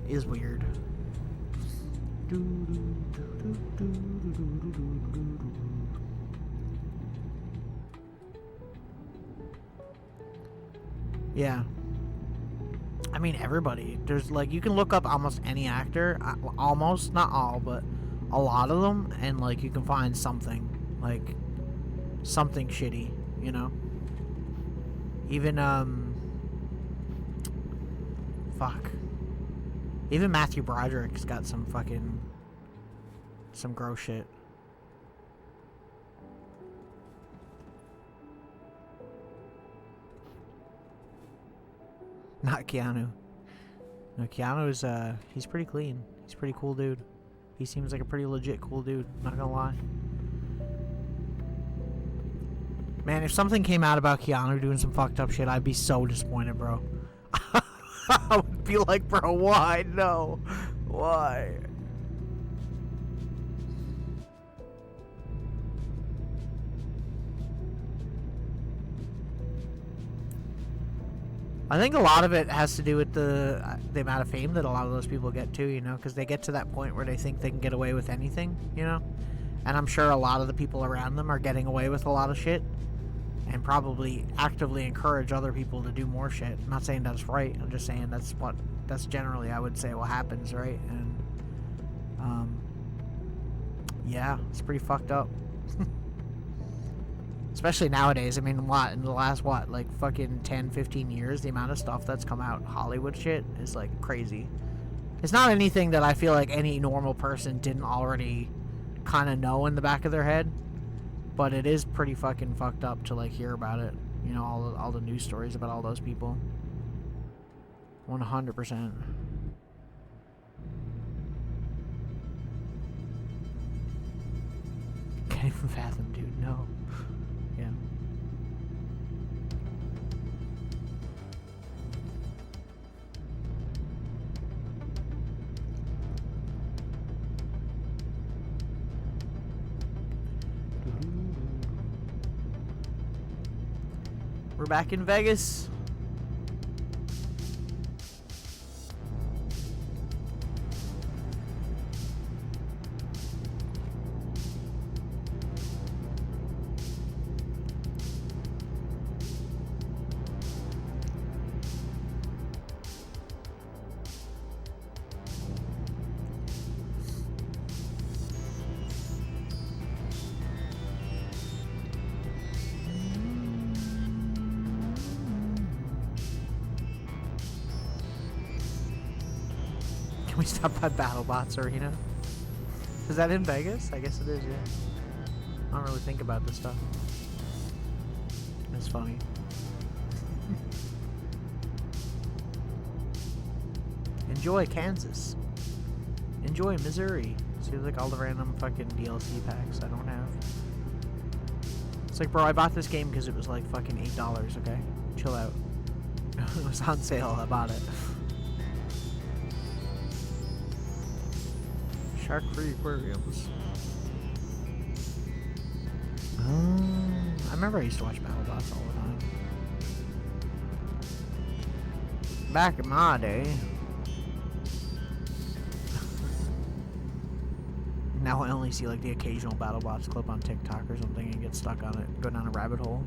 Speaker 1: It is weird. Yeah. I mean, everybody. There's like, you can look up almost any actor, almost, not all, but a lot of them, and like you can find something, like something shitty, you know? Even, fuck. Even Matthew Broderick's got some fucking, some gross shit. Not Keanu. No, Keanu's, he's pretty clean. He's a pretty cool dude. He seems like a pretty legit cool dude, not gonna lie. Man, if something came out about Keanu doing some fucked up shit, I'd be so disappointed, bro. I would be like, bro, why? No. Why? I think a lot of it has to do with the amount of fame that a lot of those people get too, you know, because they get to that point where they think they can get away with anything, you know? And I'm sure a lot of the people around them are getting away with a lot of shit and probably actively encourage other people to do more shit. I'm not saying that's right. I'm just saying that's generally, I would say, what happens, right? And, yeah, it's pretty fucked up. Especially nowadays. I mean, what, in the last, what, like, fucking 10, 15 years, the amount of stuff that's come out, Hollywood shit, is, like, crazy. It's not anything that I feel like any normal person didn't already kind of know in the back of their head. But it is pretty fucking fucked up to, like, hear about it. You know, all the news stories about all those people. 100%. Can't even fathom, dude. No. Yeah. We're back in Vegas. Can we stop by BattleBots Arena? Is that in Vegas? I guess it is, yeah. I don't really think about this stuff. It's funny. Enjoy Kansas. Enjoy Missouri. See, like all the random fucking DLC packs I don't have. It's like, bro, I bought this game because it was like fucking $8, okay? Chill out. It was on sale, I bought it. Shark-free aquariums. I remember I used to watch BattleBots all the time. Back in my day. Now I only see like the occasional BattleBots clip on TikTok or something and get stuck on it, go down a rabbit hole.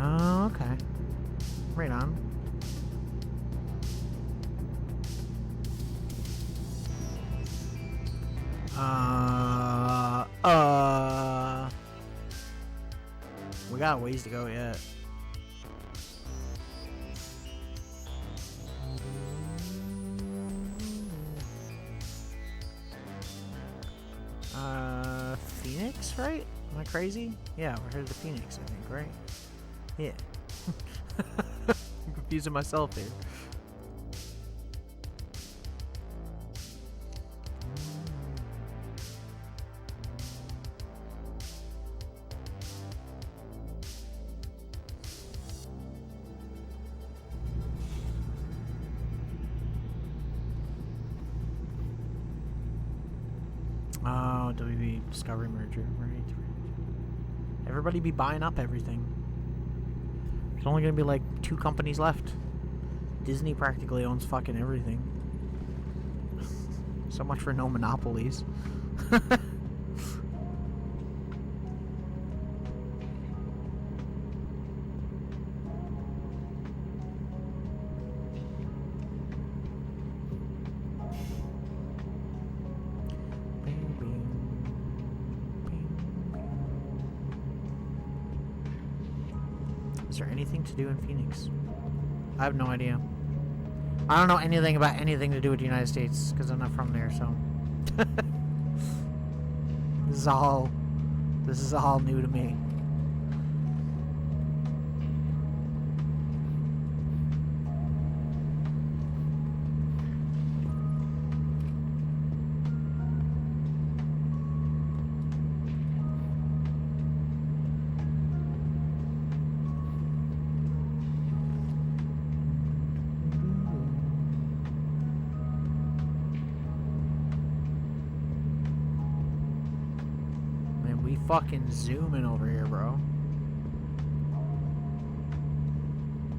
Speaker 1: Oh, okay. Right on. We got a ways to go yet. Phoenix, right? Am I crazy? Yeah, we're headed to Phoenix, I think, right? Yeah. I'm confusing myself here. Oh, WB Discovery merger, right? Everybody be buying up everything. There's only gonna be like 2 companies left. Disney practically owns fucking everything. So much for no monopolies. Is there anything to do in Phoenix? I have no idea. I don't know anything about anything to do with the United States because I'm not from there, so this is all new to me. fucking zooming over here, bro.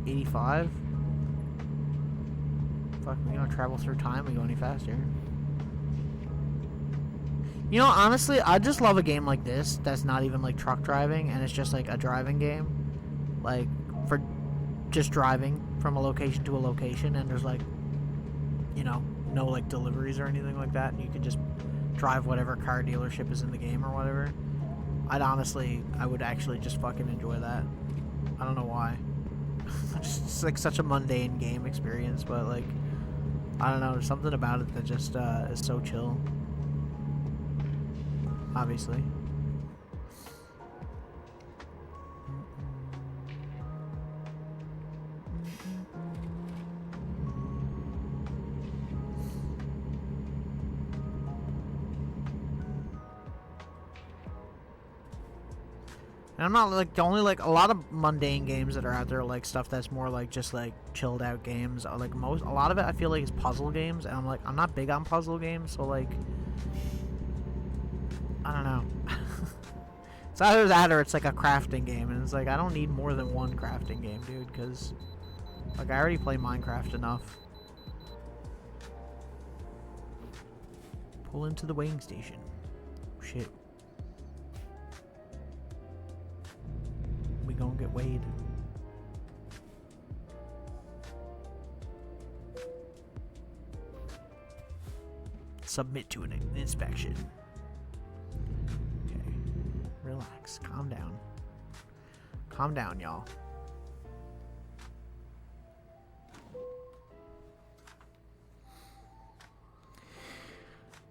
Speaker 1: 85? Fuck, we gonna travel through time, we go any faster. You know, honestly, I just love a game like this that's not even like truck driving, and it's just like a driving game. Like, for just driving from a location to a location, and there's like, you know, no like deliveries or anything like that, and you can just drive whatever car dealership is in the game or whatever. I would actually just fucking enjoy that. I don't know why. It's like such a mundane game experience, but like, I don't know, there's something about it that just is so chill. Obviously. And I'm not like the only like a lot of mundane games that are out there, like stuff that's more like just like chilled out games. Like a lot of it I feel like is puzzle games, and I'm not big on puzzle games, so like I don't know. It's either that or it's like a crafting game, and it's like I don't need more than one crafting game, dude, because like I already play Minecraft enough. Pull into the weighing station. Shit. We gonna get weighed. Submit to an inspection. Okay. Relax. Calm down. Calm down, y'all.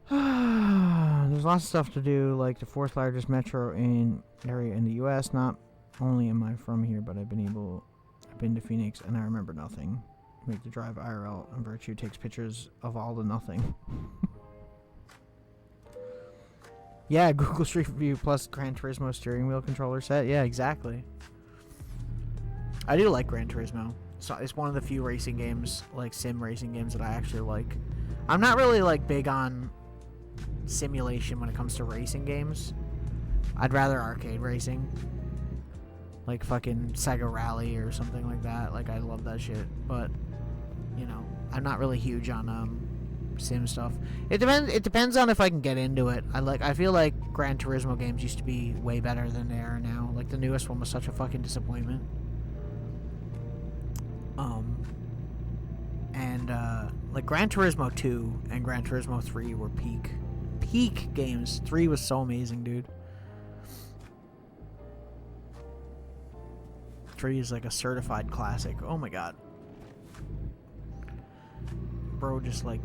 Speaker 1: There's lots of stuff to do, like the fourth largest metro area in the U.S. Not only am I from here, but I've been to Phoenix, and I remember nothing. Make the drive IRL, and Virtue takes pictures of all the nothing. Yeah, Google Street View plus Gran Turismo steering wheel controller set. Yeah, exactly. I do like Gran Turismo. So it's one of the few racing games, like sim racing games, that I actually like. I'm not really like big on simulation when it comes to racing games. I'd rather arcade racing. Like fucking Sega Rally or something like that. Like, I love that shit. But, you know, I'm not really huge on sim stuff. It depends on if I can get into it. I feel like Gran Turismo games used to be way better than they are now. Like, the newest one was such a fucking disappointment. Like Gran Turismo 2 and Gran Turismo 3 were peak games. 3 was so amazing, dude. 3 is like a certified classic. Oh my god. Bro, just like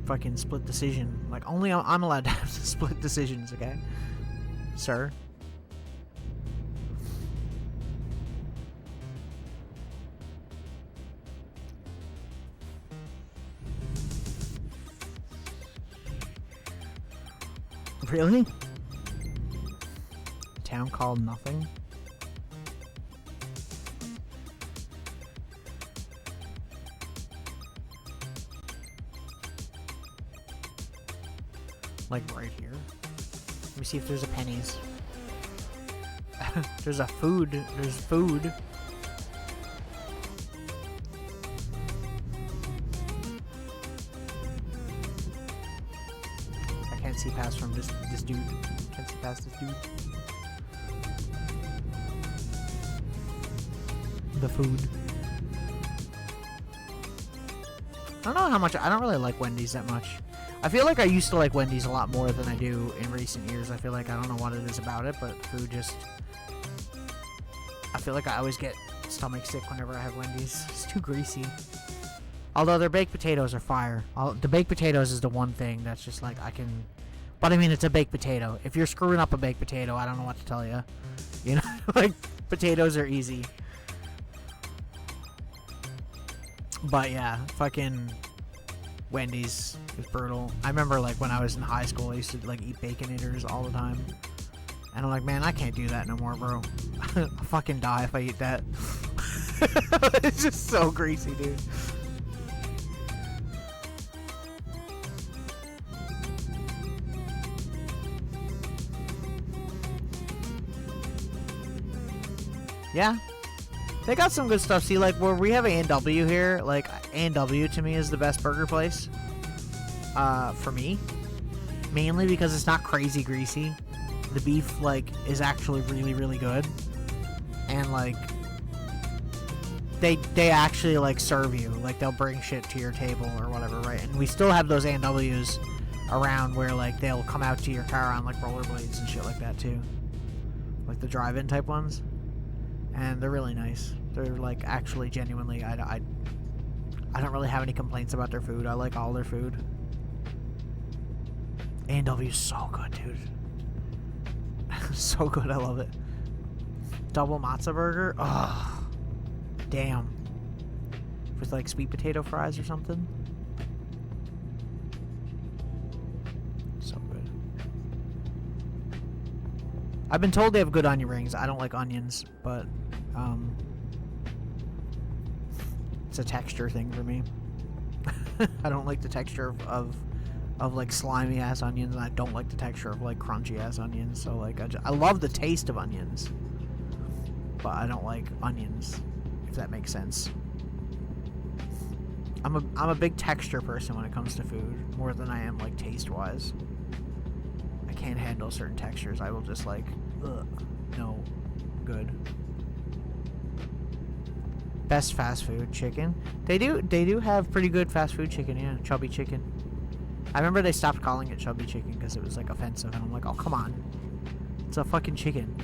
Speaker 1: fucking split decision. Like, only I'm allowed to have split decisions, okay? Sir. Really? A town called nothing? Like right here. Let me see if there's a pennies. There's food. I can't see past from this dude. Can't see past this dude. The food. I don't know how much. I don't really like Wendy's that much. I feel like I used to like Wendy's a lot more than I do in recent years. I feel like I don't know what it is about it, but food just... I feel like I always get stomach sick whenever I have Wendy's. It's too greasy. Although their baked potatoes are fire. The baked potatoes is the one thing that's just like I can... But I mean, it's a baked potato. If you're screwing up a baked potato, I don't know what to tell you. You know, like, potatoes are easy. But yeah, fucking... Wendy's is brutal. I remember like when I was in high school, I used to like eat Baconators all the time. And I'm like, man, I can't do that no more, bro. I'll fucking die if I eat that. It's just so greasy, dude. Yeah. They got some good stuff. See, like, where we have A&W here, like, A&W to me is the best burger place. For me. Mainly because it's not crazy greasy. The beef, like, is actually really, really good. And, like, they actually, like, serve you. Like, they'll bring shit to your table or whatever, right? And we still have those A&Ws around where, like, they'll come out to your car on, like, rollerblades and shit like that, too. Like, the drive-in type ones. And they're really nice. They're, like, actually, genuinely, I don't really have any complaints about their food. I like all their food. A&W is so good, dude. So good, I love it. Double matzo burger? Ugh. Damn. With, like, sweet potato fries or something? So good. I've been told they have good onion rings. I don't like onions, but, it's a texture thing for me. I don't like the texture of like slimy ass onions, and I don't like the texture of like crunchy ass onions. So like I love the taste of onions, but I don't like onions, if that makes sense. I'm a big texture person when it comes to food, more than I am like taste wise. I can't handle certain textures. I will just like, ugh, no, good. Best fast food chicken. They do have pretty good fast food chicken, yeah. Chubby chicken. I remember they stopped calling it chubby chicken because it was like offensive, and I'm like, oh come on, it's a fucking chicken.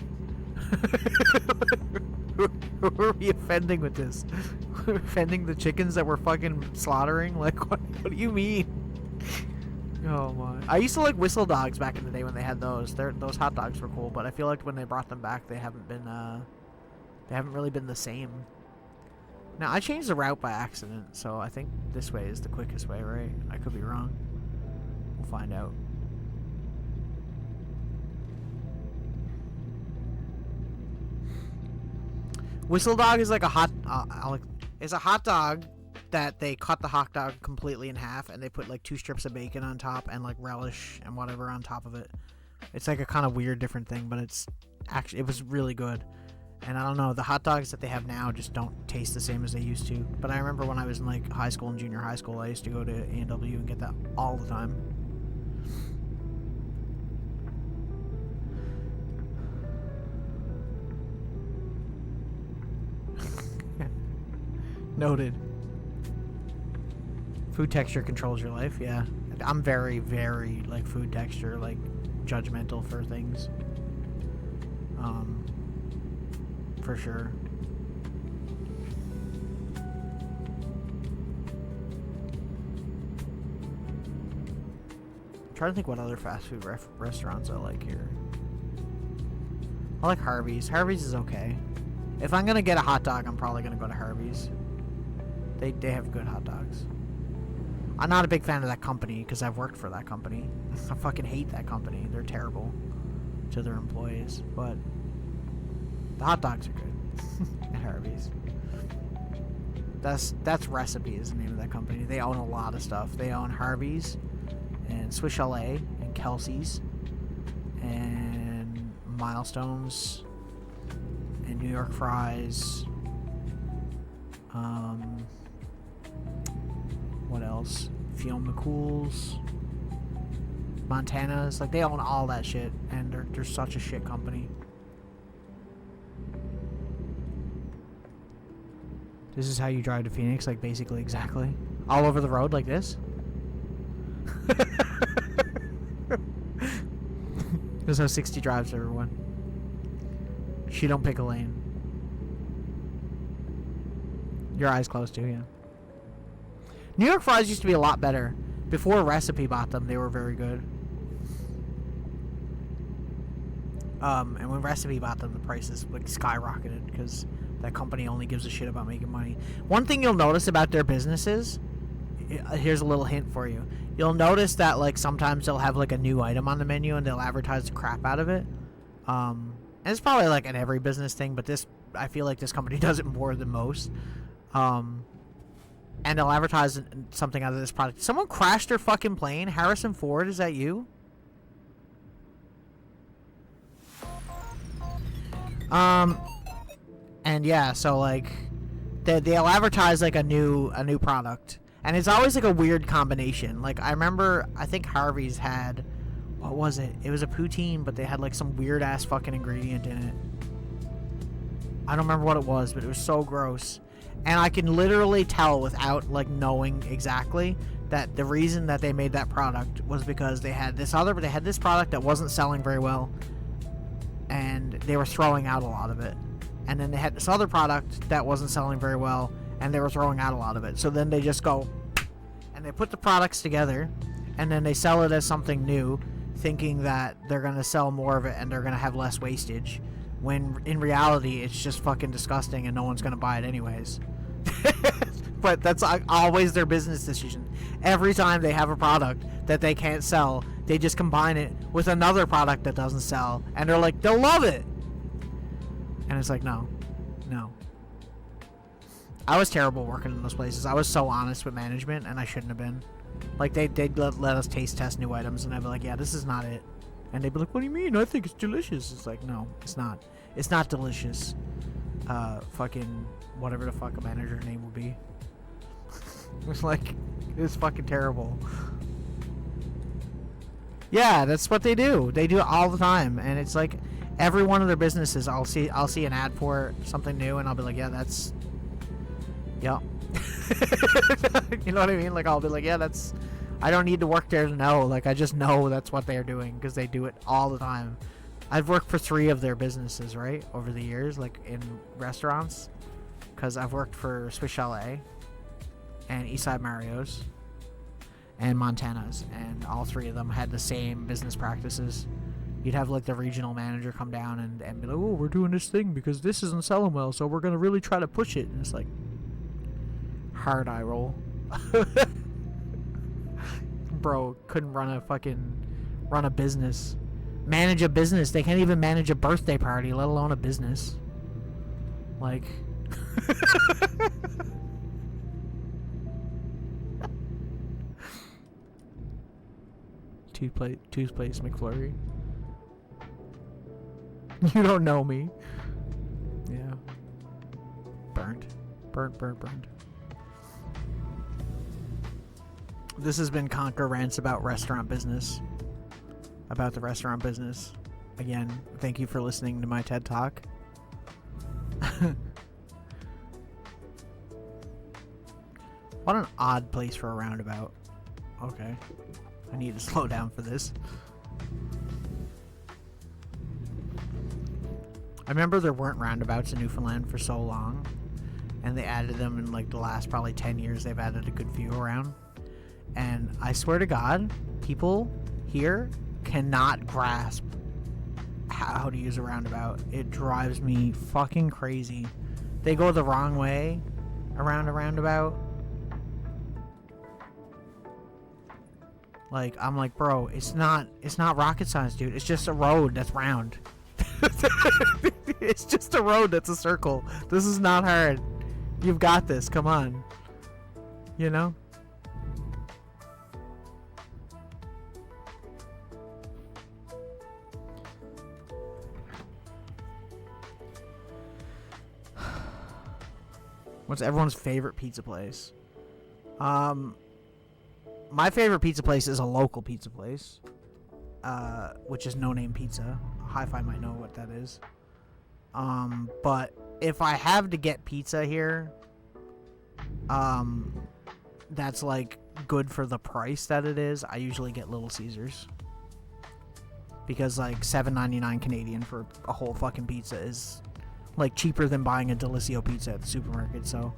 Speaker 1: Who are we offending with this? We're offending the chickens that we're fucking slaughtering? Like, what do you mean? Oh my! I used to like Whistle Dogs back in the day when they had those. Those hot dogs were cool, but I feel like when they brought them back, they haven't really been the same. Now, I changed the route by accident, so I think this way is the quickest way, right? I could be wrong. We'll find out. Whistle Dog is like a hot... it's a hot dog that they cut the hot dog completely in half, and they put like 2 strips of bacon on top and like relish and whatever on top of it. It's like a kind of weird different thing, but it's actually... it was really good. And I don't know, the hot dogs that they have now just don't taste the same as they used to. But I remember when I was in like high school and junior high school, I used to go to A&W and get that all the time. Noted. Food texture controls your life, yeah. I'm very, very, like, food texture, like, judgmental for things. For sure. I'm trying to think what other fast food restaurants I like here. I like Harvey's. Harvey's is okay. If I'm gonna get a hot dog, I'm probably gonna go to Harvey's. They have good hot dogs. I'm not a big fan of that company because I've worked for that company. I fucking hate that company. They're terrible to their employees, but the hot dogs are good at Harvey's. That's Recipe is the name of that company. They own a lot of stuff. They own Harvey's and Swiss Chalet and Kelsey's and Milestones and New York Fries. What else? Fiona McCool's, Montana's. Like, they own all that shit, and they're such a shit company. This is how you drive to Phoenix, like, basically exactly. All over the road like this. This is how 60 drives, everyone. She don't pick a lane. Your eyes closed too, yeah. New York Fries used to be a lot better. Before Recipe bought them, they were very good. And when Recipe bought them, the prices like skyrocketed because that company only gives a shit about making money. One thing you'll notice about their businesses, here's a little hint for you. You'll notice that like sometimes they'll have like a new item on the menu and they'll advertise the crap out of it. And it's probably like an every business thing, but I feel like this company does it more than most. And they'll advertise something out of this product. Someone crashed their fucking plane. Harrison Ford, is that you? And And yeah, so like they'll advertise like a new product, and it's always like a weird combination. Like I remember, I think Harvey's had, what was it? It was a poutine, but they had like some weird ass fucking ingredient in it. I don't remember what it was, but it was so gross. And I can literally tell without like knowing exactly that the reason that they made that product was because they had this product that wasn't selling very well, and they were throwing out a lot of it. And then they had this other product that wasn't selling very well, and they were throwing out a lot of it. So then they just go and they put the products together, and then they sell it as something new, thinking that they're going to sell more of it and they're going to have less wastage, when in reality it's just fucking disgusting and no one's going to buy it anyways. But that's always their business decision. Every time they have a product that they can't sell, they just combine it with another product that doesn't sell, and they're like, they'll love it. And it's like, no. I was terrible working in those places. I was so honest with management, and I shouldn't have been. Like, they'd let us taste test new items, and I'd be like, yeah, this is not it. And they'd be like, what do you mean? I think it's delicious. It's like, no, it's not. It's not delicious. Fucking whatever the fuck a manager name would be. It's like, it's fucking terrible. Yeah, that's what they do. They do it all the time, and it's like every one of their businesses, I'll see an ad for something new, and I'll be like, yeah, that's, yeah. You know what I mean? Like, I'll be like, yeah, that's, I don't need to work there to know. Like, I just know that's what they're doing because they do it all the time. I've worked for 3 of their businesses, right, over the years, like in restaurants, because I've worked for Swiss Chalet and Eastside Mario's and Montana's, and all 3 of them had the same business practices. You'd have like the regional manager come down and be like, oh, we're doing this thing because this isn't selling well, so we're going to really try to push it. And it's like, hard eye roll. Bro, couldn't run a business. Manage a business. They can't even manage a birthday party, let alone a business. Like... Toothpaste McFlurry. You don't know me. Yeah. Burnt. This has been Conker Rants about restaurant business. About the restaurant business. Again, thank you for listening to my TED Talk. What an odd place for a roundabout. Okay. I need to slow down for this. I remember there weren't roundabouts in Newfoundland for so long, and they added them in like the last probably 10 years. They've added a good few around, and I swear to God, people here cannot grasp how to use a roundabout. It drives me fucking crazy. They go the wrong way around a roundabout. Like, I'm like, bro, it's not rocket science, dude. It's just a road that's round. It's just a road that's a circle. This is not hard. You've got this. Come on. You know? What's everyone's favorite pizza place? My favorite pizza place is a local pizza place, which is No Name Pizza. Hi-Fi might know what that is. But if I have to get pizza here, that's like good for the price that it is, I usually get Little Caesars. Because like $7.99 Canadian for a whole fucking pizza is like cheaper than buying a Delissio pizza at the supermarket, so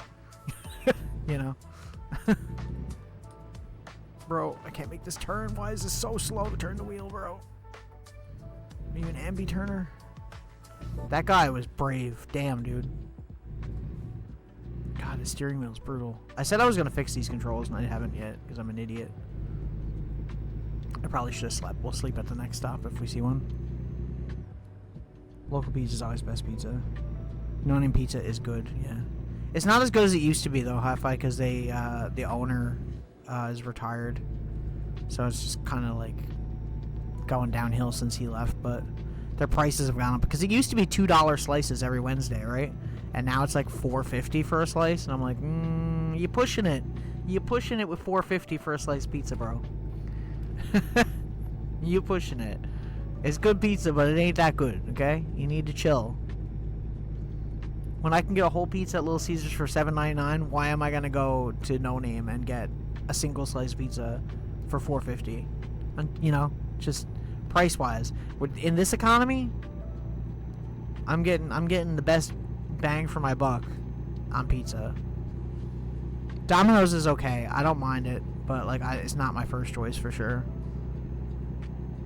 Speaker 1: you know. Bro, I can't make this turn. Why is this so slow to turn the wheel, bro? Are you an ambi turner? That guy was brave. Damn, dude. God, the steering wheel's brutal. I said I was gonna fix these controls, and I haven't yet, because I'm an idiot. I probably should have slept. We'll sleep at the next stop if we see one. Local pizza is always best pizza. No Name Pizza is good, yeah. It's not as good as it used to be, though, Hi-Fi, because the owner is retired. So it's just kind of like going downhill since he left, but their prices have gone up because it used to be $2 slices every Wednesday, right? and now it's like $4.50 for a slice, and I'm like, you pushing it. You pushing it with $4.50 for a slice pizza, bro. You pushing it. It's good pizza, but it ain't that good, okay? You need to chill. When I can get a whole pizza at Little Caesars for $7.99, why am I gonna go to No Name and get a single slice pizza for $4.50? And, you know, just price-wise. In this economy, I'm getting the best bang for my buck on pizza. Domino's is okay. I don't mind it, but like it's not my first choice for sure.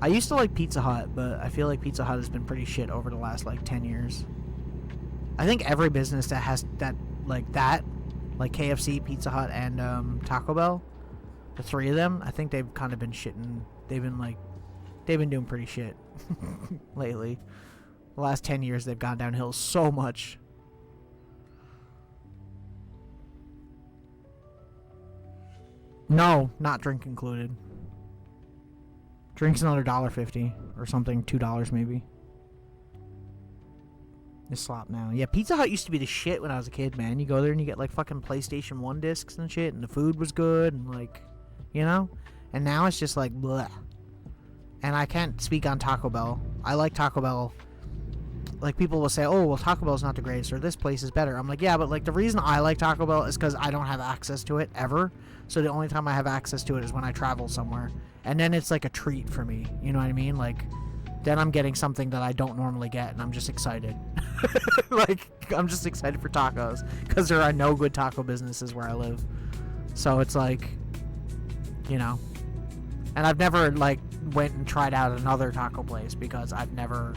Speaker 1: I used to like Pizza Hut, but I feel like Pizza Hut has been pretty shit over the last like 10 years. I think every business that has like KFC, Pizza Hut, and Taco Bell, the three of them, I think they've kind of been shitting. They've been doing pretty shit lately. The last 10 years, they've gone downhill so much. No, not drink included. Drink's another $1.50 or something, $2 maybe. It's slop now. Yeah, Pizza Hut used to be the shit when I was a kid, man. You go there and you get like fucking PlayStation 1 discs and shit, and the food was good, and like, you know? And now it's just like, bleh. And I can't speak on Taco Bell. I like Taco Bell. Like, people will say, oh, well, Taco Bell's not the greatest, or this place is better. I'm like, yeah, but like the reason I like Taco Bell is because I don't have access to it ever. So the only time I have access to it is when I travel somewhere. And then it's like a treat for me. You know what I mean? Like, then I'm getting something that I don't normally get, and I'm just excited. Like, I'm just excited for tacos, because there are no good taco businesses where I live. So it's like, you know. And I've never, like, went and tried out another taco place, because I've never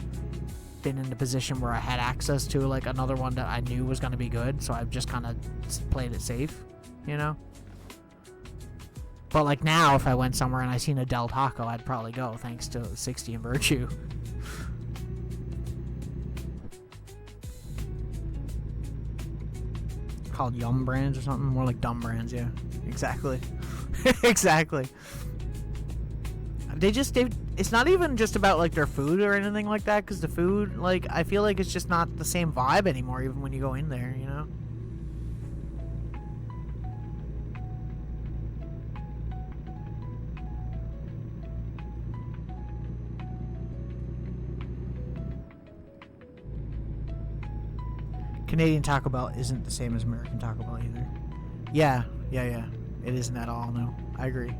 Speaker 1: been in the position where I had access to, like, another one that I knew was going to be good. So I've just kind of played it safe, you know. But, like, now, if I went somewhere and I seen a Del Taco, I'd probably go, thanks to 60 and Virtue. Called Yum Brands or something? More like Dumb Brands, yeah. Exactly. Exactly. It's not even just about, like, their food or anything like that, because the food, like, I feel like it's just not the same vibe anymore, even when you go in there, you know? Canadian Taco Bell isn't the same as American Taco Bell either. Yeah. It isn't at all, no. I agree.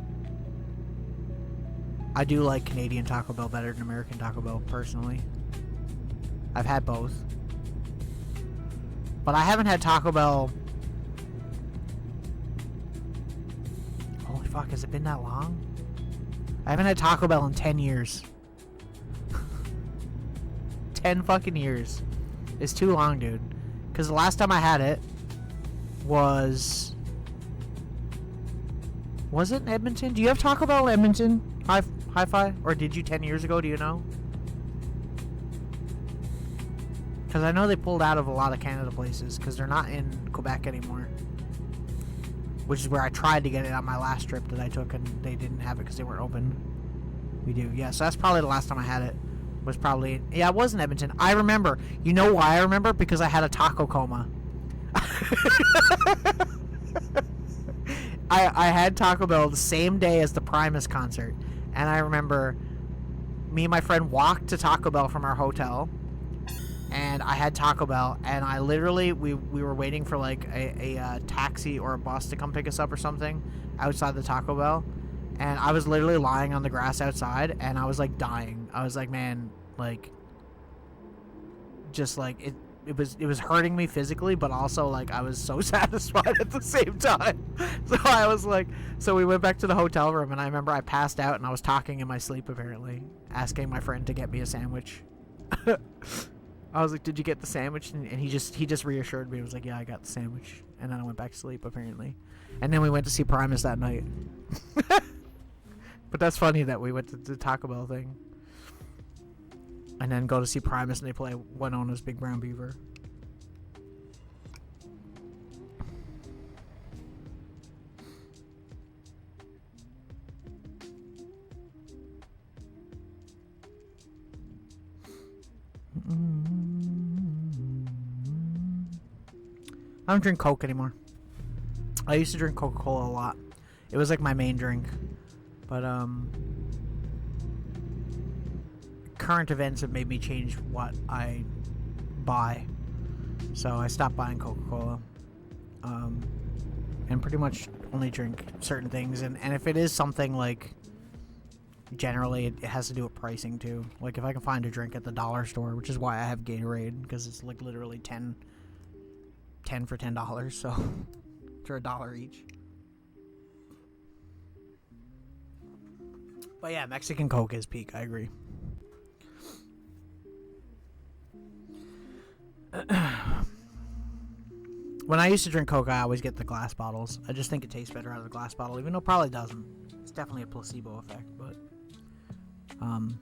Speaker 1: I do like Canadian Taco Bell better than American Taco Bell, personally. I've had both. But I haven't had Taco Bell... Holy fuck, has it been that long? I haven't had Taco Bell in 10 years. 10 fucking years. It's too long, dude. Because the last time I had it was it in Edmonton? Do you have Taco Bell in Edmonton? Hi-Fi? Or did you 10 years ago? Do you know? Because I know they pulled out of a lot of Canada places because they're not in Quebec anymore. Which is where I tried to get it on my last trip that I took, and they didn't have it because they weren't open. We do. Yeah, so that's probably the last time I had it. Was probably... Yeah, it was in Edmonton. I remember. You know why I remember? Because I had a taco coma. I had Taco Bell the same day as the Primus concert. And I remember me and my friend walked to Taco Bell from our hotel. And I had Taco Bell. And I literally... We were waiting for like a taxi or a bus to come pick us up or something outside the Taco Bell. And I was literally lying on the grass outside, and I was, like, dying. I was like, man, like, just, like, it was hurting me physically, but also, like, I was so satisfied at the same time. So I was like, so we went back to the hotel room, and I remember I passed out, and I was talking in my sleep, apparently, asking my friend to get me a sandwich. I was like, did you get the sandwich? And he just reassured me. He was like, yeah, I got the sandwich. And then I went back to sleep, apparently. And then we went to see Primus that night. But that's funny that we went to the Taco Bell thing. And then go to see Primus and they play Winona's Big Brown Beaver. I don't drink Coke anymore. I used to drink Coca-Cola a lot. It was like my main drink. But, current events have made me change what I buy. So I stopped buying Coca-Cola. And pretty much only drink certain things. And if it is something like... Generally, it has to do with pricing, too. Like, if I can find a drink at the dollar store, which is why I have Gatorade, because it's, like, literally 10 for $10, so... for $1 each. But yeah, Mexican Coke is peak, I agree. When I used to drink Coke, I always get the glass bottles. I just think it tastes better out of the glass bottle, even though it probably doesn't. It's definitely a placebo effect, but... $1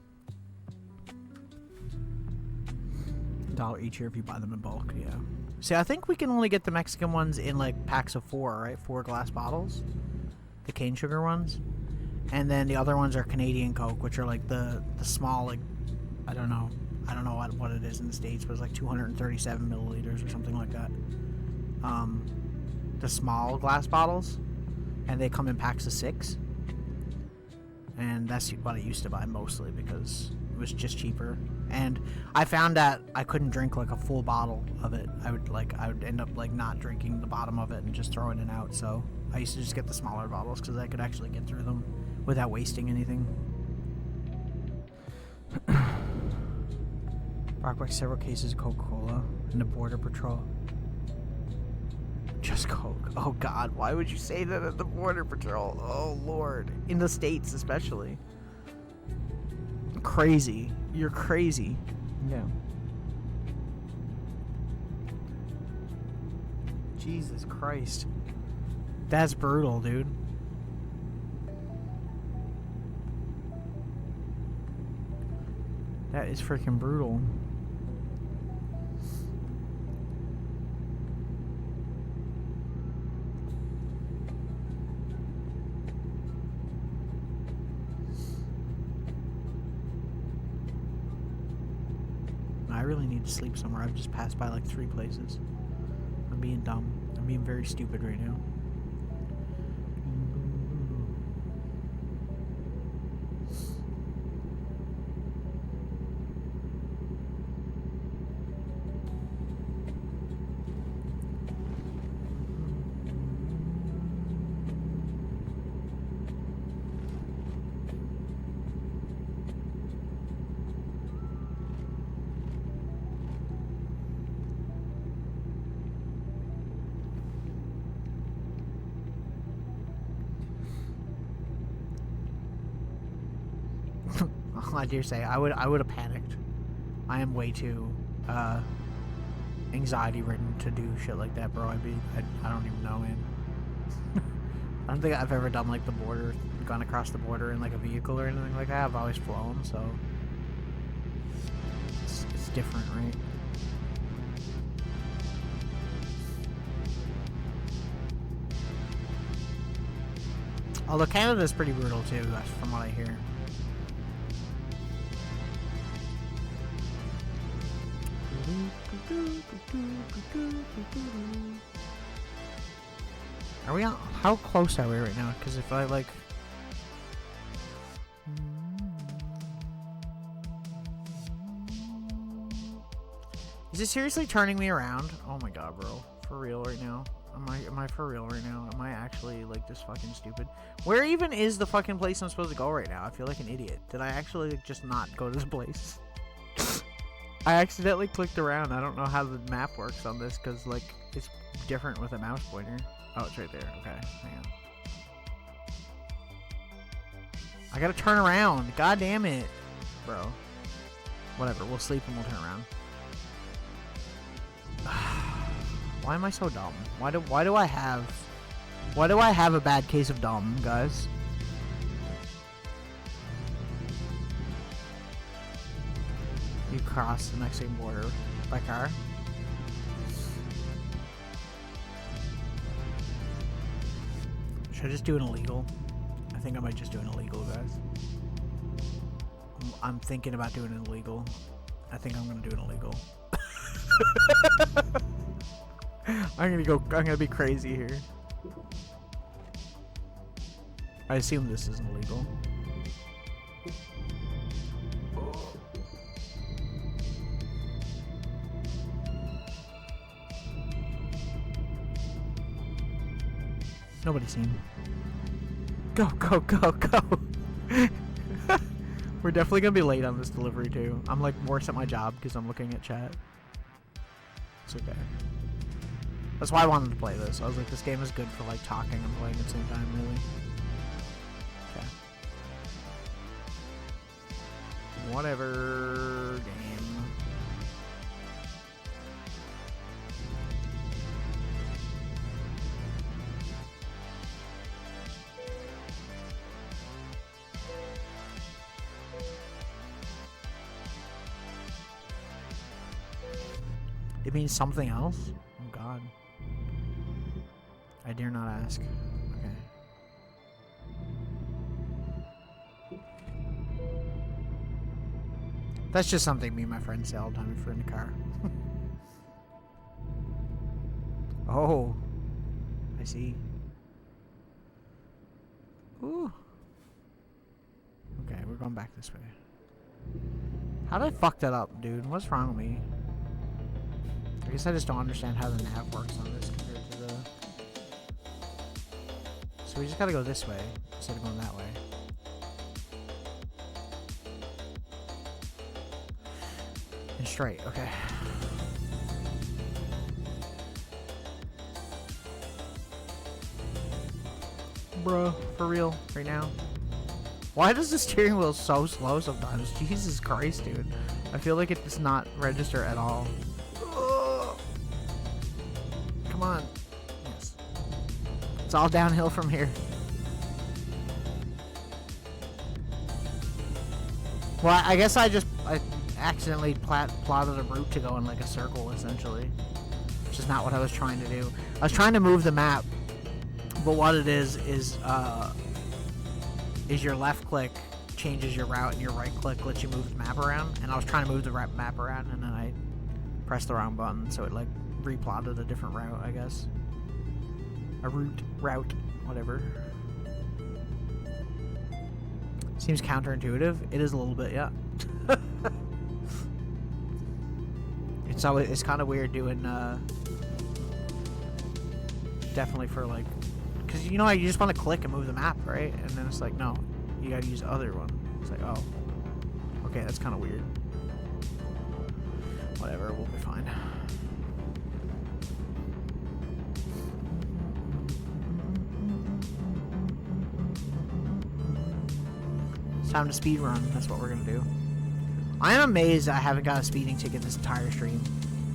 Speaker 1: each here if you buy them in bulk, yeah. See, I think we can only get the Mexican ones in, like, packs of 4, right? 4 glass bottles. The cane sugar ones. And then the other ones are Canadian Coke, which are, like, the small, like, I don't know what it is in the States, but it's, like, 237 milliliters or something like that. The small glass bottles. And they come in packs of 6. And that's what I used to buy mostly because it was just cheaper. And I found that I couldn't drink like a full bottle of it. I would end up like not drinking the bottom of it and just throwing it out. So I used to just get the smaller bottles because I could actually get through them without wasting anything. Brought back several cases of Coca-Cola and the Border Patrol. Just Coke. Oh God, why would you say that at the Border Patrol? Oh Lord. In the States especially. Crazy. You're crazy. Yeah. Jesus Christ. That's brutal, dude. That is freaking brutal. I really need to sleep somewhere. I've just passed by like 3 places. I'm being dumb. I'm being very stupid right now. I dare say I would have panicked. I am way too anxiety ridden to do shit like that, bro. I don't even know, man. I don't think I've ever done like the border, gone across the border in like a vehicle or anything like that. I've always flown, so it's different, right? Although Canada's pretty brutal too, from what I hear. Are we on? How close are we right now? Because if I like... Is it seriously turning me around? Oh my god, bro. For real right now? Am I for real right now? Am I actually like this fucking stupid? Where even is the fucking place I'm supposed to go right now? I feel like an idiot. Did I actually just not go to this place? I accidentally clicked around. I don't know how the map works on this because like it's different with a mouse pointer. Oh, it's right there. Okay, hang on. I gotta turn around. God damn it, bro. Whatever. We'll sleep and we'll turn around. Why am I so dumb? Why do I have a bad case of dumb, guys? You cross the Mexican border by car. Should I just do an illegal? I think I might just do an illegal, guys. I'm thinking about doing an illegal. I think I'm gonna do an illegal. I'm gonna be crazy here. I assume this isn't illegal. Nobody's seen. Go, go, go, go! We're definitely gonna be late on this delivery too. I'm like worse at my job because I'm looking at chat. It's okay. That's why I wanted to play this. I was like, this game is good for like talking and playing at the same time, really. Okay. Whatever game. It means something else? Oh god. I dare not ask. Okay. That's just something me and my friends say all the time if we're in the car. Oh. I see. Ooh. Okay, we're going back this way. How did I fuck that up, dude? What's wrong with me? I guess I just don't understand how the nav works on this compared to the... So we just gotta go this way instead of going that way. And straight, okay. Bro, for real, right now. Why does the steering wheel so slow sometimes? Jesus Christ, dude. I feel like it does not register at all. Come on. Yes. It's all downhill from here. Well, I guess I accidentally plotted a route to go in like a circle, essentially. Which is not what I was trying to do. I was trying to move the map, but what it is your left click changes your route and your right click lets you move the map around. And I was trying to move the map around and then I pressed the wrong button, so it like replotted a different route, I guess. A route, whatever. Seems counterintuitive. It is a little bit, yeah. It's kind of weird doing, definitely for like, because you know you just want to click and move the map, right? And then it's like, no, you gotta use the other one. It's like, oh, okay, that's kind of weird. Whatever, we'll be fine. It's time to speed run. That's what we're gonna do. I am amazed I haven't got a speeding ticket this entire stream.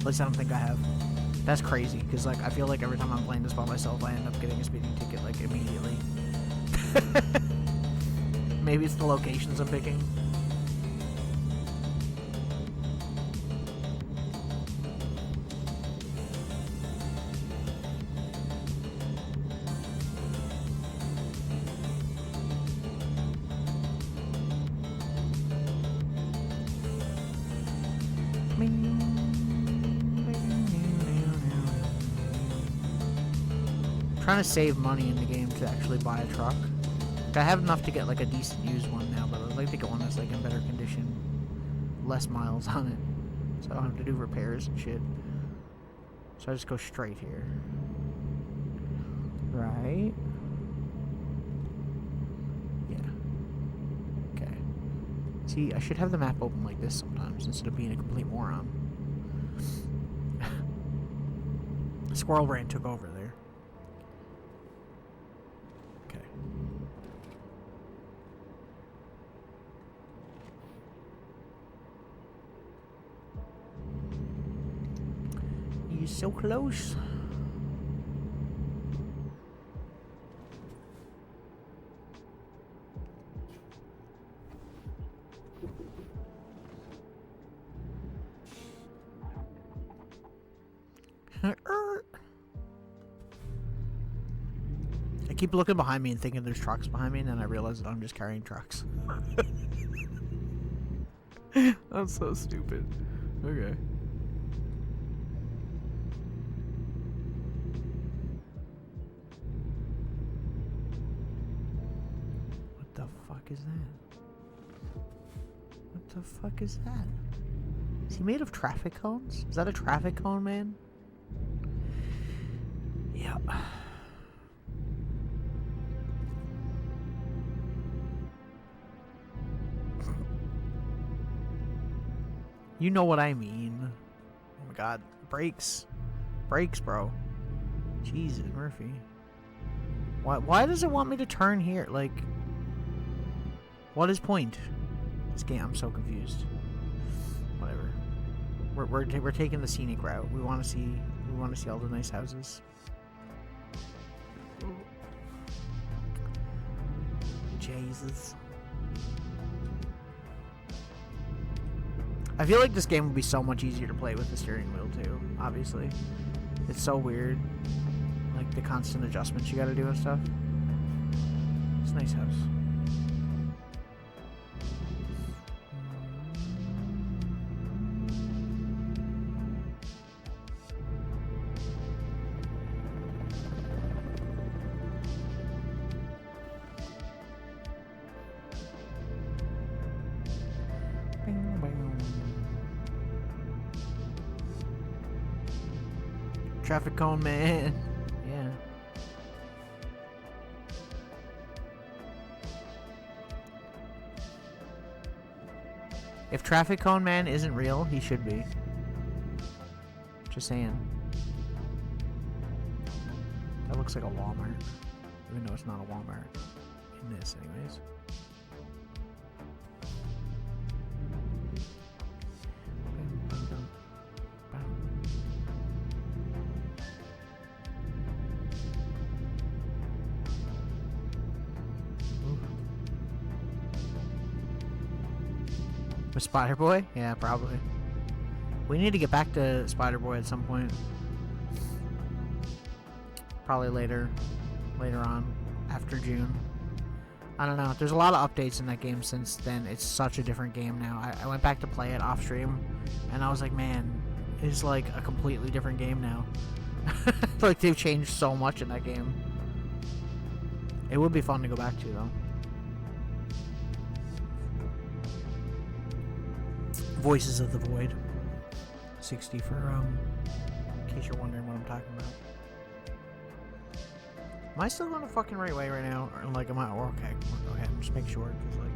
Speaker 1: At least I don't think I have. That's crazy, because like I feel like every time I'm playing this by myself, I end up getting a speeding ticket like immediately. Maybe it's the locations I'm picking. Trying to save money in the game to actually buy a truck. I have enough to get like a decent used one now, but I'd like to get one that's like in better condition, less miles on it, so I don't have to do repairs and shit. So I just go straight here. Right? Yeah. Okay. See, I should have the map open like this sometimes instead of being a complete moron. Squirrel Brain took over there. Okay. He's so close. I keep looking behind me and thinking there's trucks behind me, and then I realize that I'm just carrying trucks. That's so stupid. Okay. the fuck is that? What the fuck is that? Is he made of traffic cones? Is that a traffic cone, man? Yeah. You know what I mean. Oh my god. Brakes. Brakes, bro. Jesus, Murphy. Why does it want me to turn here? Like, what is point? This game, I'm so confused. Whatever. We're taking the scenic route. We want to see all the nice houses. Jesus. I feel like this game would be so much easier to play with the steering wheel too, obviously. It's so weird. Like the constant adjustments you gotta do and stuff. It's a nice house. Traffic cone man. Yeah. If traffic cone man isn't real, he should be. Just saying. That looks like a Walmart. Even though it's not a Walmart. In this, anyways. With Spider Boy? Yeah, probably. We need to get back to Spider Boy at some point. Probably later on, after June. I don't know. There's a lot of updates in that game since then. It's such a different game now. I went back to play it off stream, and I was like, man, it's like a completely different game now. Like, they've changed so much in that game. It would be fun to go back to, though. Voices of the Void. 60 for, in case you're wondering what I'm talking about. Am I still going the fucking right way right now? Or, like, am I? Or, okay, go ahead. Just make sure, because, like,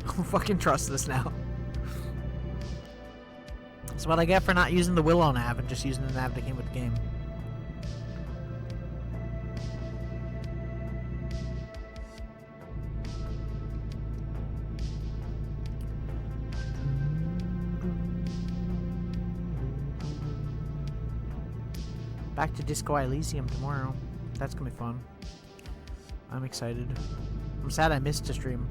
Speaker 1: I don't fucking trust this now. That's what I get for not using the Willow nav and just using the nav that came with the game. Back to Disco Elysium tomorrow. That's gonna be fun. I'm excited. I'm sad I missed the stream.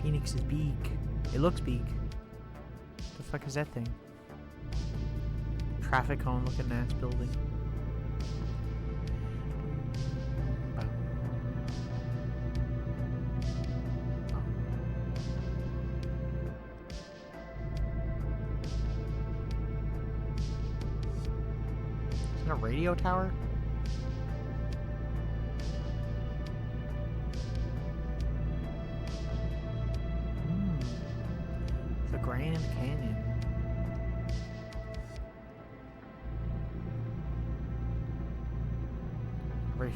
Speaker 1: Phoenix's beak. It looks beak. What the fuck is that thing? Traffic cone looking ass building. Is it a radio tower? The Grand Canyon.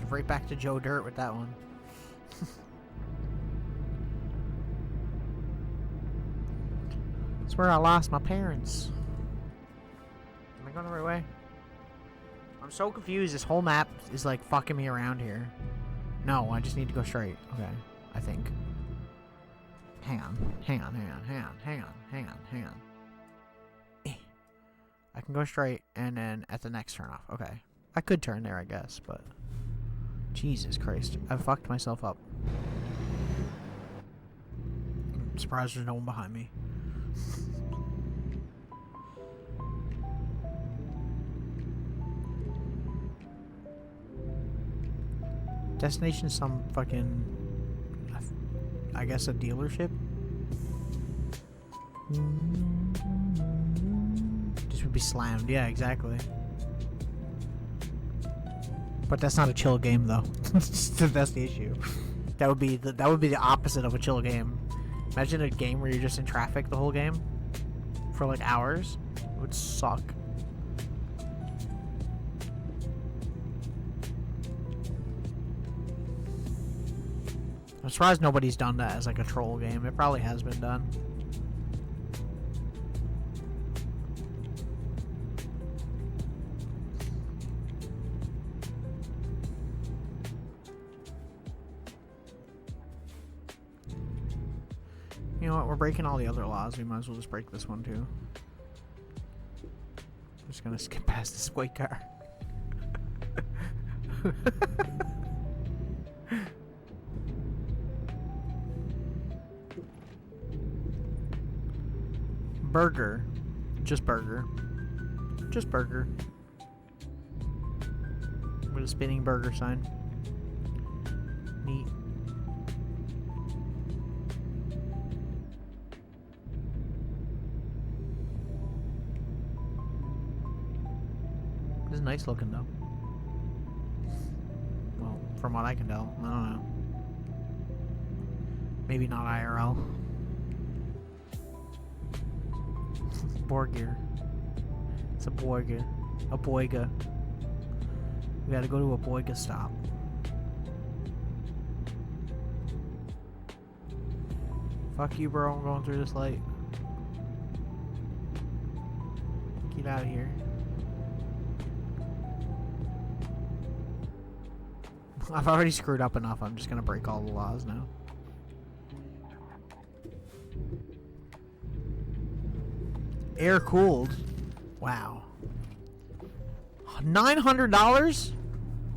Speaker 1: Right back to Joe Dirt with that one. That's where I lost my parents. Am I going the right way? I'm so confused. This whole map is like fucking me around here. No, I just need to go straight. Okay, I think. Hang on. I can go straight and then at the next turn off. Okay. I could turn there, I guess, but Jesus Christ. I fucked myself up. I'm surprised there's no one behind me. Destination some fucking, I guess, a dealership? This would be slammed. Yeah, exactly. But that's not a chill game, though. That's the issue. That would be the opposite of a chill game. Imagine a game where you're just in traffic the whole game for like hours. It would suck. I'm surprised nobody's done that as like a troll game. It probably has been done. You know what? We're breaking all the other laws. We might as well just break this one too. I'm just gonna skip past this white car. Burger. Just burger. Just burger. With a spinning burger sign. Neat. This is nice looking though. Well, from what I can tell. I don't know. Maybe not IRL. Borgir. It's a Borgir. A Boiga. We gotta go to a Boiga stop. Fuck you, bro. I'm going through this light. Get out of here. I've already screwed up enough. I'm just gonna break all the laws now. Air cooled. Wow. $900?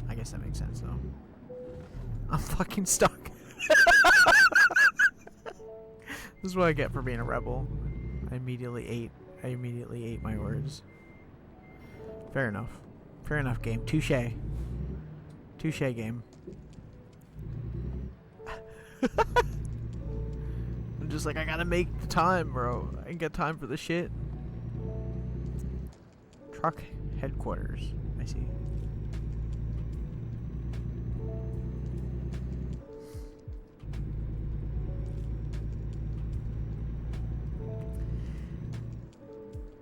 Speaker 1: I guess that makes sense though. I'm fucking stuck. This is what I get for being a rebel. I immediately ate my words. Fair enough. Fair enough, game. Touche. Touche, game. I'm just like, I gotta make time, bro. I ain't got time for this shit. Truck headquarters. I see.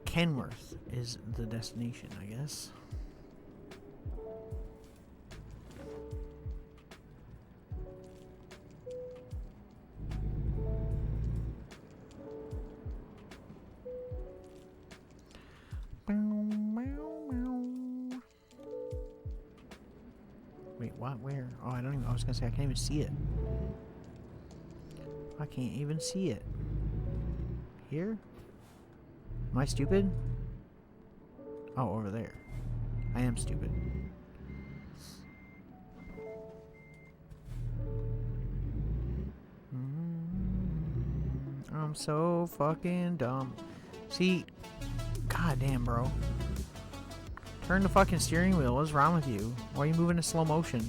Speaker 1: Kenworth is the destination, I guess. Wait, what? Where? Oh, I don't even. I was gonna say I can't even see it. I can't even see it. Here? Am I stupid? Oh, over there. I am stupid. I'm so fucking dumb. See, goddamn, bro. Turn the fucking steering wheel. What's wrong with you? Why are you moving in slow motion?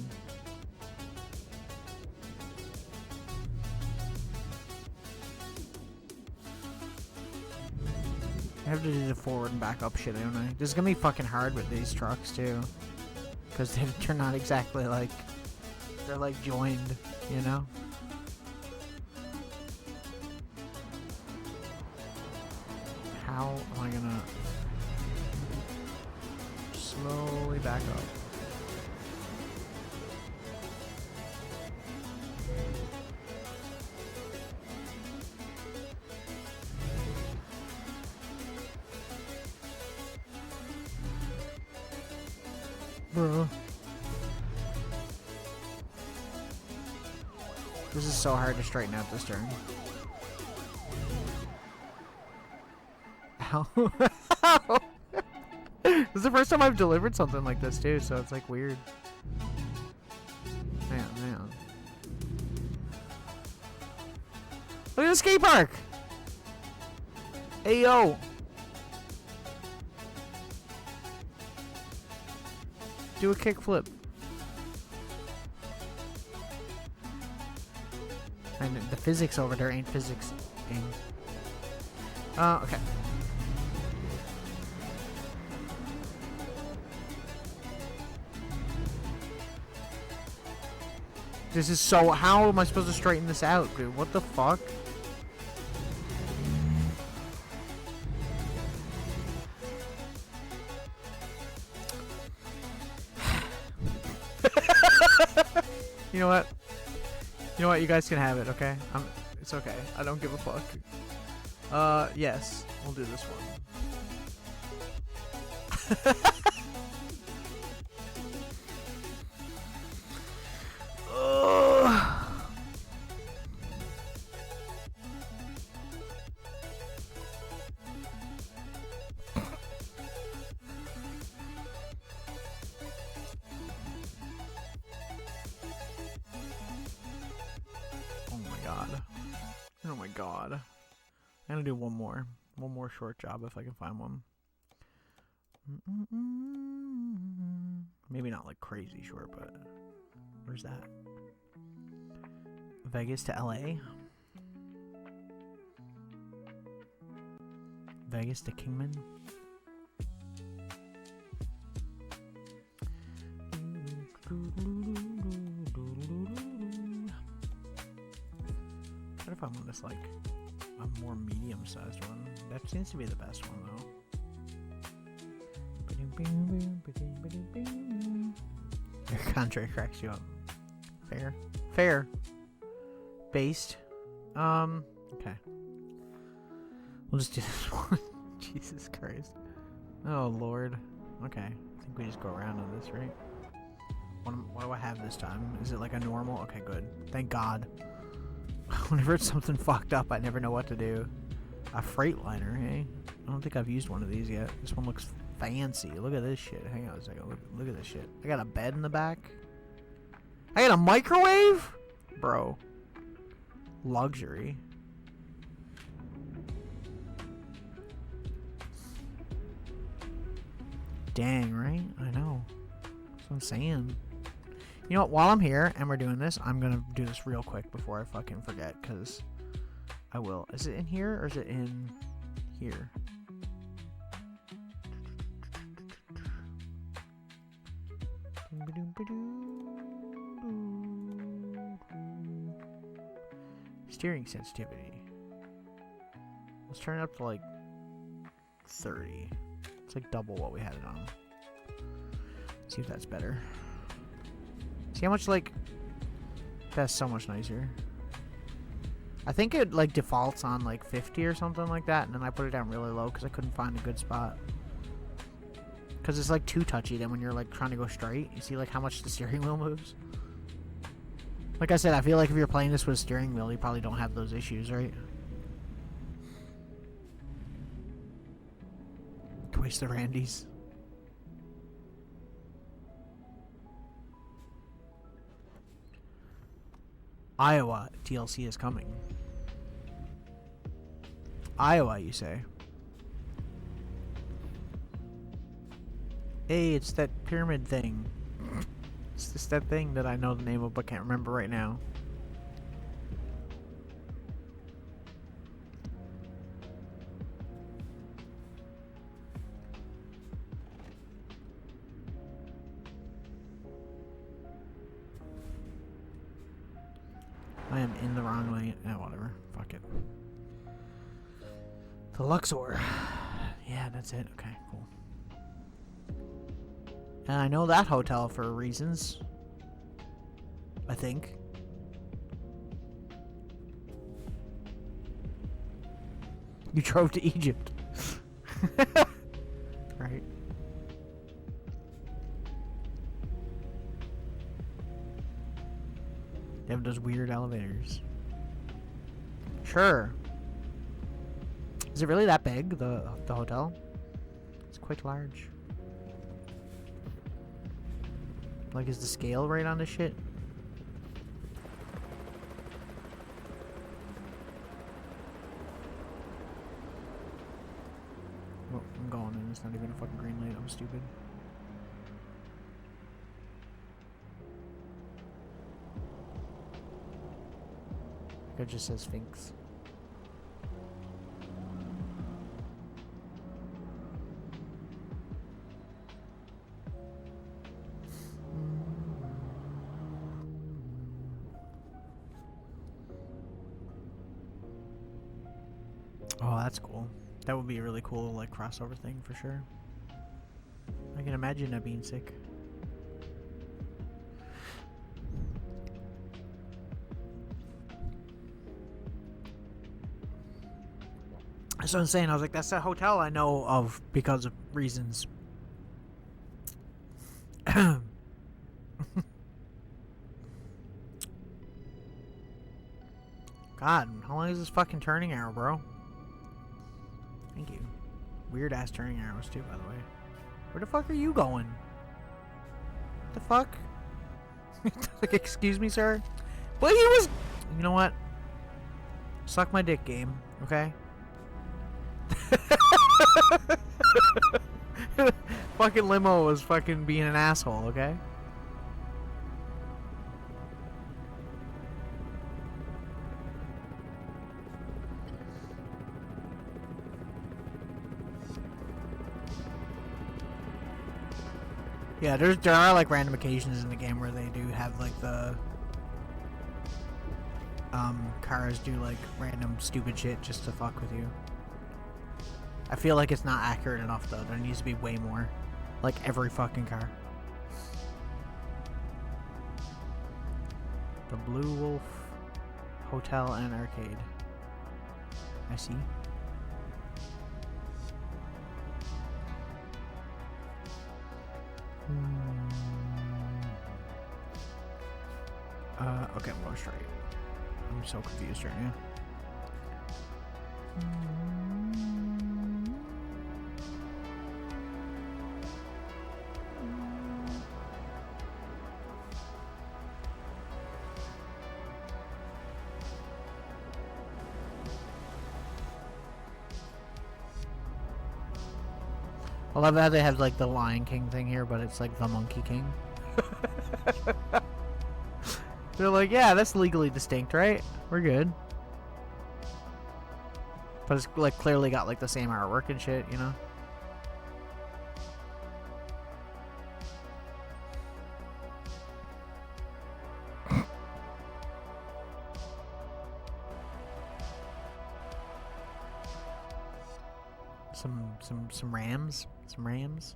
Speaker 1: I have to do the forward and back up shit, don't I? This is gonna be fucking hard with these trucks too, because they're not exactly like, they're like joined, you know. How am I gonna slowly back up? Bro. This is so hard to straighten out this turn. Ow. This is the first time I've delivered something like this too, so it's like weird. Man. Look at the skate park! Hey yo! Do a kickflip. And the physics over there ain't physics. Okay. This is so... How am I supposed to straighten this out, dude? What the fuck? You know what? You know what? You guys can have it, okay? It's okay. I don't give a fuck. Yes. We'll do this one. Oh my god. I'm gonna do one more short job if I can find one. Maybe not like crazy short, but where's that? Vegas to LA? Vegas to Kingman? What if I want this like a more medium-sized one? That seems to be the best one though. Your contract cracks you up. Fair. Fair. Based. Okay. We'll just do this one. Jesus Christ. Oh Lord. Okay. I think we just go around on this, right? What do I have this time? Is it like a normal? Okay, good. Thank God. Whenever it's something fucked up, I never know what to do. A Freightliner, hey? I don't think I've used one of these yet. This one looks fancy. Look at this shit. Hang on a second. Look at this shit. I got a bed in the back. I got a microwave? Bro. Luxury. Dang, right? I know. That's what I'm saying. You know what? While I'm here and we're doing this, I'm gonna do this real quick before I fucking forget, because I will. Is it in here or is it in here? Steering sensitivity. Let's turn it up to like 30. It's like double what we had it on. See if that's better. See how much, like, that's so much nicer. I think it, like, defaults on, like, 50 or something like that, and then I put it down really low because I couldn't find a good spot. Because it's, like, too touchy then when you're, like, trying to go straight. You see, like, how much the steering wheel moves? Like I said, I feel like if you're playing this with a steering wheel, you probably don't have those issues, right? Twice the Randys. Iowa DLC is coming. Iowa, you say? Hey, it's that pyramid thing. It's just that thing that I know the name of but can't remember right now. I am in the wrong lane. Eh, whatever. Fuck it. The Luxor. Yeah, that's it. Okay, cool. And I know that hotel for reasons. I think. You drove to Egypt. Right. They have those weird elevators. Sure. Is it really that big, the hotel? It's quite large. Like, is the scale right on this shit? Well, I'm going in. It's not even a fucking green light. I'm stupid. It just says Sphinx. Oh, that's cool. That would be a really cool, like, crossover thing for sure. I can imagine that being sick. That's what I'm saying. I was like, that's a hotel I know of because of reasons. God, how long is this fucking turning arrow, bro? Thank you. Weird ass turning arrows too, by the way. Where the fuck are you going? What the fuck? Like, excuse me, sir? But he was... You know what? Suck my dick, game. Okay? Fucking limo was fucking being an asshole, okay? Yeah, there are like random occasions in the game where they do have like the cars do like random stupid shit just to fuck with you. I feel like it's not accurate enough though. There needs to be way more. Like every fucking car. The Blue Wolf Hotel and Arcade. I see. Okay, I'm going straight. I'm so confused right now. I love how they have like the Lion King thing here, but it's like the Monkey King. They're like, yeah, that's legally distinct, right? We're good. But it's like clearly got like the same artwork and shit, you know? Some rams? Some rams?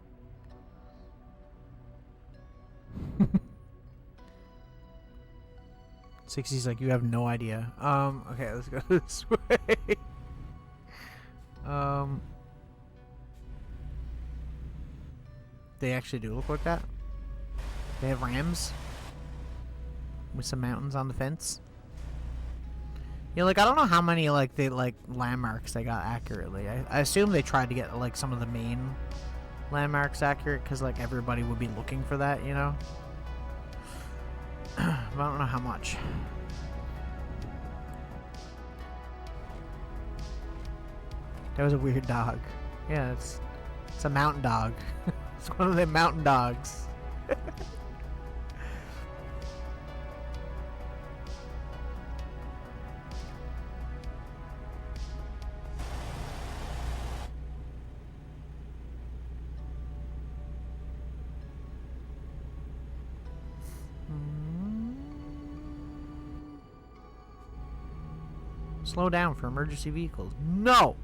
Speaker 1: 60's like, you have no idea. Okay, let's go this way. They actually do look like that. They have rams with some mountains on the fence. Yeah, like I don't know how many like they like landmarks they got accurately. I assume they tried to get like some of the main landmarks accurate because like everybody would be looking for that, you know. But I don't know how much. That was a weird dog. Yeah, it's a mountain dog. It's one of the mountain dogs. Slow down for emergency vehicles. No!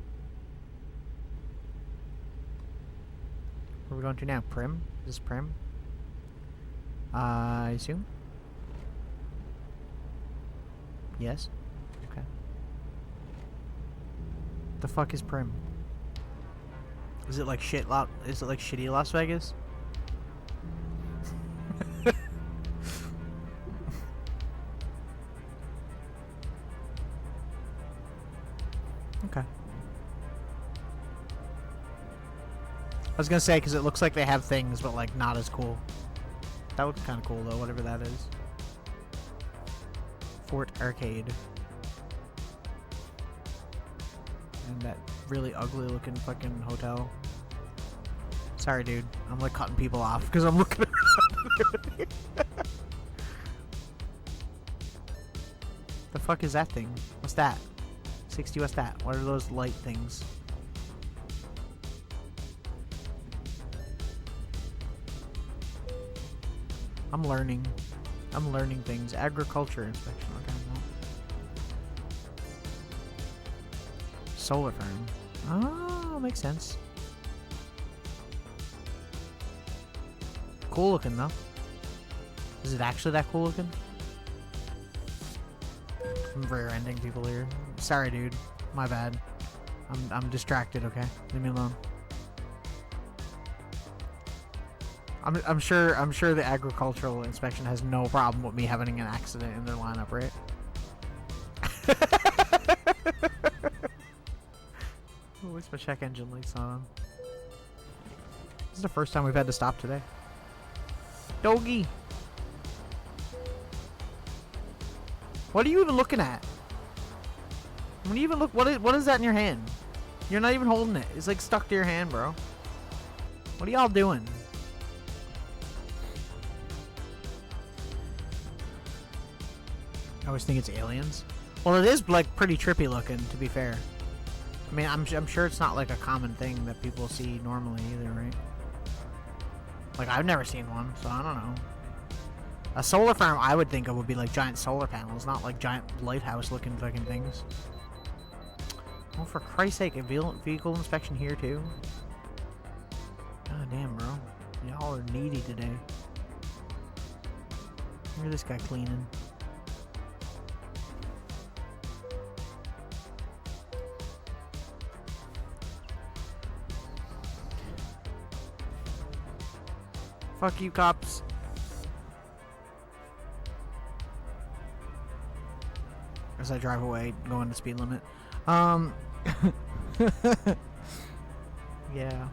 Speaker 1: Where are we going to now? Prim? Is this Prim? I assume? Yes? Okay. The fuck is Prim? Is it like shit is it like shitty Las Vegas? Okay. I was gonna say, because it looks like they have things, but like not as cool. That looks kind of cool though, whatever that is. Fort Arcade. And that really ugly looking fucking hotel. Sorry dude, I'm like cutting people off because I'm looking around. The fuck is that thing? What's that? 60, what's that? What are those light things? I'm learning things. Agriculture inspection. Okay, solar farm. Oh, makes sense. Cool looking though. Is it actually that cool looking? I'm rear-ending people here. Sorry, dude. My bad. I'm distracted. Okay, leave me alone. I'm sure the agricultural inspection has no problem with me having an accident in their lineup, right? Oh, at least my check engine light's not on. This is the first time we've had to stop today. Doggy! What are you even looking at? When you even look, what is that in your hand? You're not even holding it. It's like stuck to your hand, bro. What are y'all doing? I always think it's aliens. Well, it is like pretty trippy looking, to be fair. I mean, I'm sure it's not like a common thing that people see normally either, right? Like, I've never seen one, so I don't know. A solar farm I would think of would be like giant solar panels, not like giant lighthouse looking fucking things. Oh, for Christ's sake, a vehicle inspection here too? God damn, bro. Y'all are needy today. Look at this guy cleaning. Fuck you, cops. As I drive away, going the speed limit. Yeah.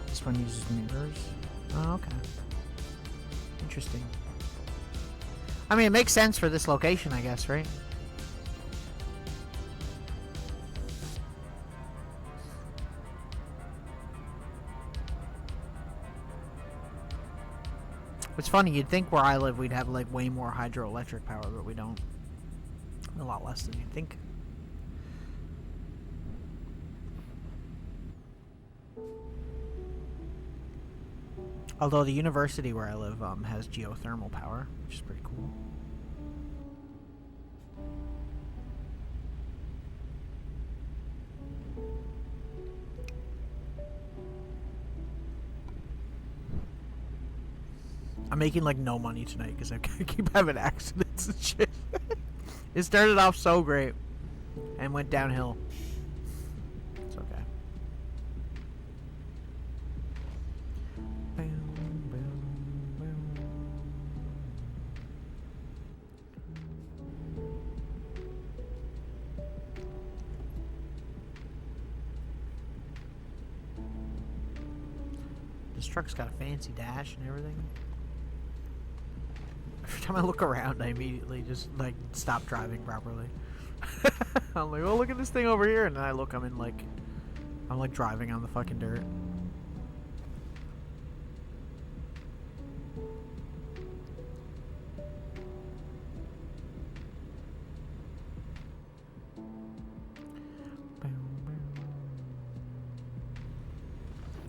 Speaker 1: This one uses mirrors. Oh, okay. Interesting. I mean, it makes sense for this location, I guess, right? It's funny, you'd think where I live we'd have like way more hydroelectric power, but we don't. A lot less than you'd think. Although the university where I live has geothermal power, which is pretty cool. I'm making like no money tonight because I keep having accidents and shit. It started off so great and went downhill. It's okay. This truck's got a fancy dash and everything. Every time I look around, I immediately just like stop driving properly. I'm like, oh, look at this thing over here, and then I look, I'm like driving on the fucking dirt.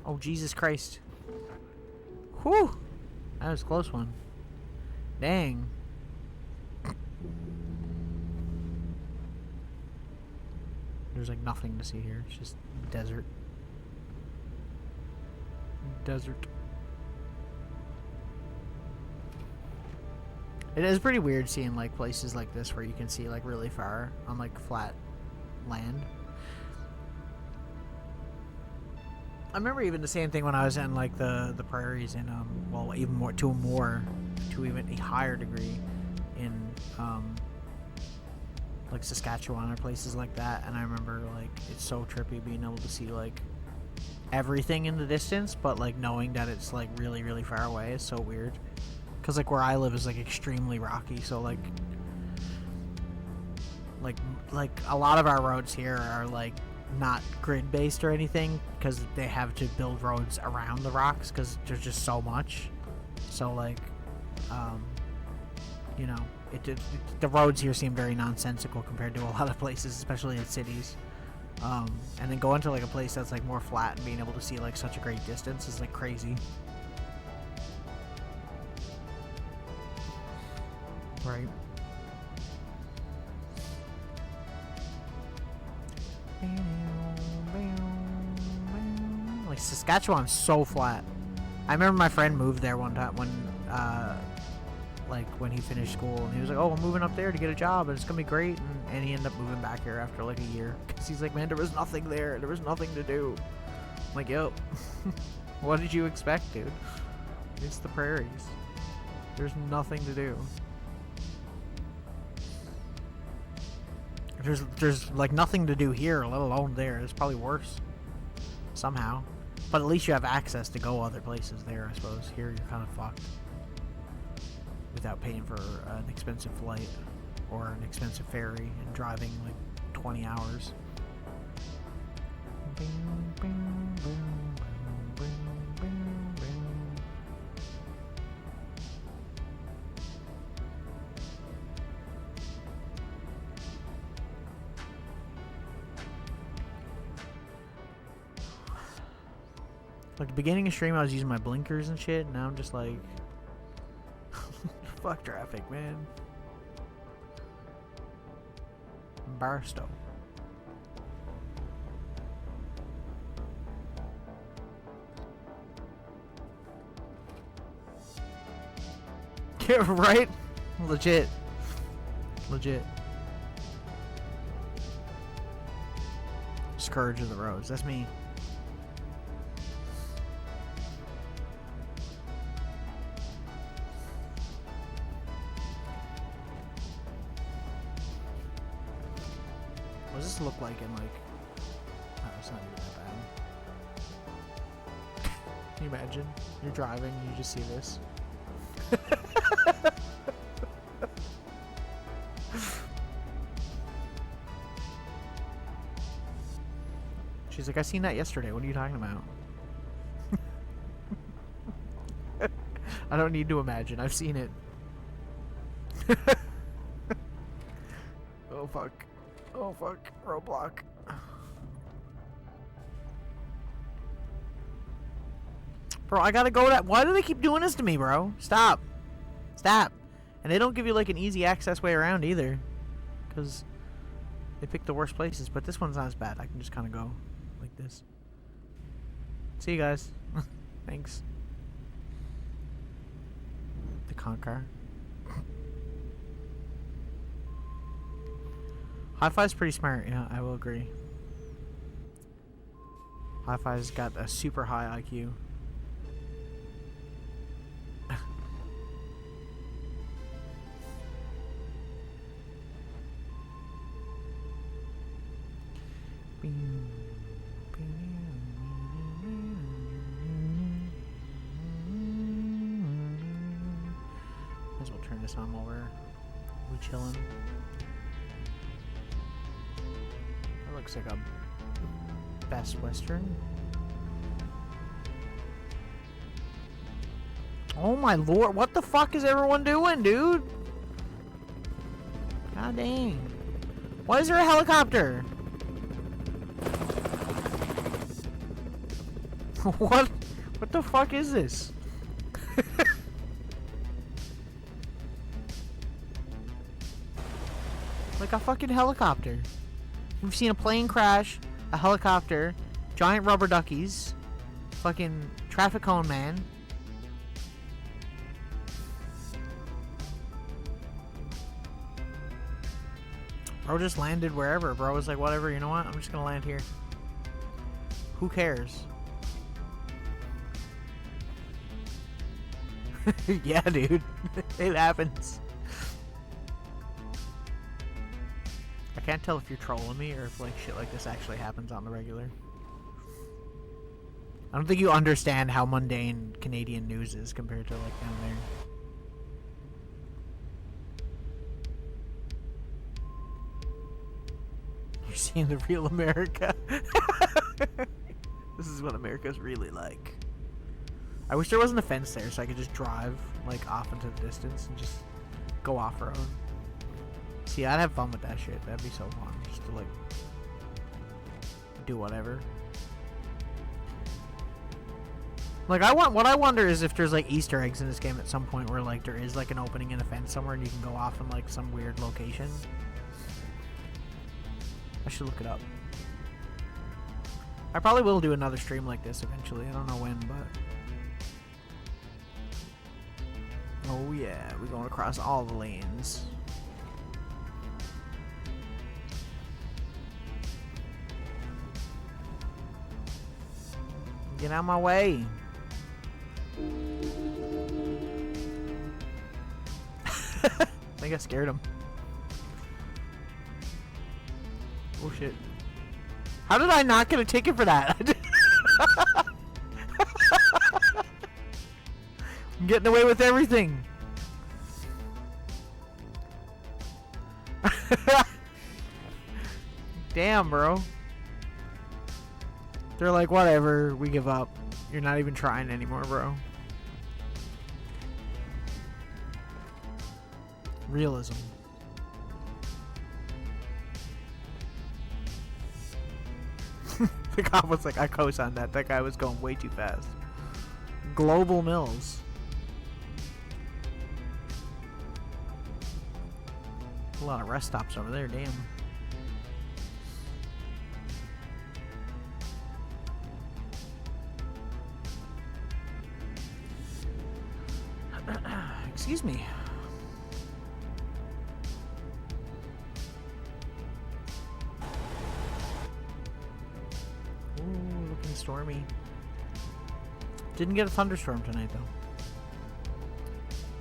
Speaker 1: Oh, Jesus Christ. Whew! That was a close one. Dang. There's like nothing to see here. It's just desert. Desert. It is pretty weird seeing like places like this where you can see like really far on like flat land. I remember even the same thing when I was in like the prairies in well, even more to even a higher degree in like Saskatchewan or places like that, and I remember like it's so trippy being able to see like everything in the distance, but like knowing that it's like really really far away is so weird. Cause like where I live is like extremely rocky, so like a lot of our roads here are like not grid based or anything because they have to build roads around the rocks because there's just so much. So like you know, the roads here seem very nonsensical compared to a lot of places, especially in cities. And then going to like a place that's like more flat and being able to see like such a great distance is like crazy. Right. Like Saskatchewan's so flat. I remember my friend moved there one time when like when he finished school, and he was like, oh, I'm moving up there to get a job and it's gonna be great, and he ended up moving back here after like a year because he's like, man, there was nothing there, there was nothing to do. I'm like, yep. What did you expect, dude? It's the prairies. There's nothing to do. There's like nothing to do here, let alone there. It's probably worse somehow, but at least you have access to go other places there. I suppose here you're kind of fucked without paying for an expensive flight or an expensive ferry and driving like 20 hours. Like the beginning of stream, I was using my blinkers and shit, and now I'm just like, fuck traffic, man. Barstow. Yeah, right? Legit. Legit. Scourge of the roads. That's me. What does this look like in like... Oh, it's not even that bad. Can you imagine? You're driving and you just see this. She's like, I seen that yesterday. What are you talking about? I don't need to imagine. I've seen it. Oh, fuck. Oh, fuck. Roadblock. Bro, I gotta go that. Why do they keep doing this to me, bro? Stop. Stop. And they don't give you, like, an easy access way around either. Because they pick the worst places. But this one's not as bad. I can just kind of go like this. See you guys. Thanks. The Conker. Hi-Fi's pretty smart, yeah, I will agree. Hi-Fi's got a super high IQ. Might as well turn this on while we're chilling. Looks like a Best Western. Oh my lord, what the fuck is everyone doing, dude? God dang. Why is there a helicopter? What the fuck is this? Like a fucking helicopter. We've seen a plane crash, a helicopter, giant rubber duckies, fucking traffic cone man. Bro just landed wherever. Bro was like, whatever, you know what? I'm just gonna land here. Who cares? Yeah, dude. It happens. I can't tell if you're trolling me or if like shit like this actually happens on the regular. I don't think you understand how mundane Canadian news is compared to like down there. You're seeing the real America. This is what America's really like. I wish there wasn't a fence there so I could just drive like off into the distance and just go off-road. See, I'd have fun with that shit. That'd be so fun. Just to like do whatever. Like, what I wonder is if there's, like, Easter eggs in this game at some point where, like, there is, like, an opening in a fence somewhere and you can go off in, like, some weird location. I should look it up. I probably will do another stream like this eventually. I don't know when, but... Oh, yeah. We're going across all the lanes. Get out of my way. I think I scared him. Oh shit. How did I not get a ticket for that? I'm getting away with everything. Damn, bro. They're like, whatever, we give up. You're not even trying anymore, bro. Realism. The cop was like, I co-signed that. That guy was going way too fast. Global Mills. A lot of rest stops over there, damn. Excuse me. Ooh, looking stormy. Didn't get a thunderstorm tonight, though.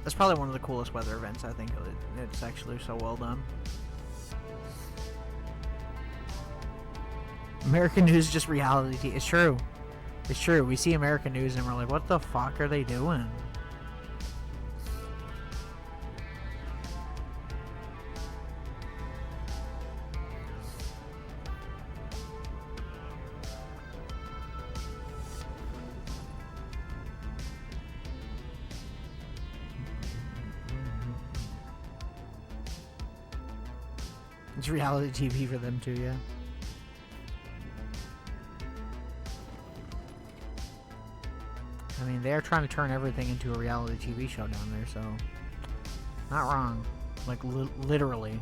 Speaker 1: That's probably one of the coolest weather events, I think. It's actually so well done. American news is just reality. It's true. It's true. We see American news and we're like, what the fuck are they doing? It's reality TV for them too, yeah. I mean, they're trying to turn everything into a reality TV show down there, so... Not wrong. Like, literally.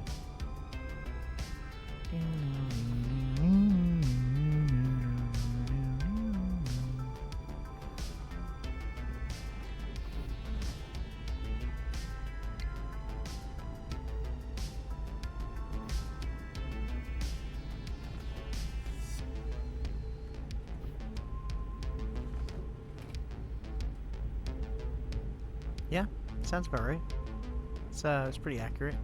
Speaker 1: Yeah, sounds about right. It's pretty accurate.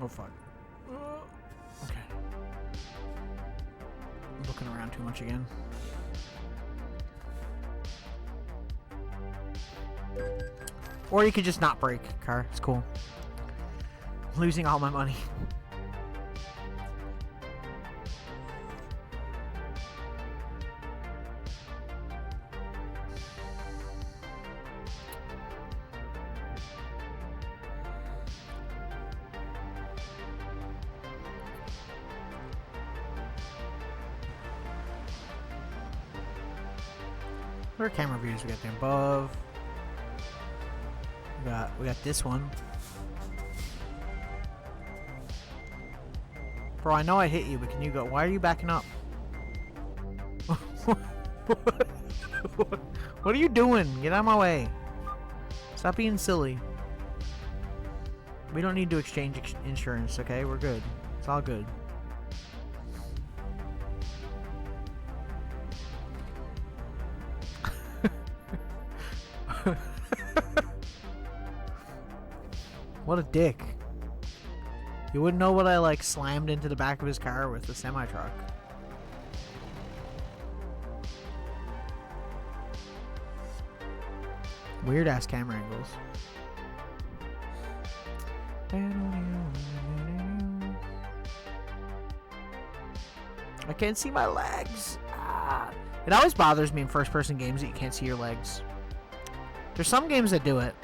Speaker 1: Oh fuck. Okay. I'm looking around too much again. Or you could just not brake, car. It's cool. I'm losing all my money. What are camera views? We got the above. We got this one. Bro, I know I hit you, but can you go? Why are you backing up? What are you doing? Get out of my way. Stop being silly. We don't need to exchange insurance, okay? We're good. It's all good. What a dick. You wouldn't know what I like slammed into the back of his car with the semi-truck. Weird ass camera angles. I can't see my legs. Ah. It always bothers me in first-person games that you can't see your legs. There's some games that do it,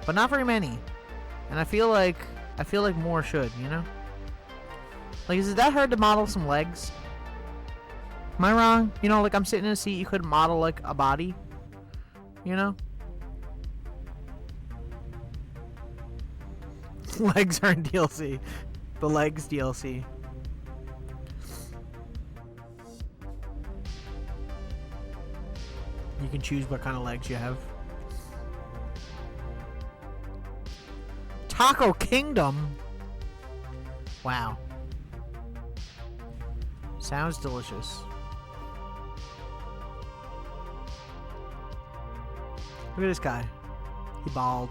Speaker 1: but not very many. And I feel like more should, you know? Like, is it that hard to model some legs? Am I wrong? You know, like I'm sitting in a seat, you couldn't model like a body, you know? Legs are in DLC. The legs DLC. You can choose what kind of legs you have. Taco Kingdom? Wow. Sounds delicious. Look at this guy. He bald.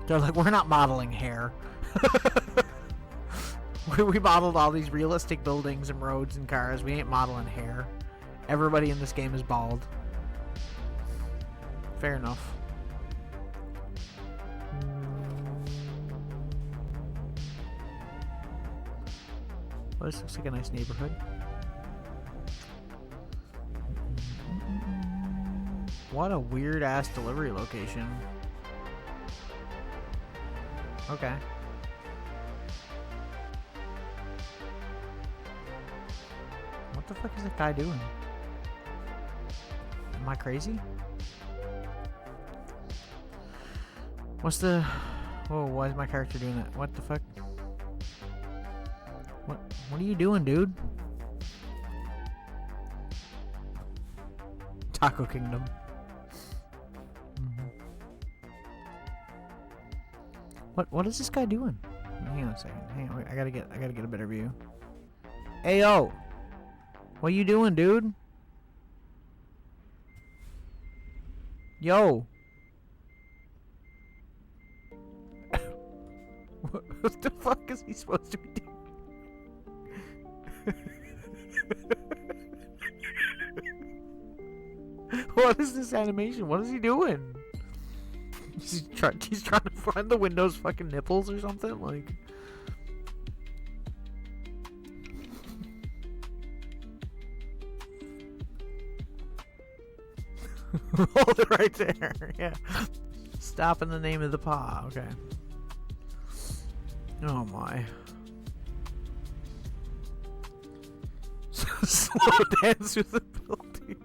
Speaker 1: They're like, we're not modeling hair. We modeled all these realistic buildings and roads and cars. We ain't modeling hair. Everybody in this game is bald. Fair enough. Well, this looks like a nice neighborhood. What a weird ass delivery location. Okay. What the fuck is that guy doing? Am I crazy? What's the... Whoa, why is my character doing that? What the fuck? What are you doing, dude? Taco Kingdom. What is this guy doing? Hang on a second. Hang on, wait, I gotta get a better view. Hey yo! What you doing, dude? Yo! What the fuck is he supposed to be doing? What is this animation? What is he doing? He's trying to find the Windows fucking nipples or something, like. Hold it right there. Yeah. Stop in the name of the paw. Okay. Oh my. Slow dance through the building.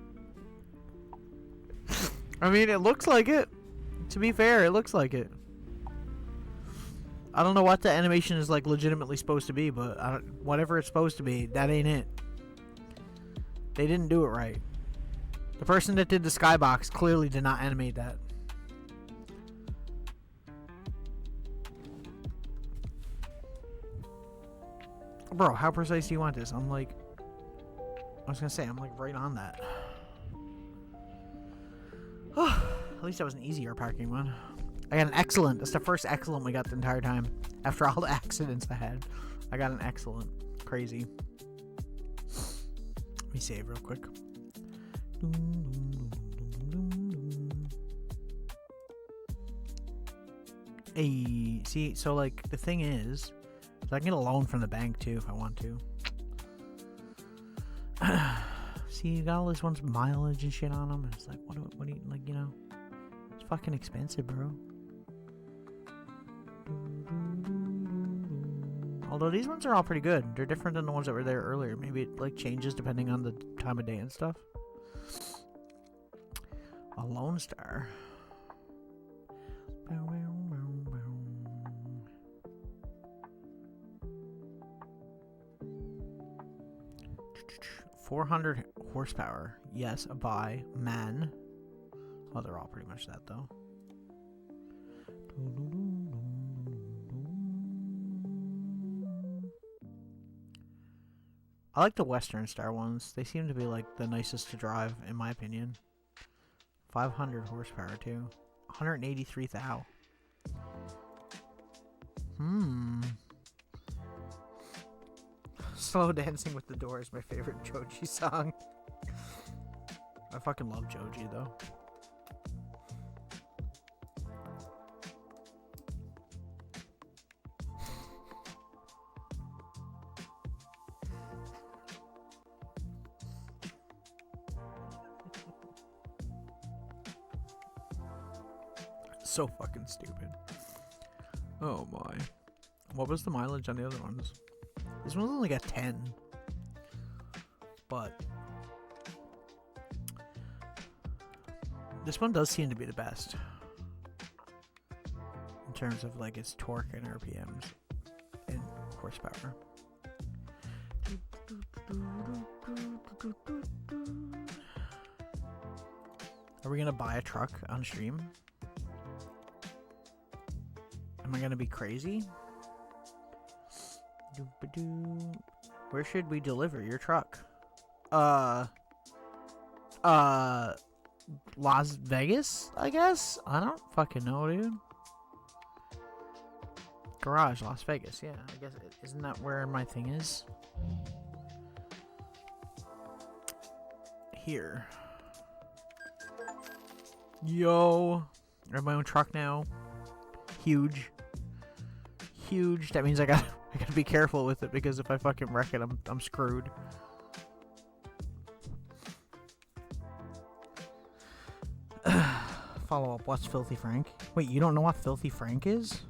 Speaker 1: I mean, it looks like it. To be fair, it looks like it. I don't know what the animation is like legitimately supposed to be, but whatever it's supposed to be, that ain't it. They didn't do it right. The person that did the skybox clearly did not animate that. Bro, how precise do you want this? I'm like... I was gonna say, I'm like right on that. At least that was an easier parking one. I got an excellent. That's the first excellent we got the entire time. After all the accidents I had, I got an excellent. Crazy. Let me save real quick. Hey, see, so like the thing is, I can get a loan from the bank too if I want to. See, you got all this one's mileage and shit on them, and it's like, what do you, like, you know, it's fucking expensive, bro. Although these ones are all pretty good. They're different than the ones that were there earlier. Maybe it like changes depending on the time of day and stuff. A Lone Star. Bow, bow, bow, bow. 400 horsepower. Yes, by man. Oh, they're all pretty much that though. I like the Western Star ones. They seem to be like the nicest to drive, in my opinion. 500 horsepower too. 183 thou. Slow Dancing with the Door is my favorite Joji song. I fucking love Joji though. So fucking stupid. Oh my. What was the mileage on the other ones? This one's only got 10. But this one does seem to be the best in terms of like its torque and RPMs and horsepower. Are we gonna buy a truck on stream? Am I gonna be crazy? Where should we deliver your truck? Las Vegas, I guess? I don't fucking know, dude. Garage, Las Vegas, yeah. I guess, isn't that where my thing is? Here. Yo. I have my own truck now. Huge. Huge. That means I gotta be careful with it, because if I fucking wreck it, I'm screwed. Follow up. What's Filthy Frank? Wait, you don't know what Filthy Frank is?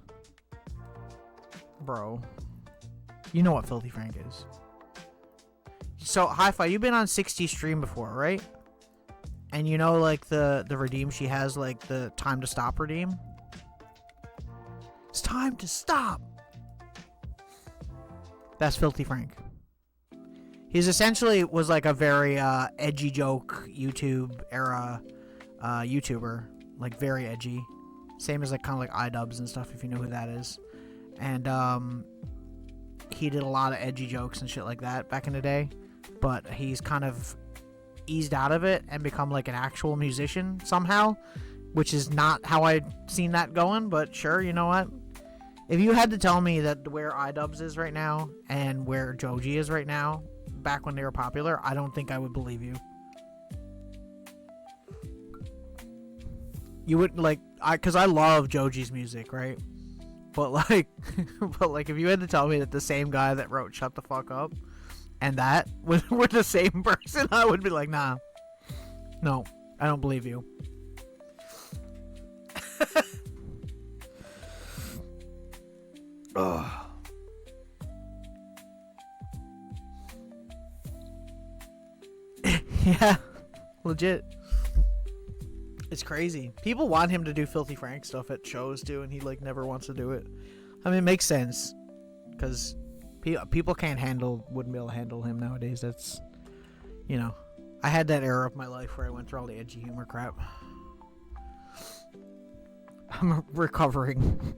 Speaker 1: Bro. You know what Filthy Frank is. So, Hi-Fi, you've been on 60 stream before, right? And you know, like, the redeem she has, like, the time to stop redeem? It's time to stop! That's Filthy Frank. He's essentially was, like, a very, edgy joke YouTube era, YouTuber. Like, very edgy. Same as, like, kind of like iDubbbz and stuff, if you know who that is. And, he did a lot of edgy jokes and shit like that back in the day. But he's kind of eased out of it and become, like, an actual musician somehow. Which is not how I'd seen that going, but sure, you know what? If you had to tell me that where iDubbbz is right now and where Joji is right now, back when they were popular, I don't think I would believe you. You would, like, because I love Joji's music, right? But, like, if you had to tell me that the same guy that wrote Shut the Fuck Up and that were the same person, I would be like, nah. No, I don't believe you. Ugh. Yeah, legit. It's crazy. People want him to do Filthy Frank stuff at shows too, and he like never wants to do it. I mean, it makes sense because people wouldn't be able to handle him nowadays. That's, you know, I had that era of my life where I went through all the edgy humor crap. I'm recovering.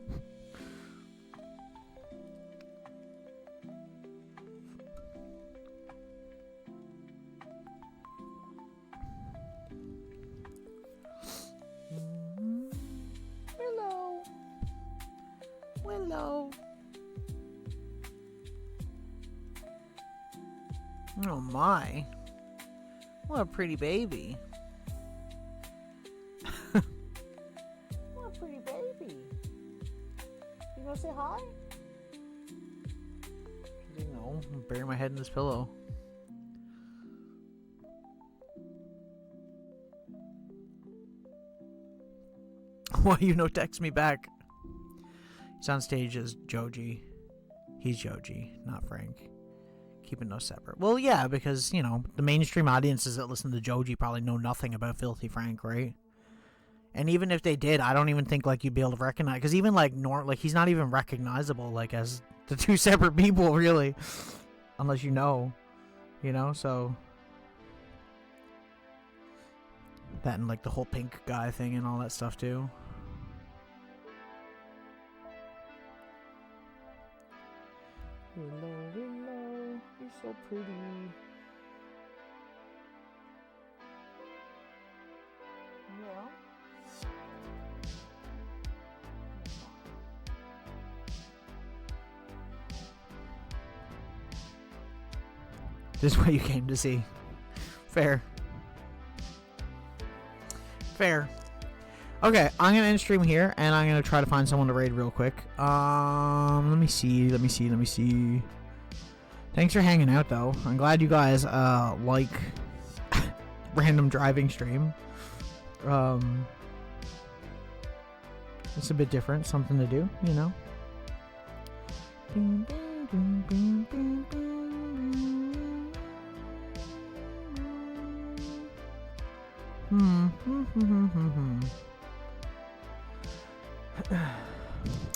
Speaker 1: Willow. Oh my. What a pretty baby. What a pretty baby. You gonna say hi? No, I'm burying my head in this pillow. Why you no text me back? He's on stage as Joji. He's Joji, not Frank. Keeping those separate. Well, yeah, because, you know, the mainstream audiences that listen to Joji probably know nothing about Filthy Frank, right? And even if they did, I don't even think, like, you'd be able to recognize... Because even, like, he's not even recognizable, like, as the two separate people, really. Unless you know. You know, so... That and, like, the whole pink guy thing and all that stuff, too. Willow, Willow, you're so pretty. Yeah. This is what you came to see. Fair. Fair. Okay, I'm gonna end stream here, and I'm gonna try to find someone to raid real quick. Let me see. Thanks for hanging out, though. I'm glad you guys like random driving stream. It's a bit different, something to do, you know.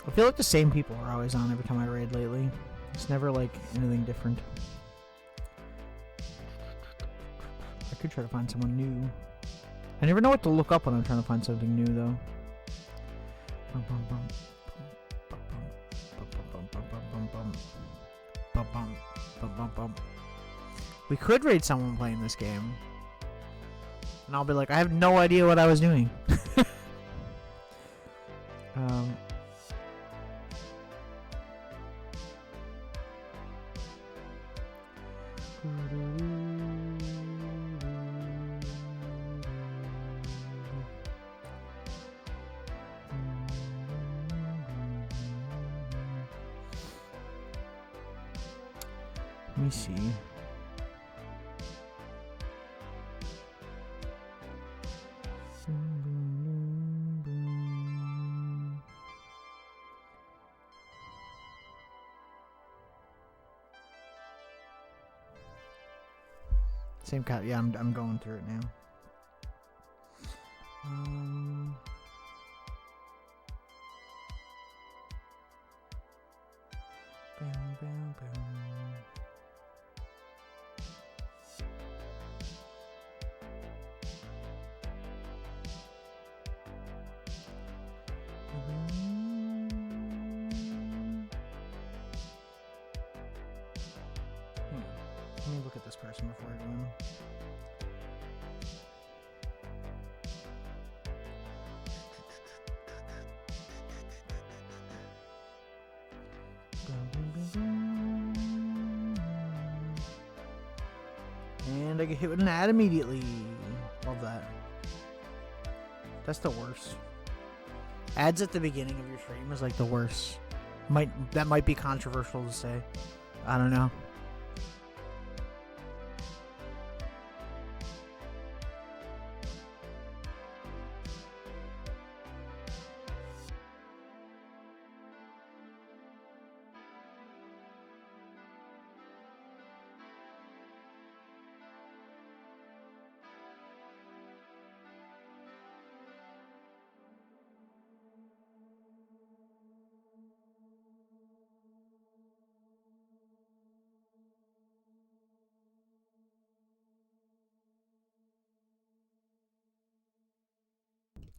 Speaker 1: I feel like the same people are always on every time I raid lately. It's never like anything different. I could try to find someone new. I never know what to look up when I'm trying to find something new though. We could raid someone playing this game. And I'll be like, I have no idea what I was doing. Let me see. Same kind. Yeah, I'm going through it now. Bam, bam, bam. Let me look at this person before I go in. And I get hit with an ad immediately. Love that. That's the worst. Ads at the beginning of your stream is like the worst. That might be controversial to say. I don't know.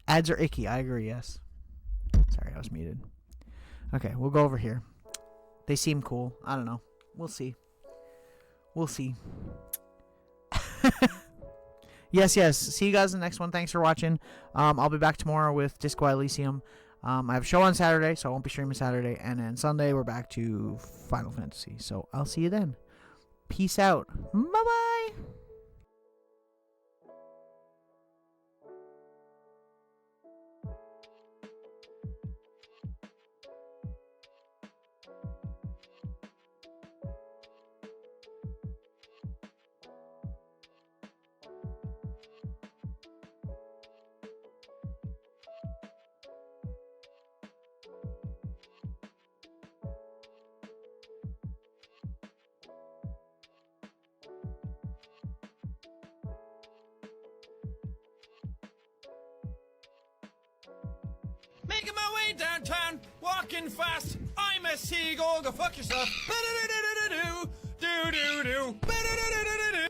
Speaker 1: Ads are icky. I agree, yes. Sorry, I was muted. Okay, we'll go over here. They seem cool. I don't know. We'll see. We'll see. Yes. See you guys in the next one. Thanks for watching. I'll be back tomorrow with Disco Elysium. I have a show on Saturday, so I won't be streaming Saturday. And then Sunday, we're back to Final Fantasy. So I'll see you then. Peace out. Bye-bye.
Speaker 5: Making my way downtown, walking fast. I'm a seagull, go fuck yourself. Do do do do do do do do do.